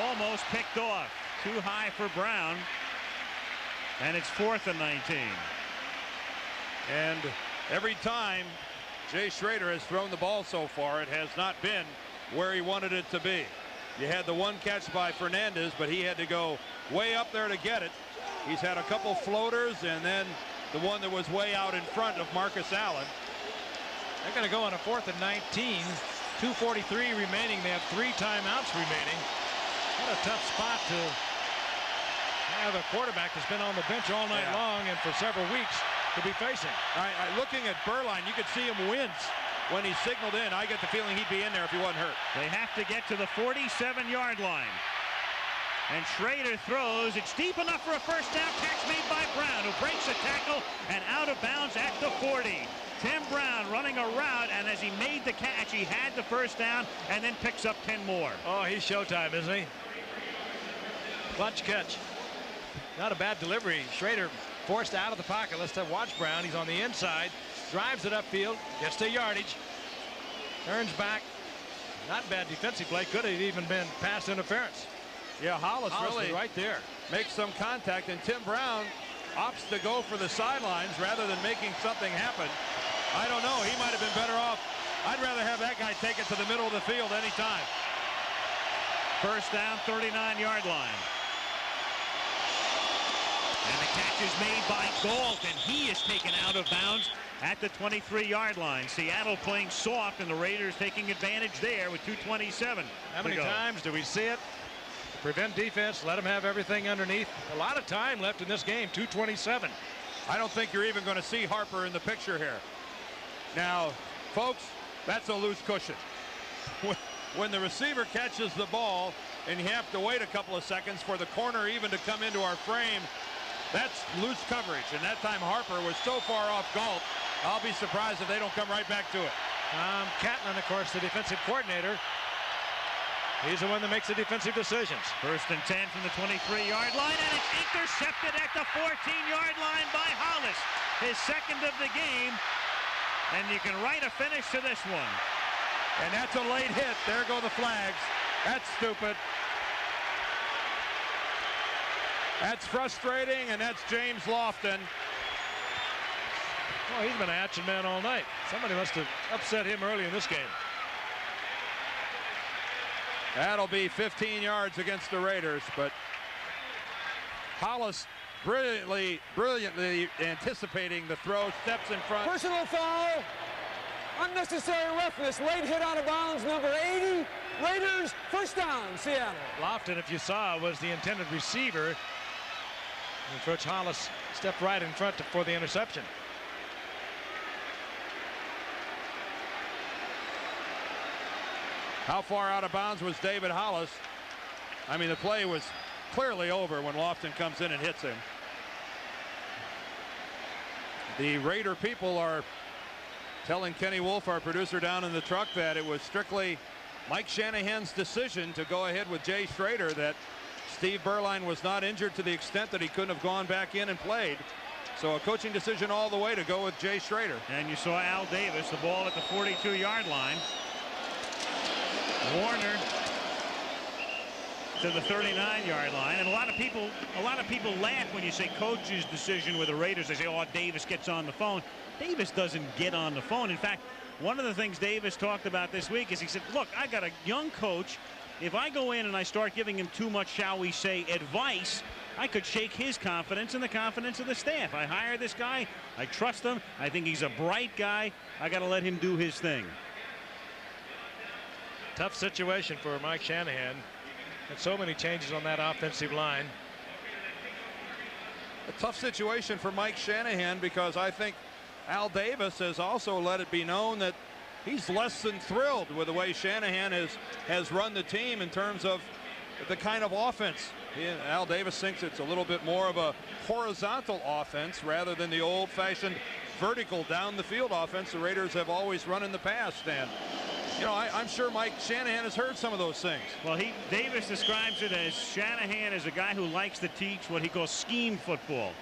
Almost picked off. Too high for Brown. And it's 4th and 19. And every time Jay Schrader has thrown the ball so far, it has not been where he wanted it to be. You had the one catch by Fernandez, but he had to go way up there to get it. He's had a couple floaters, and then the one that was way out in front of Marcus Allen. They're going to go on a 4th and 19. 2:43 remaining. They have 3 timeouts remaining. What a tough spot to have a quarterback that's been on the bench all night long and for several weeks to be facing. Looking at Burline, you could see him wince when he signaled in. I get the feeling he'd be in there if he wasn't hurt. They have to get to the 47-yard line. And Schrader throws. It's deep enough for a first down. Catch made by Brown, who breaks a tackle and out of bounds at the 40. Tim Brown running a route, and as he made the catch, he had the first down and then picks up 10 more. Oh, he's showtime, isn't he? Clutch catch. Not a bad delivery. Schrader forced out of the pocket. Let's watch Brown. He's on the inside. Drives it upfield. Gets the yardage. Turns back. Not bad defensive play. Could have even been pass interference. Yeah, Hollis really right there. Makes some contact, and Tim Brown opts to go for the sidelines rather than making something happen. I don't know. He might have been better off. I'd rather have that guy take it to the middle of the field anytime. First down, 39-yard line. And the catch is made by Galt, and he is taken out of bounds at the 23-yard line. Seattle playing soft, and the Raiders taking advantage there with 2:27. How many times do we see it? Prevent defense, let them have everything underneath. A lot of time left in this game, 2:27. I don't think you're even going to see Harper in the picture here. Now, folks, that's a loose cushion. When the receiver catches the ball and you have to wait a couple of seconds for the corner even to come into our frame, that's loose coverage. And that time Harper was so far off Galt, I'll be surprised if they don't come right back to it. Catlin, of course, the defensive coordinator. He's the one that makes the defensive decisions. 1st and 10 from the 23-yard line, and it's intercepted at the 14-yard line by Hollis. His 2nd of the game, and you can write a finish to this one. And that's a late hit. There go the flags. That's stupid. That's frustrating, and that's James Lofton. Well, he's been an action man all night. Somebody must have upset him early in this game. That'll be 15 yards against the Raiders, but Hollis brilliantly anticipating the throw, steps in front. Personal foul. Unnecessary roughness. Late hit out of bounds. Number 80. Raiders, 1st down, Seattle. Lofton, if you saw, was the intended receiver, in which Hollis stepped right in front for the interception. How far out of bounds was David Hollis? I mean, the play was clearly over when Lofton comes in and hits him. The Raider people are telling Kenny Wolf, our producer down in the truck, that it was strictly Mike Shanahan's decision to go ahead with Jay Schrader, that Steve Berline was not injured to the extent that he couldn't have gone back in and played. So a coaching decision all the way to go with Jay Schrader. And you saw Al Davis, the ball at the 42-yard line. Warner to the 39-yard line, and a lot of people laugh when you say coach's decision with the Raiders. They say, "Oh, Davis gets on the phone." Davis doesn't get on the phone. In fact, one of the things Davis talked about this week is he said, "Look, I got a young coach. If I go in and I start giving him too much, shall we say, advice, I could shake his confidence and the confidence of the staff. I hire this guy. I trust him. I think he's a bright guy. I got to let him do his thing." Tough situation for Mike Shanahan. And so many changes on that offensive line. A tough situation for Mike Shanahan, because I think Al Davis has also let it be known that he's less than thrilled with the way Shanahan has run the team in terms of the kind of offense. Al Davis thinks it's a little bit more of a horizontal offense rather than the old-fashioned vertical down the field offense the Raiders have always run in the past. And you know, I'm sure Mike Shanahan has heard some of those things. Well, Davis describes it as Shanahan is a guy who likes to teach what he calls scheme football.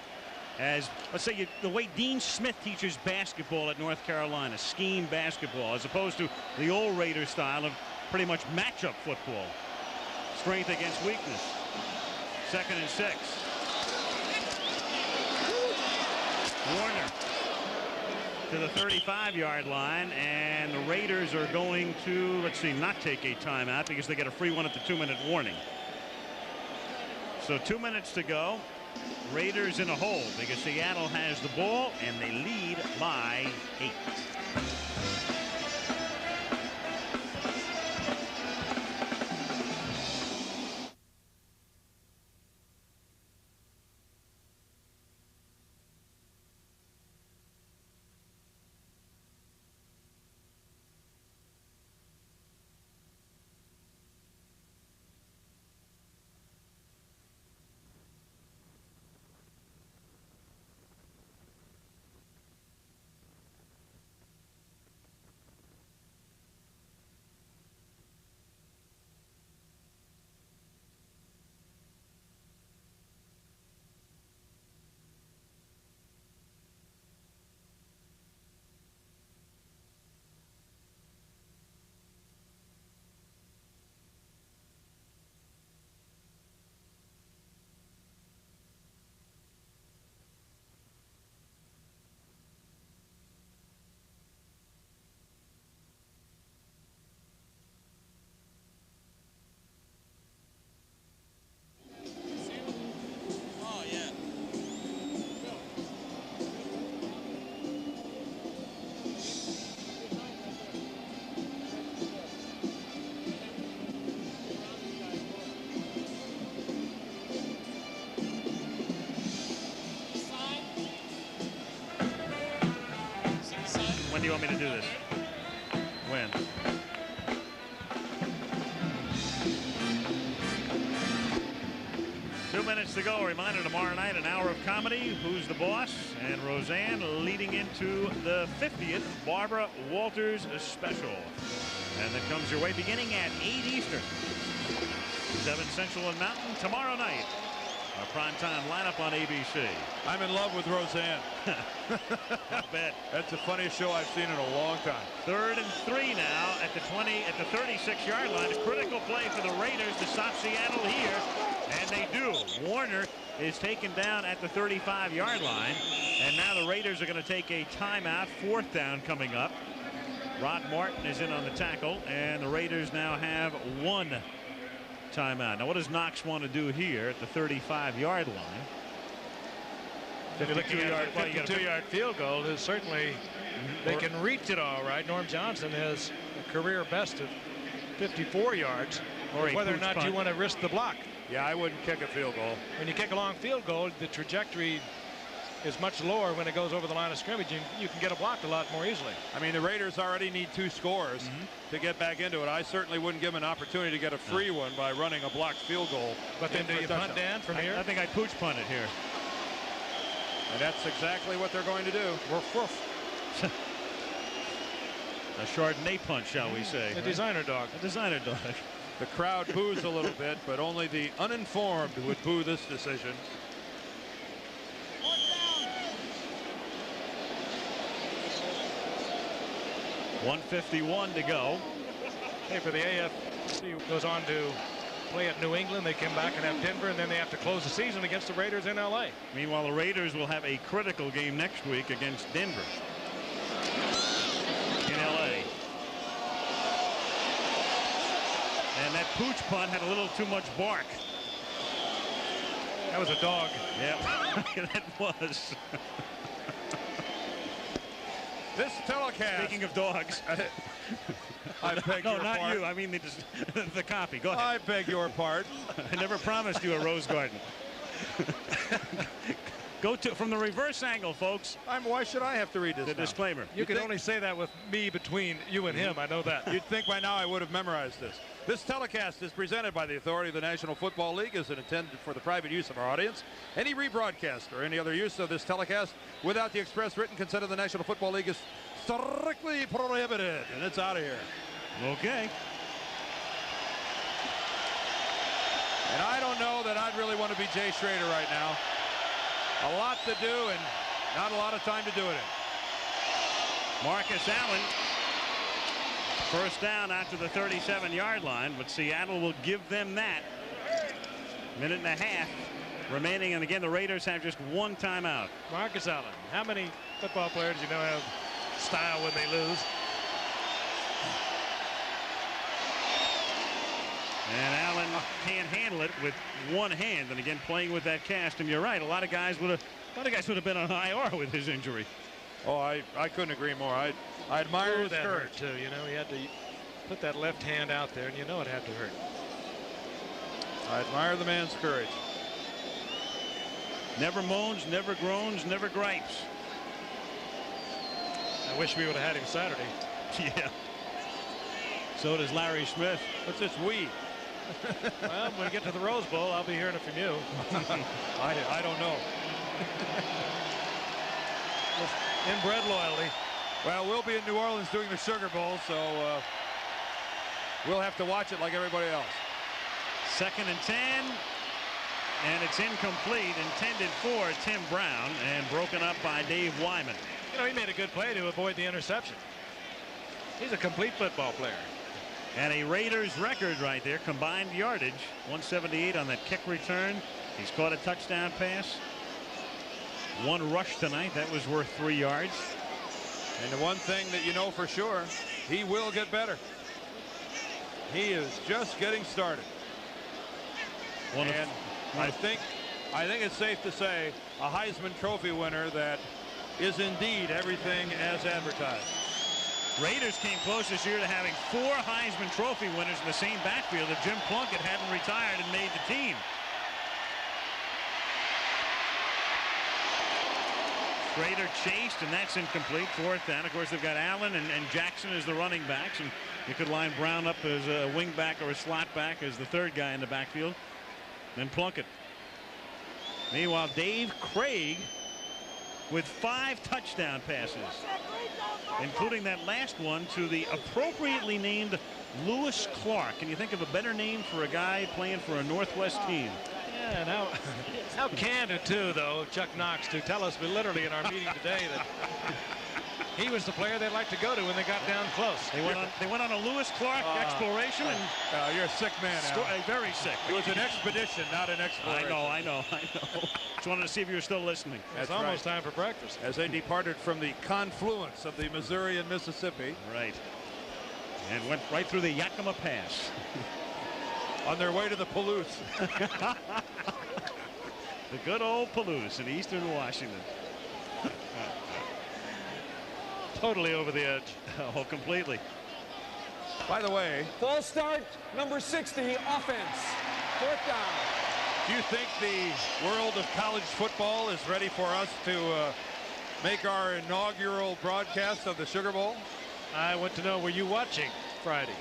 As, let's say, the way Dean Smith teaches basketball at North Carolina, scheme basketball, as opposed to the old Raider style of pretty much matchup football. Strength against weakness. 2nd and 6. Warner to the 35-yard line, and the Raiders are going to, let's see, not take a timeout because they get a free one at the 2-minute warning. So 2 minutes to go. Raiders in a hole because Seattle has the ball and they lead by 8. When do you want me to do this? When? Two minutes to go. Reminder, tomorrow night, an hour of comedy. Who's the Boss? And Roseanne leading into the 50th Barbara Walters special. And that comes your way beginning at 8 Eastern. 7 Central and Mountain tomorrow night. Our primetime lineup on ABC. I'm in love with Roseanne. Not bad. That's the funniest show I've seen in a long time. 3rd and 3 now at the 36-yard line. A critical play for the Raiders to stop Seattle here. And they do. Warner is taken down at the 35-yard line. And now the Raiders are going to take a timeout. 4th down coming up. Rod Martin is in on the tackle. And the Raiders now have 1 timeout. Now, what does Knox want to do here at the 35-yard line? 52-yard field goal is certainly, they can reach it all right. Norm Johnson has a career best of 54 yards. Or whether or not punt. you want to risk the block. Yeah, I wouldn't kick a field goal. When you kick a long field goal, the trajectory is much lower when it goes over the line of scrimmage. You can get it blocked a lot more easily. I mean, the Raiders already need 2 scores to get back into it. I certainly wouldn't give them an opportunity to get a free one by running a blocked field goal. But then do you punt, Dan, from here? I think I pooch punt it here. And that's exactly what they're going to do. Woof, woof. A Chardonnay punt, shall we say. A designer dog. A designer dog. The crowd boos a little bit, but only the uninformed would boo this decision. .151 to go. Hey, for the AFC goes on to play at New England. They come back and have Denver, and then they have to close the season against the Raiders in LA. Meanwhile, the Raiders will have a critical game next week against Denver in LA. And that pooch punt had a little too much bark. That was a dog. Yep, that was. This telecast. Speaking of dogs. I beg no, your not pardon. you. I mean the copy. Go ahead. I beg your pardon. I never promised you a rose garden. Go to from the reverse angle, folks. Why should I have to read this? The disclaimer. You can only say that with me between you and him. I know that. You'd think by now I would have memorized this. This telecast is presented by the authority of the National Football League as intended for the private use of our audience. Any rebroadcast or any other use of this telecast without the express written consent of the National Football League is strictly prohibited. And it's out of here. Okay. And I don't know that I'd really want to be Jay Schrader right now. A lot to do and not a lot of time to do it in. Marcus Allen. First down after the 37-yard line, but Seattle will give them that. Minute and a half remaining, and again, the Raiders have just 1 timeout. Marcus Allen. How many football players you know have style when they lose? And Allen can't handle it with 1 hand, and again playing with that cast. And you're right, a lot of guys would have been on IR with his injury. Oh, I couldn't agree more. I admire his that courage. hurt too. You know, he had to put that left hand out there, and you know it had to hurt. I admire the man's courage. Never moans, never groans, never gripes. I wish we would have had him Saturday. Yeah. So does Larry Smith. What's this we? Well, when we get to the Rose Bowl, I'll be hearing it from you. I don't know. Inbred loyalty. Well, we'll be in New Orleans doing the Sugar Bowl, so we'll have to watch it like everybody else. 2nd and 10. And it's incomplete, intended for Tim Brown, and broken up by Dave Wyman. You know, he made a good play to avoid the interception. He's a complete football player. And a Raiders record right there, combined yardage, 178 on that kick return. He's caught a touchdown pass. 1 rush tonight, that was worth 3 yards. And the one thing that you know for sure, he will get better. He is just getting started. And I think it's safe to say a Heisman Trophy winner that is indeed everything as advertised. Raiders came close this year to having 4 Heisman Trophy winners in the same backfield if Jim Plunkett hadn't retired and made the team. Schrader chased, and that's incomplete. Fourth down. Of course, they've got Allen and Jackson as the running backs, and you could line Brown up as a wing back or a slot back as the third guy in the backfield. Then Plunkett. Meanwhile, Dave Craig with 5 touchdown passes, including that last one to the appropriately named Lewis Clark. Can you think of a better name for a guy playing for a Northwest team? Yeah, and how candid too, though, Chuck Knox, to tell us literally in our meeting today that he was the player they'd like to go to when they got down close. They went on a Lewis Clark exploration, and you're a sick man, very sick. It was an expedition, not an exploration. I know. Just wanted to see if you were still listening. It's almost time for breakfast. As they departed from the confluence of the Missouri and Mississippi. Right. And went right through the Yakima Pass. On their way to the Palouse. The good old Palouse in eastern Washington. Totally over the edge. Oh, completely. By the way, False start, number 60, offense. 4th down. do you think the world of college football is ready for us to make our inaugural broadcast of the Sugar Bowl? I want to know, were you watching Friday?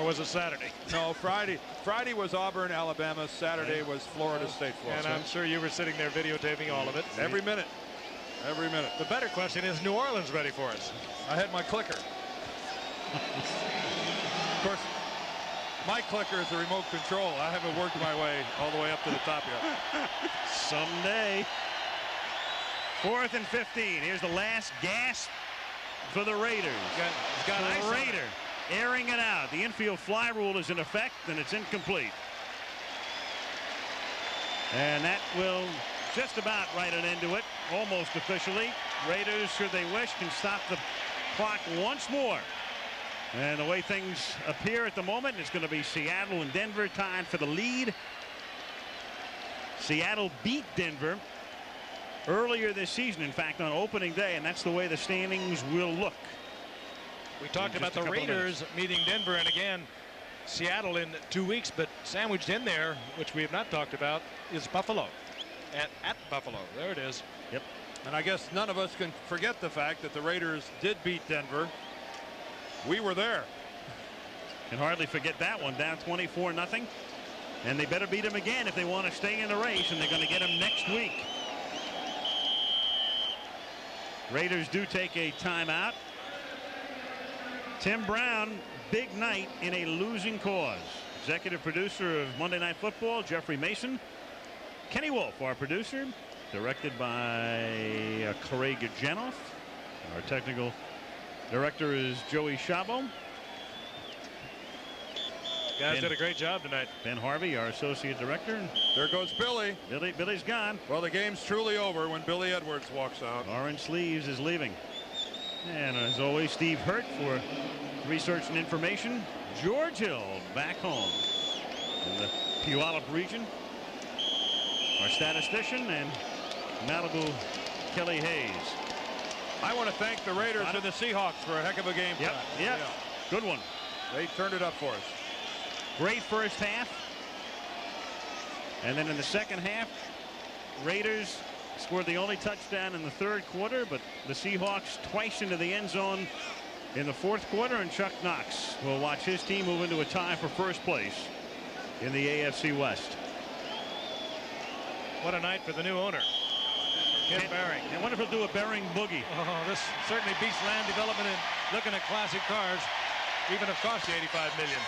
Or was it Saturday? No, Friday was Auburn, Alabama. Saturday was Florida State, Florida. And I'm sure you were sitting there videotaping all of it. Every minute. Every minute. The better question is, New Orleans ready for us? I had my clicker. Of course, my clicker is a remote control. I haven't worked my way all the way up to the top yet. Someday. 4th and 15. Here's the last gasp for the Raiders. He's got ice on it. Raider airing it out. The infield fly rule is in effect, and it's incomplete. And that will just about write an end to it, almost officially. Raiders, should they wish, can stop the clock once more. And the way things appear at the moment, it's going to be Seattle and Denver tied for the lead. Seattle beat Denver earlier this season, in fact, on opening day, and that's the way the standings will look. We talked about the Raiders meeting Denver, and again, Seattle in 2 weeks, but sandwiched in there, which we have not talked about, is Buffalo. At Buffalo. There it is. Yep. And I guess none of us can forget the fact that the Raiders did beat Denver. We were there. Can hardly forget that one, down 24-0. And they better beat them again if they want to stay in the race, and they're going to get them next week. Raiders do take a timeout. Tim Brown, big night in a losing cause. Executive producer of Monday Night Football, Jeffrey Mason. Kenny Wolf, our producer, directed by Craig Janoff. Our technical director is Joey Shabo. Guys did a great job tonight. Ben Harvey, our associate director. There goes Billy. Billy's gone. Well, the game's truly over when Billy Edwards walks out. Orange Sleeves is leaving. And as always, Steve Hurt for research and information. George Hill back home in the Puyallup region. Our statistician, and Malibu, Kelly Hayes. I want to thank the Raiders and the Seahawks for a heck of a game. Yep. Yeah. Good one. They turned it up for us. Great first half. And then in the second half, Raiders scored the only touchdown in the third quarter, but the Seahawks twice into the end zone in the fourth quarter, and Chuck Knox will watch his team move into a tie for first place in the AFC West. What a night for the new owner, Ken Behring. I wonder if he'll do a Behring boogie. Oh, this certainly beats land development and looking at classic cars, even if it cost you $85 million.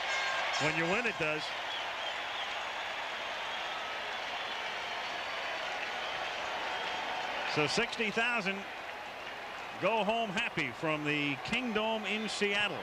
When you win, it does. So 60,000 go home happy from the Kingdome in Seattle.